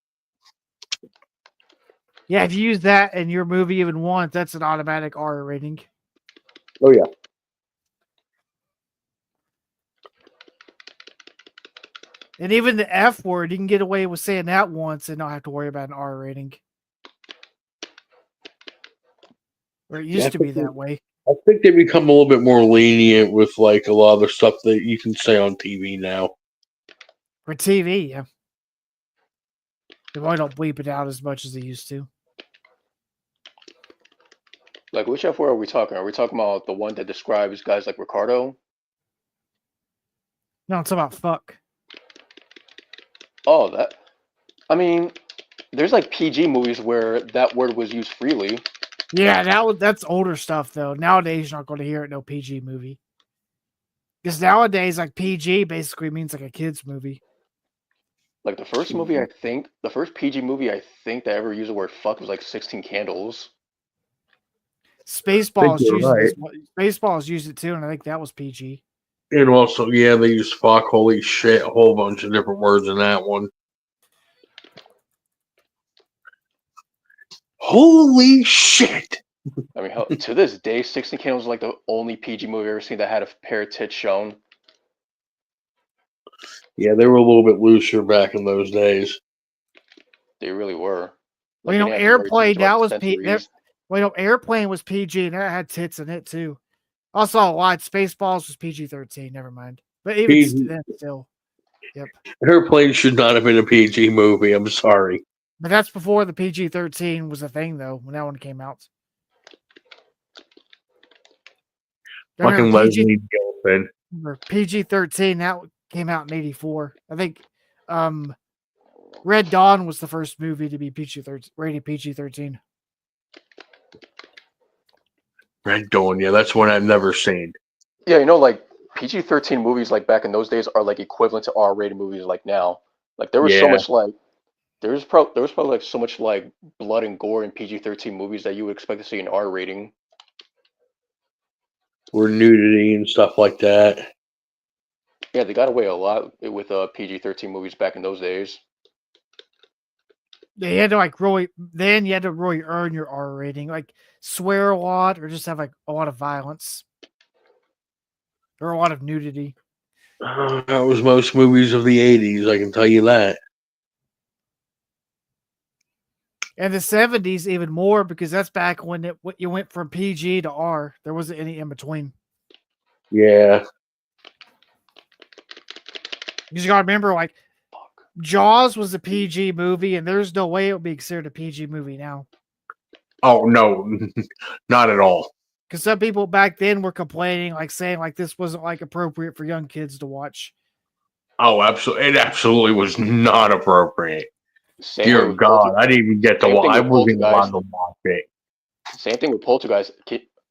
Yeah, if you use that in your movie even once, that's an automatic R rating. Oh, yeah. And even the F word, you can get away with saying that once and not have to worry about an R rating. Or it used to be that way. I think they become a little bit more lenient with like a lot of the stuff that you can say on TV now. For TV, yeah. They probably don't bleep it out as much as they used to. Like, which F word are we talking? Are we talking about the one that describes guys like Ricardo? No, it's about fuck. Oh, that. I mean, there's like PG movies where that word was used freely. Yeah, that's older stuff though. Nowadays, you're not going to hear it in no PG movie. Because nowadays, like PG basically means like a kid's movie. Like the first PG movie I think that ever used the word fuck was like 16 Candles. Spaceballs right. Spaceballs used it too, and I think that was PG. And also, yeah, they use fuck, holy shit, a whole bunch of different words in that one. Holy shit! I mean, hell, to this day, 16 Candles is like the only PG movie I've ever seen that had a pair of tits shown. Yeah, they were a little bit looser back in those days. They really were. Well, you know, Airplane, that was Airplane was PG, and that had tits in it too. Also, a lot. Spaceballs was PG-13. Never mind. But even then, still, yep. Airplane should not have been a PG movie. I'm sorry. But that's before the PG-13 was a thing, though. When that one came out. Fucking Leslie Nielsen. PG-13 that came out in '84. I think Red Dawn was the first movie to be rated PG-13. Red Dawn, yeah, that's one I've never seen. Yeah, you know, like PG-13 movies, like back in those days, are like equivalent to R-rated movies, like now. Like there was so much like there was probably like so much like blood and gore in PG-13 movies that you would expect to see an R rating. Or nudity and stuff like that. Yeah, they got away a lot with PG-13 movies back in those days. Yeah, you had to like really. Then you had to really earn your R rating, like swear a lot or just have like a lot of violence or a lot of nudity. That was most movies of the '80s. I can tell you that. And the '70s even more because that's back when you went from PG to R. There wasn't any in between. Yeah. Because you gotta remember, like Jaws was a PG movie, and there's no way it would be considered a PG movie now. Oh no, not at all. Because some people back then were complaining, like saying like this wasn't like appropriate for young kids to watch. Oh, absolutely! It absolutely was not appropriate. Dear God, I didn't even get to watch. I wasn't allowed to watch it. Same thing with Poltergeist.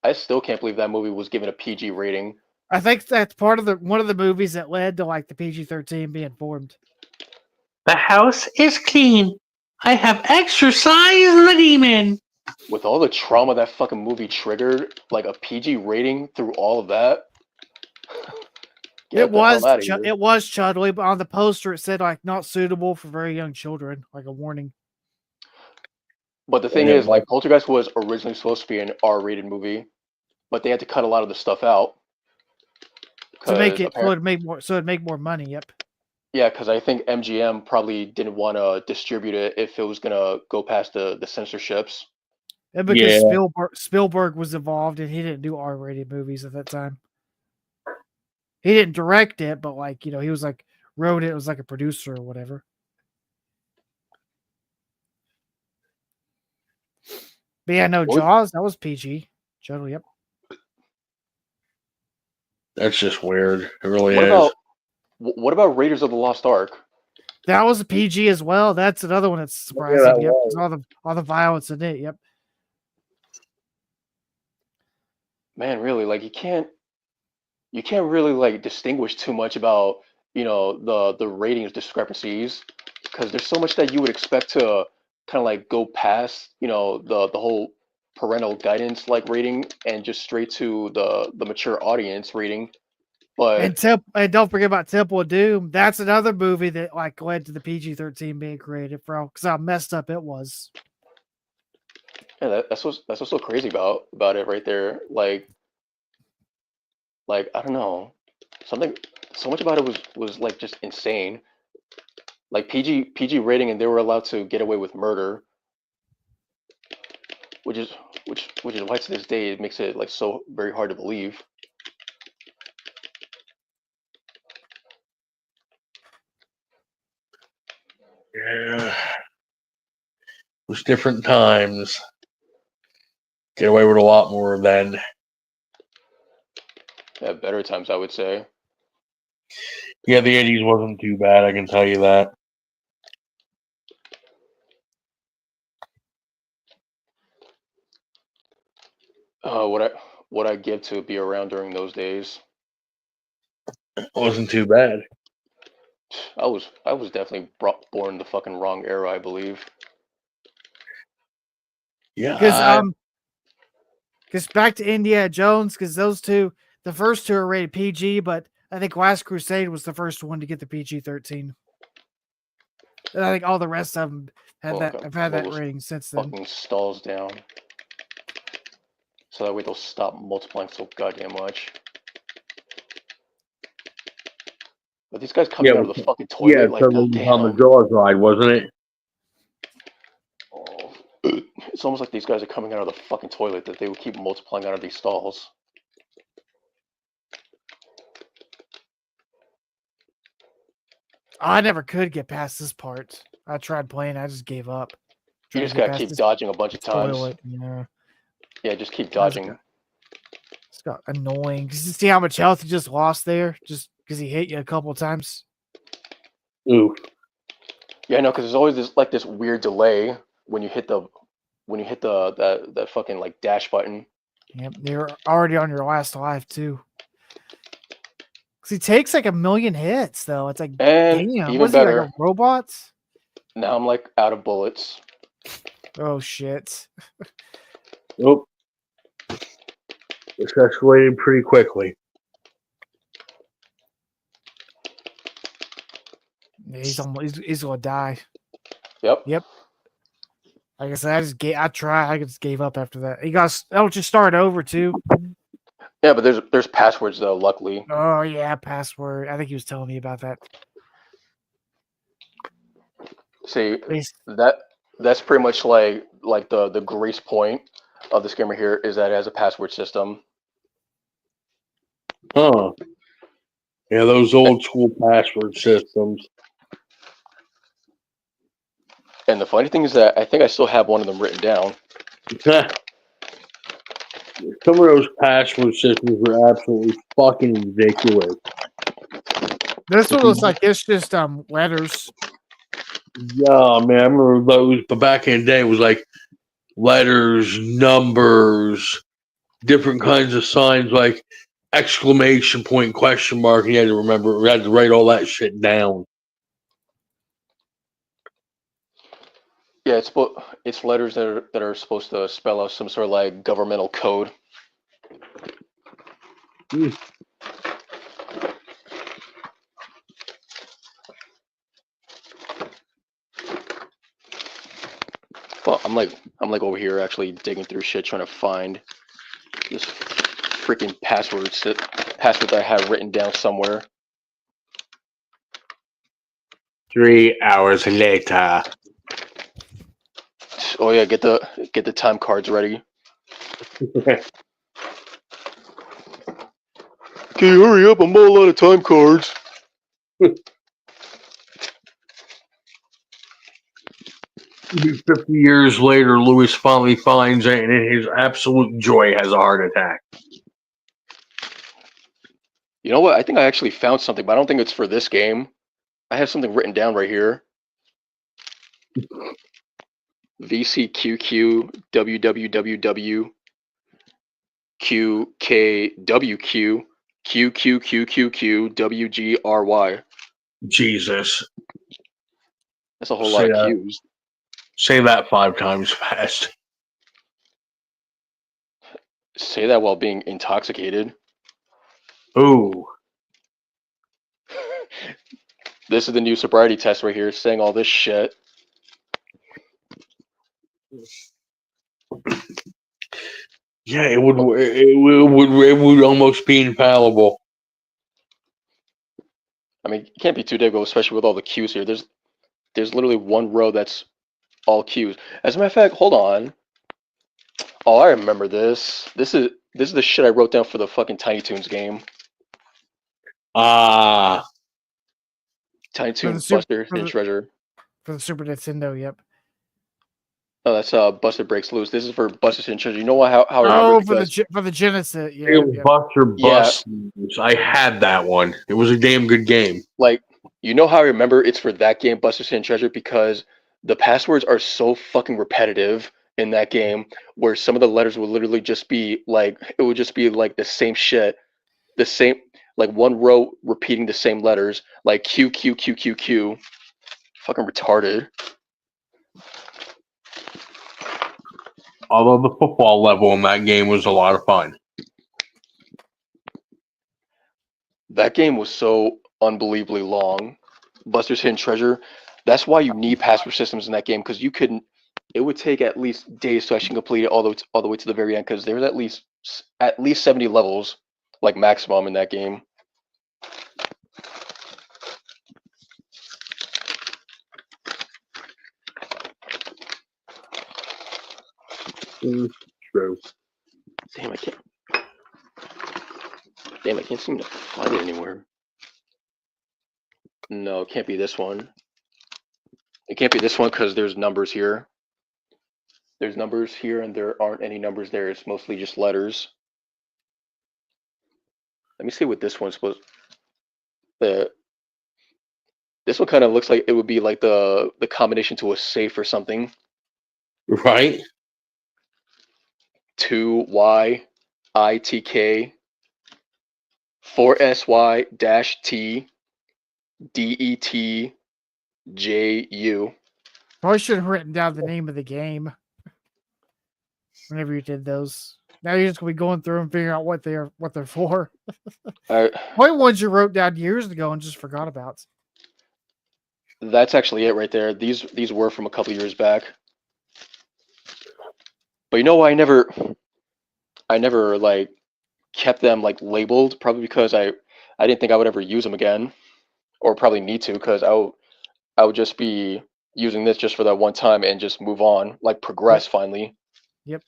I still can't believe that movie was given a PG rating. I think that's part of one of the movies that led to like the PG-13 being formed. The house is clean. I have exorcised the demon. With all the trauma that fucking movie triggered, like a PG rating through all of that. Get the hell out of here. It was Chudley, but on the poster it said like not suitable for very young children, like a warning. But the thing is, like, Poltergeist was originally supposed to be an R-rated movie, but they had to cut a lot of the stuff out to make it so it'd make more money. Yep. Yeah, because I think MGM probably didn't want to distribute it if it was gonna go past the censorships. And because Spielberg was involved and he didn't do R-rated movies at that time. He didn't direct it, but like, you know, he was like wrote it. It was like a producer or whatever. But yeah, no, Jaws, that was PG. Totally, yep. That's just weird. It really is. What about Raiders of the Lost Ark? That was a PG as well. That's another one that's surprising. that Yep. was. All the violence in it. Yep. Man, really, like you can't really like distinguish too much about, you know, the ratings discrepancies, because there's so much that you would expect to kind of like go past, you know, the whole parental guidance like rating and just straight to the mature audience rating. But and don't forget about Temple of Doom. That's another movie that like led to the PG-13 being created, bro, because how messed up it was. yeah, that's what's so crazy about it right there. Like I don't know, so much about it was like just insane. Like PG rating, and they were allowed to get away with murder, which is why to this day it makes it like so very hard to believe. Yeah. It was different times. Get away with a lot more then. Yeah, better times, I would say. Yeah, the 80s wasn't too bad, I can tell you that. What I give to be around during those days. It wasn't too bad. I was definitely born in the fucking wrong era, I believe. Yeah. Because back to Indiana Jones, because those two, the first two are rated PG, but I think Last Crusade was the first one to get the PG-13. And I think all the rest of them have had that rating since then. Fucking stalls down, so that way they'll stop multiplying so goddamn much. But these guys coming out of the fucking toilet, yeah, like so on the goddamn. Jaws ride, wasn't it? Oh, it's almost like these guys are coming out of the fucking toilet, that they would keep multiplying out of these stalls. I never could get past this part. I tried playing, I just gave up. You just gotta keep dodging a bunch of times. Toilet, yeah. Yeah, just keep dodging. It's got annoying. Cause you see how much health he just lost there, just because he hit you a couple of times. Ooh. Yeah, I know, because there's always this weird delay when you hit that fucking like dash button. Yep, you're already on your last life too. Cause he takes like 1,000,000 hits though. It's like, and damn, even was better, he like a robot? Now I'm like out of bullets. Oh shit. Nope. It's escalating pretty quickly. Yeah, he's gonna die. Yep. Like I said, I just gave up after that. I'll just start over too. Yeah, but there's passwords though, luckily. Oh yeah, password. I think he was telling me about that. See, that's pretty much like the grace point of this game right here is that it has a password system. Huh. Yeah, those old school password systems. And the funny thing is that I think I still have one of them written down. Some of those password systems were absolutely fucking ridiculous. This one looks like it's just letters. Yeah, man, I remember those, but back in the day it was like letters, numbers, different kinds of signs like exclamation point, question mark, and you had to remember, you had to write all that shit down. Yeah, it's letters that are supposed to spell out some sort of like governmental code. I'm like over here actually digging through shit trying to find this freaking password that I have written down somewhere. 3 hours later. Oh yeah, get the time cards ready. Can you hurry up? I'm all out of time cards. 50 years later, Lewis finally finds it, and in his absolute joy, has a heart attack. You know what? I think I actually found something, but I don't think it's for this game. I have something written down right here. VCQQ WWWW QKWQ QQQQQ WGRY. Jesus. That's a whole lot of Qs. Say that 5 times fast. Say that while being intoxicated. Ooh. This is the new sobriety test right here, saying all this shit. Yeah, it would almost be infallible. I mean, it can't be too difficult, especially with all the Qs here. There's literally one row that's all Qs. As a matter of fact, hold on. Oh, I remember this. This is the shit I wrote down for the fucking Tiny Toons game. Ah. Tiny Toons Buster Hidden Treasure. For the Super Nintendo, yep. Oh, that's Buster Breaks Loose. This is for Buster Hidden Treasure. You know what? How I remember for the Genesis, yeah. It was Buster Bust. Yeah. I had that one. It was a damn good game. Like, you know how I remember it's for that game, Buster's Hidden Treasure, because the passwords are so fucking repetitive in that game, where some of the letters would literally just be like, it would just be like the same shit, the same, like one row repeating the same letters, like Q Q Q Q Q. Fucking retarded. Although the football level in that game was a lot of fun. That game was so unbelievably long. Buster's Hidden Treasure. That's why you need password systems in that game, because you couldn't. It would take at least days to actually complete it all the way to the very end, because there's at least 70 levels, like maximum in that game. True. Damn, I can't seem to find it anywhere. No, it can't be this one. It can't be this one because there's numbers here. There's numbers here, and there aren't any numbers there. It's mostly just letters. Let me see what this one's supposed. This one kind of looks like it would be like the combination to a safe or something. Right. 2YITK 4SY-T DETJU. Probably should have written down the name of the game whenever you did those. Now you're just gonna be going through and figuring out what they're for. What ones you wrote down years ago and just forgot about. That's actually it right there. These were from a couple years back. But you know why I never like kept them like labeled? Probably because I didn't think I would ever use them again, or probably need to, because I would just be using this just for that one time and just move on, like progress finally. Yep.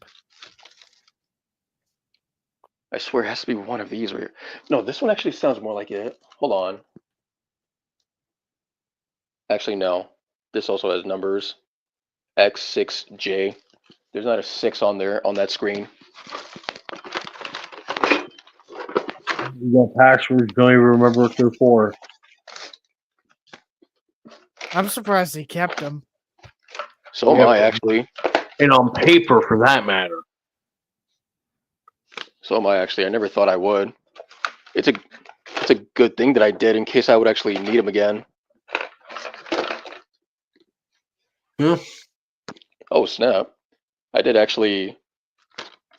I swear it has to be one of these. No, this one actually sounds more like it. Hold on. Actually, no. This also has numbers. X6J. There's not a 6 on there on that screen. You got passwords, don't even remember what they're for. I'm surprised he kept them. So am I, actually. And on paper, for that matter. So am I, actually. I never thought I would. It's a good thing that I did in case I would actually need them again. Yeah. Oh, snap. I did actually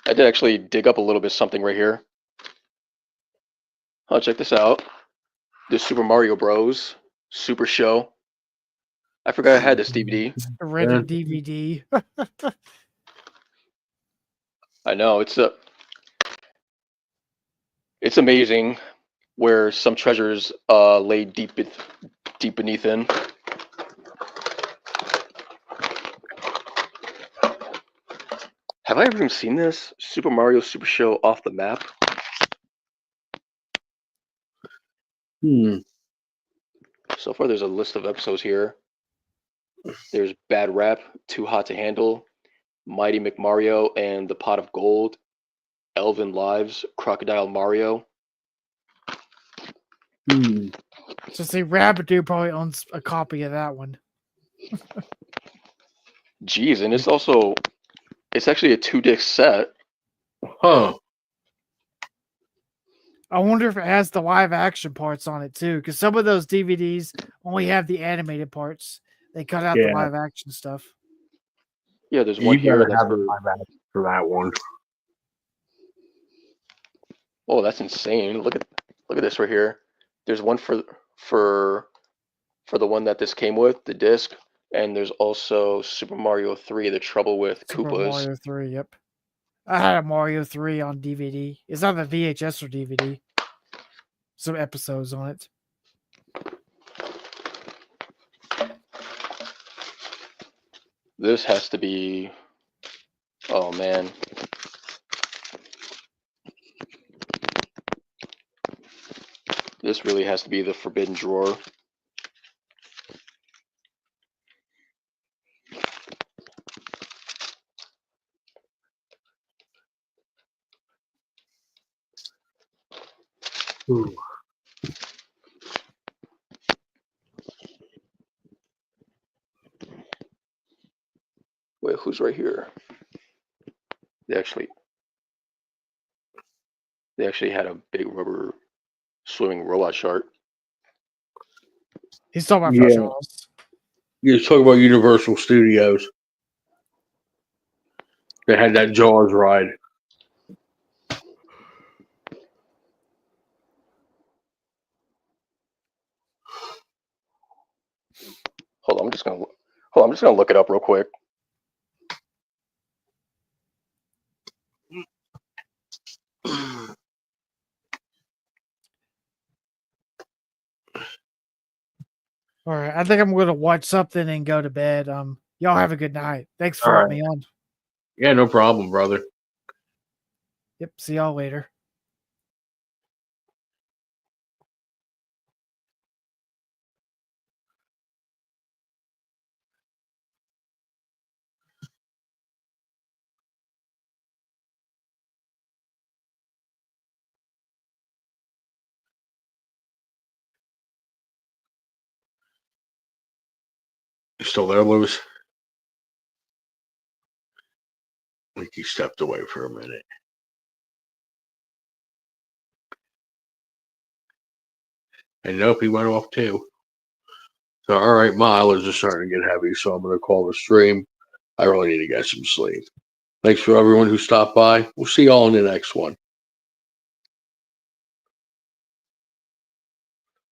dig up a little bit something right here. Oh, check this out. The Super Mario Bros. Super Show. I forgot I had this DVD. A random DVD. I know it's amazing where some treasures lay deep beneath in. Have I ever even seen this? Super Mario Super Show Off the Map? So far, there's a list of episodes here. There's Bad Rap, Too Hot to Handle, Mighty McMario and the Pot of Gold, Elven Lives, Crocodile Mario. So see, Rabbit probably owns a copy of that one. Jeez, and it's actually a 2-disc set. Huh. I wonder if it has the live action parts on it too, because some of those DVDs only have the animated parts. They cut out the live action stuff. Yeah, there's one here. That's for that one. Oh, that's insane! Look at this right here. There's one for the one that this came with, the disc, and there's also Super Mario 3: The Trouble with Super Koopas. Mario 3, yep. I had a Mario 3 on DVD. It's not a VHS or DVD. Some episodes on it. This has to be... Oh, man. This really has to be the forbidden drawer. Ooh. Wait, who's right here? They actually had a big rubber swimming robot shark. He's talking about Jaws. You're talking about Universal Studios. They had that Jaws ride. Hold on, I'm just gonna look it up real quick. All right, I think I'm going to watch something and go to bed. Y'all have a good night. Thanks for letting me on. Yeah, no problem, brother. Yep, see y'all later. You still there, Lewis? I think he stepped away for a minute. And nope, he went off too. So, all right, my eyelids are starting to get heavy, so I'm going to call the stream. I really need to get some sleep. Thanks for everyone who stopped by. We'll see y'all in the next one.